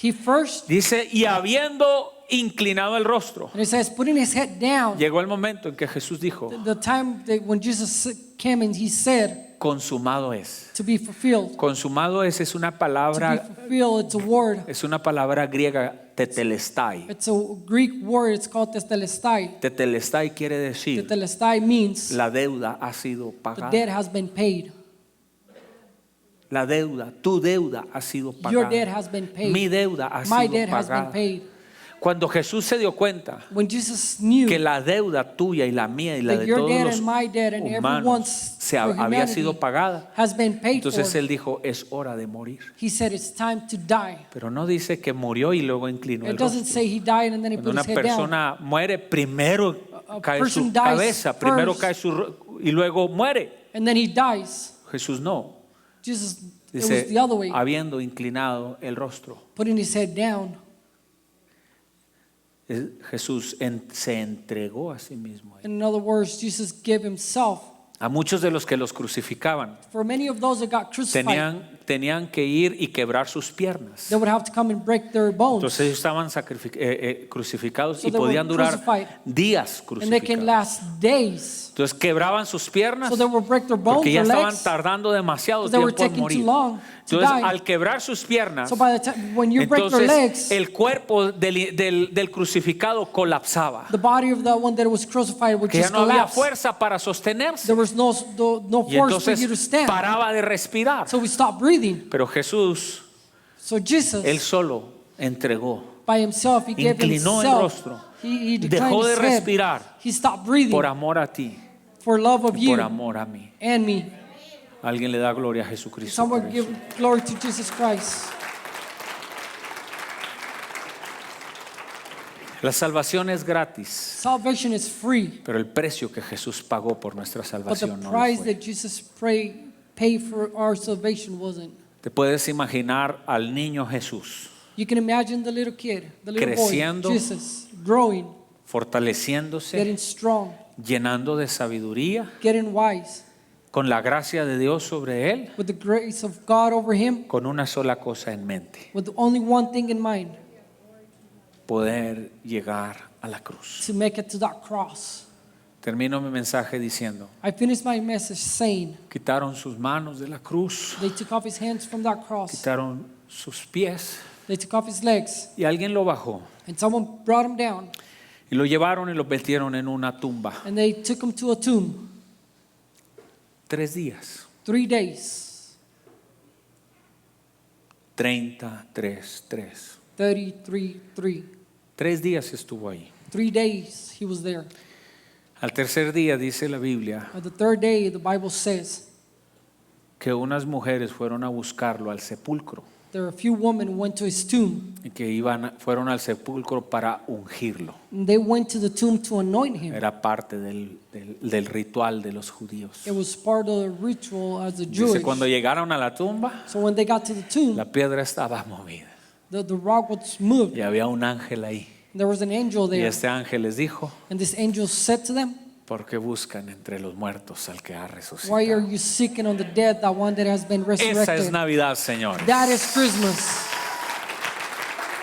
Speaker 2: He first,
Speaker 1: dice, y habiendo inclinado el rostro.
Speaker 2: and it says, putting his head down.
Speaker 1: Llegó el momento en que Jesús dijo,
Speaker 2: The time that when Jesus came and he said,
Speaker 1: consumado es.
Speaker 2: to be fulfilled.
Speaker 1: Consumado es una
Speaker 2: To be
Speaker 1: palabra,
Speaker 2: fulfilled, it's a word.
Speaker 1: es una palabra griega, tetelestai.
Speaker 2: It's a Greek word. It's called tetelestai.
Speaker 1: Tetelestai quiere decir,
Speaker 2: Tetelestai means
Speaker 1: la deuda ha sido
Speaker 2: the
Speaker 1: pagada.
Speaker 2: debt has been paid.
Speaker 1: La deuda, tu deuda ha sido
Speaker 2: Your debt
Speaker 1: pagada.
Speaker 2: has been paid.
Speaker 1: Mi deuda ha
Speaker 2: My
Speaker 1: sido
Speaker 2: debt has been
Speaker 1: pagada.
Speaker 2: paid.
Speaker 1: Cuando Jesús se dio cuenta
Speaker 2: When Jesus knew
Speaker 1: que la deuda tuya y la mía y la
Speaker 2: that
Speaker 1: de
Speaker 2: your
Speaker 1: todos
Speaker 2: debt
Speaker 1: los
Speaker 2: and my debt and
Speaker 1: humanos
Speaker 2: everyone's for
Speaker 1: había
Speaker 2: humanity
Speaker 1: sido pagada,
Speaker 2: has been paid
Speaker 1: entonces
Speaker 2: for,
Speaker 1: Él dijo, es hora de morir.
Speaker 2: he said it's time to die.
Speaker 1: Pero no dice que murió y luego inclinó
Speaker 2: It
Speaker 1: el
Speaker 2: doesn't
Speaker 1: rostro.
Speaker 2: say he died and then he
Speaker 1: Cuando
Speaker 2: put
Speaker 1: una
Speaker 2: his head down.
Speaker 1: persona muere, primero
Speaker 2: A
Speaker 1: cae
Speaker 2: person
Speaker 1: su
Speaker 2: dies
Speaker 1: cabeza, primero
Speaker 2: first.
Speaker 1: cae y luego muere.
Speaker 2: And then he dies.
Speaker 1: Jesús no.
Speaker 2: Jesus, it was
Speaker 1: Dice,
Speaker 2: the other way,
Speaker 1: habiendo inclinado el rostro.
Speaker 2: putting his head down.
Speaker 1: Jesús se entregó a sí mismo.
Speaker 2: In other words, Jesus gave himself.
Speaker 1: A muchos de los que los crucificaban
Speaker 2: For many of those that got crucified,
Speaker 1: tenían que ir y quebrar sus piernas.
Speaker 2: they would have to come and break their bones.
Speaker 1: Entonces ellos estaban crucificados
Speaker 2: So
Speaker 1: y
Speaker 2: they were
Speaker 1: podían durar
Speaker 2: crucified.
Speaker 1: días
Speaker 2: And they can
Speaker 1: crucificados.
Speaker 2: last days.
Speaker 1: Entonces quebraban sus piernas
Speaker 2: So they would break their bones,
Speaker 1: porque ya
Speaker 2: their
Speaker 1: estaban
Speaker 2: legs.
Speaker 1: tardando demasiado
Speaker 2: Because they were
Speaker 1: tiempo en
Speaker 2: taking too
Speaker 1: morir.
Speaker 2: long to
Speaker 1: Entonces
Speaker 2: die.
Speaker 1: al quebrar sus piernas,
Speaker 2: So by the time, when you break their legs,
Speaker 1: entonces el cuerpo del crucificado colapsaba.
Speaker 2: the body of the one that was crucified would
Speaker 1: Que ya
Speaker 2: just
Speaker 1: no había
Speaker 2: collapse.
Speaker 1: fuerza para sostenerse.
Speaker 2: There was no
Speaker 1: Y
Speaker 2: force for you to
Speaker 1: entonces
Speaker 2: stand.
Speaker 1: paraba de respirar.
Speaker 2: So we stopped breathing.
Speaker 1: Pero Jesús,
Speaker 2: So Jesus,
Speaker 1: Él solo entregó,
Speaker 2: by himself, he gave
Speaker 1: inclinó el
Speaker 2: himself.
Speaker 1: rostro,
Speaker 2: He declined
Speaker 1: dejó de
Speaker 2: his head.
Speaker 1: respirar
Speaker 2: He stopped breathing
Speaker 1: por amor a ti,
Speaker 2: for love of
Speaker 1: y
Speaker 2: you
Speaker 1: por amor a mí.
Speaker 2: and me.
Speaker 1: Alguien le da gloria a Jesucristo.
Speaker 2: Someone
Speaker 1: por
Speaker 2: give
Speaker 1: eso.
Speaker 2: glory to Jesus Christ.
Speaker 1: La salvación es gratis,
Speaker 2: Salvation is free,
Speaker 1: pero el precio que Jesús pagó por nuestra
Speaker 2: but the
Speaker 1: salvación no lo
Speaker 2: price
Speaker 1: fue.
Speaker 2: that Jesus paid for our salvation wasn't.
Speaker 1: Te puedes imaginar al niño Jesús
Speaker 2: You can imagine the little kid, the little
Speaker 1: Creciendo.
Speaker 2: boy, Jesus, growing,
Speaker 1: fortaleciéndose,
Speaker 2: getting strong,
Speaker 1: llenando de sabiduría,
Speaker 2: getting wise,
Speaker 1: con la gracia de Dios sobre él,
Speaker 2: with the grace of God over him,
Speaker 1: con una sola cosa en mente:
Speaker 2: with only one thing in mind,
Speaker 1: poder llegar a la cruz.
Speaker 2: to make it to that cross.
Speaker 1: Termino mi mensaje diciendo:
Speaker 2: I finished my message saying,
Speaker 1: quitaron sus manos de la cruz,
Speaker 2: they took off his hands from that cross,
Speaker 1: quitaron sus pies,
Speaker 2: they took off his legs,
Speaker 1: y alguien lo bajó
Speaker 2: and someone brought him down,
Speaker 1: y lo llevaron y lo metieron en una tumba.
Speaker 2: and they took him to a tomb.
Speaker 1: 3 días,
Speaker 2: 3 days,
Speaker 1: 33.
Speaker 2: 33.
Speaker 1: 3 días estuvo ahí.
Speaker 2: 3 days he was there.
Speaker 1: Al tercer día dice la Biblia
Speaker 2: On the third day, the Bible says,
Speaker 1: que unas mujeres fueron a buscarlo al sepulcro
Speaker 2: there are a few women who went to his tomb.
Speaker 1: y que fueron al sepulcro para ungirlo.
Speaker 2: And they went to the tomb to anoint him.
Speaker 1: Era parte del ritual de los judíos.
Speaker 2: It was part of the ritual as a
Speaker 1: Dice,
Speaker 2: Jewish.
Speaker 1: cuando llegaron a la tumba,
Speaker 2: So when they got to the tomb,
Speaker 1: la piedra estaba movida
Speaker 2: the rock was moved.
Speaker 1: y había un ángel ahí.
Speaker 2: There was an angel
Speaker 1: Y
Speaker 2: there.
Speaker 1: este ángel les dijo:
Speaker 2: And this angel said to them,
Speaker 1: ¿por qué buscan entre los muertos al que ha
Speaker 2: why are
Speaker 1: resucitado?
Speaker 2: you seeking on the dead, that one that has been
Speaker 1: Esa es
Speaker 2: resurrected?
Speaker 1: Navidad, señores.
Speaker 2: That is Christmas.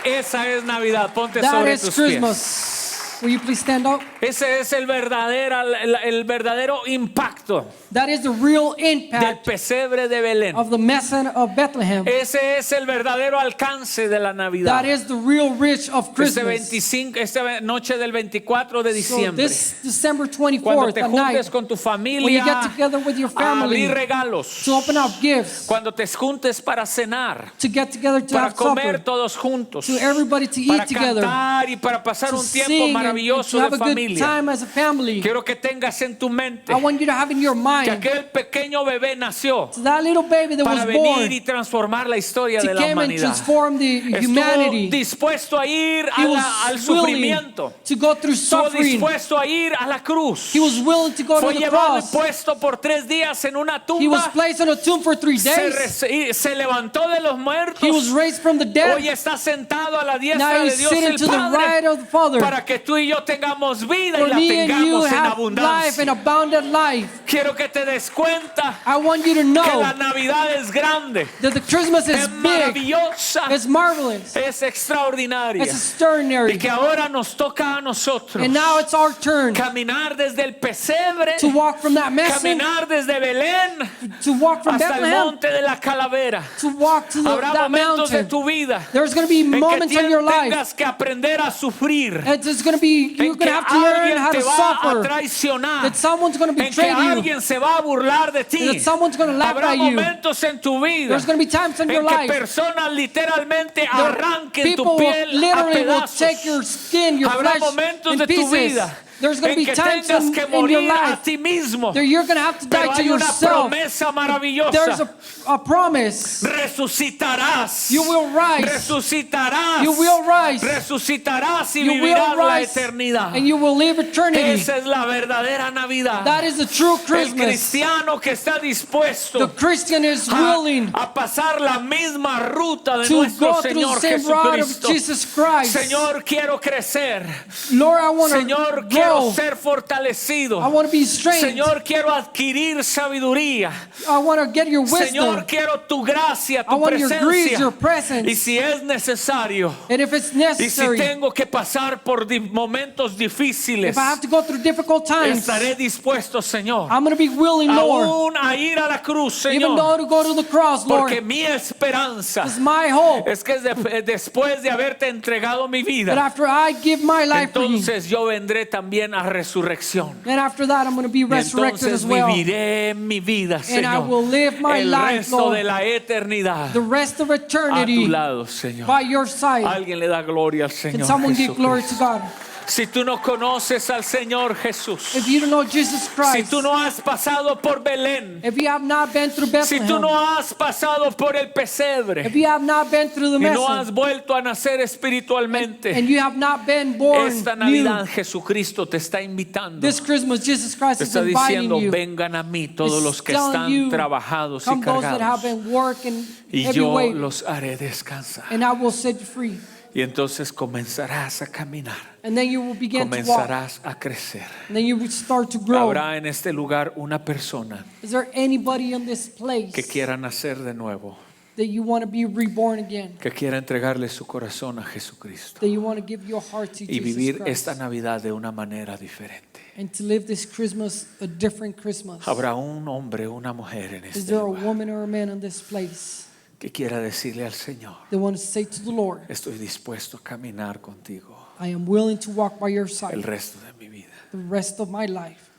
Speaker 1: Esa es Navidad. Ponte
Speaker 2: That
Speaker 1: sobre
Speaker 2: is
Speaker 1: tus pies.
Speaker 2: Christmas. Will you please stand up?
Speaker 1: Ese es el verdadero impacto
Speaker 2: That is the real
Speaker 1: del
Speaker 2: impact
Speaker 1: pesebre de Belén.
Speaker 2: of the Messiah of Bethlehem.
Speaker 1: Ese es el verdadero alcance de la Navidad.
Speaker 2: That is the real rich of Christmas.
Speaker 1: Esta noche del 24 de
Speaker 2: So
Speaker 1: diciembre,
Speaker 2: this December
Speaker 1: cuando
Speaker 2: 24th
Speaker 1: te
Speaker 2: at
Speaker 1: juntes
Speaker 2: night,
Speaker 1: con tu
Speaker 2: when you
Speaker 1: familia
Speaker 2: get together with your
Speaker 1: a
Speaker 2: family
Speaker 1: abrir regalos,
Speaker 2: to open up gifts,
Speaker 1: cuando te juntes para cenar,
Speaker 2: to get together to
Speaker 1: para
Speaker 2: have
Speaker 1: comer
Speaker 2: supper,
Speaker 1: todos juntos,
Speaker 2: to everybody to
Speaker 1: para
Speaker 2: eat together,
Speaker 1: cantar y para pasar
Speaker 2: to
Speaker 1: un tiempo
Speaker 2: sing and
Speaker 1: maravilloso
Speaker 2: to have
Speaker 1: de
Speaker 2: a good
Speaker 1: familia.
Speaker 2: time as a family.
Speaker 1: Quiero que tengas en tu mente
Speaker 2: I want you to have in your
Speaker 1: que
Speaker 2: mind
Speaker 1: aquel pequeño bebé nació
Speaker 2: so that little baby that was
Speaker 1: para venir
Speaker 2: born
Speaker 1: y transformar la historia
Speaker 2: to
Speaker 1: de la
Speaker 2: come and
Speaker 1: humanidad.
Speaker 2: transform the
Speaker 1: Estuvo
Speaker 2: humanity.
Speaker 1: dispuesto a ir
Speaker 2: He
Speaker 1: al
Speaker 2: was willing
Speaker 1: sufrimiento.
Speaker 2: to go through
Speaker 1: Estuvo
Speaker 2: suffering.
Speaker 1: dispuesto a ir a la cruz.
Speaker 2: He was willing to go to
Speaker 1: Fue
Speaker 2: the
Speaker 1: llevado y
Speaker 2: cross.
Speaker 1: puesto por 3 días en una
Speaker 2: He was
Speaker 1: tumba.
Speaker 2: placed on a tomb for 3 days.
Speaker 1: Se levantó de los muertos.
Speaker 2: He was raised from the dead.
Speaker 1: Hoy está sentado a la
Speaker 2: Now
Speaker 1: diestra de
Speaker 2: he's
Speaker 1: Dios
Speaker 2: sitting
Speaker 1: el
Speaker 2: to the right
Speaker 1: Padre
Speaker 2: of the Father.
Speaker 1: para que tú y yo tengamos vida y
Speaker 2: For
Speaker 1: la
Speaker 2: me and you
Speaker 1: tengamos en
Speaker 2: have life
Speaker 1: abundancia.
Speaker 2: and abundant life.
Speaker 1: Quiero que te des cuenta
Speaker 2: I want you to
Speaker 1: que la
Speaker 2: know
Speaker 1: Navidad es grande,
Speaker 2: that the Christmas is
Speaker 1: es
Speaker 2: big,
Speaker 1: maravillosa,
Speaker 2: it's marvelous,
Speaker 1: es extraordinaria,
Speaker 2: it's extraordinary.
Speaker 1: y que ahora nos toca a nosotros
Speaker 2: And now it's our turn
Speaker 1: caminar desde el pesebre,
Speaker 2: to walk from that mess,
Speaker 1: caminar desde Belén
Speaker 2: to walk from
Speaker 1: hasta el
Speaker 2: Bethlehem,
Speaker 1: monte de la calavera.
Speaker 2: to walk to
Speaker 1: Habrá
Speaker 2: that
Speaker 1: momentos de
Speaker 2: mountain.
Speaker 1: tu vida
Speaker 2: There's going to be
Speaker 1: en que
Speaker 2: moments in your life.
Speaker 1: tengas que aprender a sufrir.
Speaker 2: It's going to be, you're
Speaker 1: En que
Speaker 2: going to have to learn
Speaker 1: alguien
Speaker 2: how
Speaker 1: te
Speaker 2: to
Speaker 1: va a
Speaker 2: suffer,
Speaker 1: traicionar,
Speaker 2: that someone's going to
Speaker 1: en que
Speaker 2: betray you,
Speaker 1: alguien se va a burlar de ti.
Speaker 2: that someone's going to laugh
Speaker 1: Habrá
Speaker 2: at you.
Speaker 1: momentos en tu vida
Speaker 2: There's going to be times in your
Speaker 1: en que
Speaker 2: life
Speaker 1: personas literalmente arranquen tu
Speaker 2: people
Speaker 1: piel a
Speaker 2: literally will
Speaker 1: pedazos.
Speaker 2: take your skin, your
Speaker 1: Habrá
Speaker 2: flesh
Speaker 1: momentos
Speaker 2: in
Speaker 1: de tu
Speaker 2: pieces.
Speaker 1: vida
Speaker 2: There's going to
Speaker 1: en
Speaker 2: be
Speaker 1: que
Speaker 2: times
Speaker 1: tengas que
Speaker 2: in your
Speaker 1: morir a
Speaker 2: life
Speaker 1: ti mismo.
Speaker 2: that you're going to have to die
Speaker 1: Pero
Speaker 2: to
Speaker 1: hay una
Speaker 2: yourself.
Speaker 1: promesa
Speaker 2: There's
Speaker 1: maravillosa.
Speaker 2: a promise.
Speaker 1: Resucitarás.
Speaker 2: You will rise.
Speaker 1: Resucitarás.
Speaker 2: You will rise.
Speaker 1: Resucitarás y
Speaker 2: You
Speaker 1: vivirás
Speaker 2: will
Speaker 1: la
Speaker 2: rise
Speaker 1: eternidad.
Speaker 2: and you will live eternity.
Speaker 1: Esa es la verdadera Navidad.
Speaker 2: That is the true
Speaker 1: El
Speaker 2: Christmas.
Speaker 1: cristiano que está dispuesto
Speaker 2: The Christian is willing
Speaker 1: a pasar la misma ruta de
Speaker 2: to
Speaker 1: nuestro
Speaker 2: go through the
Speaker 1: Señor
Speaker 2: same route of
Speaker 1: Jesucristo.
Speaker 2: Jesus Christ.
Speaker 1: Señor, quiero crecer.
Speaker 2: Lord, I want
Speaker 1: Señor,
Speaker 2: to
Speaker 1: quiero
Speaker 2: grow.
Speaker 1: ser fortalecido.
Speaker 2: I want to be strengthened.
Speaker 1: Señor, quiero adquirir sabiduría.
Speaker 2: I want to get your wisdom.
Speaker 1: Señor, quiero tu gracia,
Speaker 2: I
Speaker 1: tu
Speaker 2: want your grace, your
Speaker 1: presencia.
Speaker 2: presence.
Speaker 1: Y si es necesario,
Speaker 2: And if it's
Speaker 1: y si
Speaker 2: necessary,
Speaker 1: tengo que pasar por momentos difíciles,
Speaker 2: if I have to go through difficult times,
Speaker 1: estaré dispuesto, Señor,
Speaker 2: I'm going to be willing, Lord,
Speaker 1: aún a ir a la cruz,
Speaker 2: even though
Speaker 1: Señor,
Speaker 2: to go to the cross, Lord.
Speaker 1: porque mi esperanza
Speaker 2: It's my hope
Speaker 1: es que después de haberte entregado mi
Speaker 2: that
Speaker 1: vida,
Speaker 2: after I give my life for you,
Speaker 1: entonces yo vendré también a resurrección.
Speaker 2: and after that I'm going to be
Speaker 1: Y
Speaker 2: resurrected
Speaker 1: entonces
Speaker 2: as well.
Speaker 1: viviré mi vida,
Speaker 2: And I will
Speaker 1: Señor,
Speaker 2: live my
Speaker 1: el
Speaker 2: life,
Speaker 1: resto
Speaker 2: Lord,
Speaker 1: de la eternidad
Speaker 2: the rest of
Speaker 1: a tu
Speaker 2: eternity
Speaker 1: lado, Señor.
Speaker 2: by your side.
Speaker 1: Alguien le da gloria al
Speaker 2: Can
Speaker 1: Señor
Speaker 2: someone give glory to
Speaker 1: Jesucristo.
Speaker 2: God?
Speaker 1: Si tú no conoces al Señor Jesús,
Speaker 2: If you don't know Jesus
Speaker 1: si
Speaker 2: Christ,
Speaker 1: tú no has pasado por Belén,
Speaker 2: if you have not been through
Speaker 1: si tú
Speaker 2: Bethlehem,
Speaker 1: no has pasado por el pesebre
Speaker 2: if you have not been through the
Speaker 1: y no has
Speaker 2: message,
Speaker 1: vuelto a nacer
Speaker 2: and
Speaker 1: espiritualmente,
Speaker 2: you have not been born
Speaker 1: esta
Speaker 2: new,
Speaker 1: Navidad Jesucristo te está invitando.
Speaker 2: this Christmas Jesus Christ
Speaker 1: Te
Speaker 2: is
Speaker 1: está
Speaker 2: inviting
Speaker 1: diciendo,
Speaker 2: you.
Speaker 1: vengan a mí todos
Speaker 2: He's
Speaker 1: los que
Speaker 2: telling
Speaker 1: están
Speaker 2: you,
Speaker 1: trabajados y
Speaker 2: come those that have
Speaker 1: cargados,
Speaker 2: been working
Speaker 1: y
Speaker 2: heavy
Speaker 1: yo
Speaker 2: weight,
Speaker 1: los haré descansar.
Speaker 2: and I will set you free.
Speaker 1: Y entonces comenzarás a caminar,
Speaker 2: And then you will begin to walk.
Speaker 1: comenzarás a crecer.
Speaker 2: And then you will start to grow.
Speaker 1: Habrá en este lugar una persona
Speaker 2: Is there anybody in this place
Speaker 1: que quiera nacer de nuevo,
Speaker 2: that you want to be reborn again?
Speaker 1: que quiera entregarle su corazón a Jesucristo
Speaker 2: That you want to give your heart to
Speaker 1: y
Speaker 2: Jesus
Speaker 1: vivir
Speaker 2: Christ?
Speaker 1: esta Navidad de una manera diferente.
Speaker 2: And to live this Christmas a different Christmas.
Speaker 1: Habrá un hombre, una mujer en
Speaker 2: Is
Speaker 1: este
Speaker 2: there a
Speaker 1: lugar
Speaker 2: woman or a man in this place
Speaker 1: que quiera decirle al Señor,
Speaker 2: that want to say to the Lord,
Speaker 1: estoy dispuesto a caminar contigo
Speaker 2: I am willing to walk by your side
Speaker 1: el resto de mi vida.
Speaker 2: the rest of my life?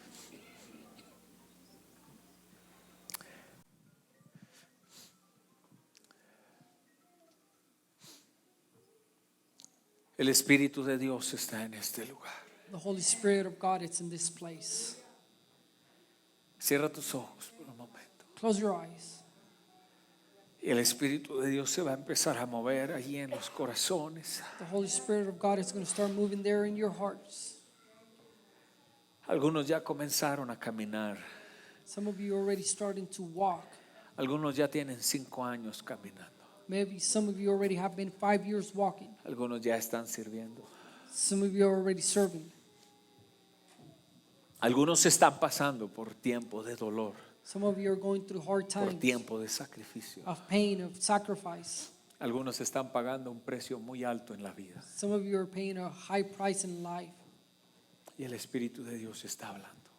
Speaker 1: El Espíritu de Dios está en este lugar.
Speaker 2: The Holy Spirit of God is in this place.
Speaker 1: Cierra tus ojos por un momento.
Speaker 2: Close your eyes.
Speaker 1: Y el Espíritu de Dios se va a empezar a mover allí en los corazones.
Speaker 2: The Holy Spirit of God is going to start moving there in your hearts.
Speaker 1: Algunos ya comenzaron a caminar.
Speaker 2: Some of you are already starting to walk.
Speaker 1: Algunos ya tienen 5 años caminando.
Speaker 2: Maybe some of you already have been 5 years walking.
Speaker 1: Algunos ya están sirviendo.
Speaker 2: Some of you are already serving.
Speaker 1: Algunos están pasando por tiempo de dolor,
Speaker 2: Some of you are going through hard
Speaker 1: por
Speaker 2: times
Speaker 1: tiempo de sacrificio.
Speaker 2: of pain, of sacrifice.
Speaker 1: Algunos están pagando un precio muy alto en la vida.
Speaker 2: Some of you are paying a high price in life.
Speaker 1: Y el Espíritu de Dios está hablando.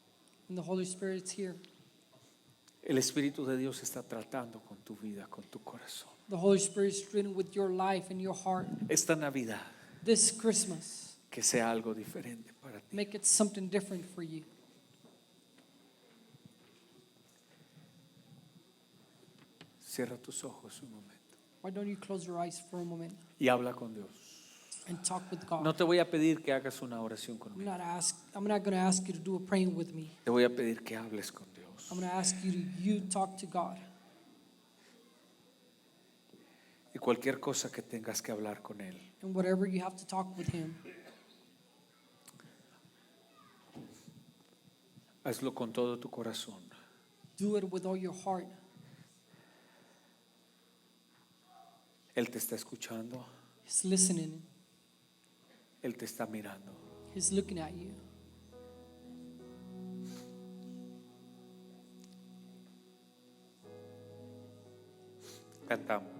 Speaker 2: And the Holy Spirit is here.
Speaker 1: El Espíritu de Dios está tratando con tu vida, con tu corazón.
Speaker 2: The Holy Spirit is dealing with your life and your heart.
Speaker 1: Esta Navidad,
Speaker 2: This Christmas,
Speaker 1: que sea algo diferente para ti.
Speaker 2: make it something different for you.
Speaker 1: Cierra tus ojos un momento
Speaker 2: Why don't you close your eyes for a moment
Speaker 1: y habla con Dios.
Speaker 2: and talk with God?
Speaker 1: No te voy a pedir que hagas una oración conmigo.
Speaker 2: I'm not going to ask you to do a praying with me.
Speaker 1: Te voy a pedir que hables con Dios.
Speaker 2: I'm going to ask you talk to God.
Speaker 1: Y cualquier cosa que tengas que hablar con Él,
Speaker 2: And whatever you have to talk with Him,
Speaker 1: hazlo con todo tu corazón.
Speaker 2: do it with all your heart.
Speaker 1: Él te está escuchando,
Speaker 2: He's listening.
Speaker 1: Él te está mirando.
Speaker 2: He's looking at you.
Speaker 1: Cantamos.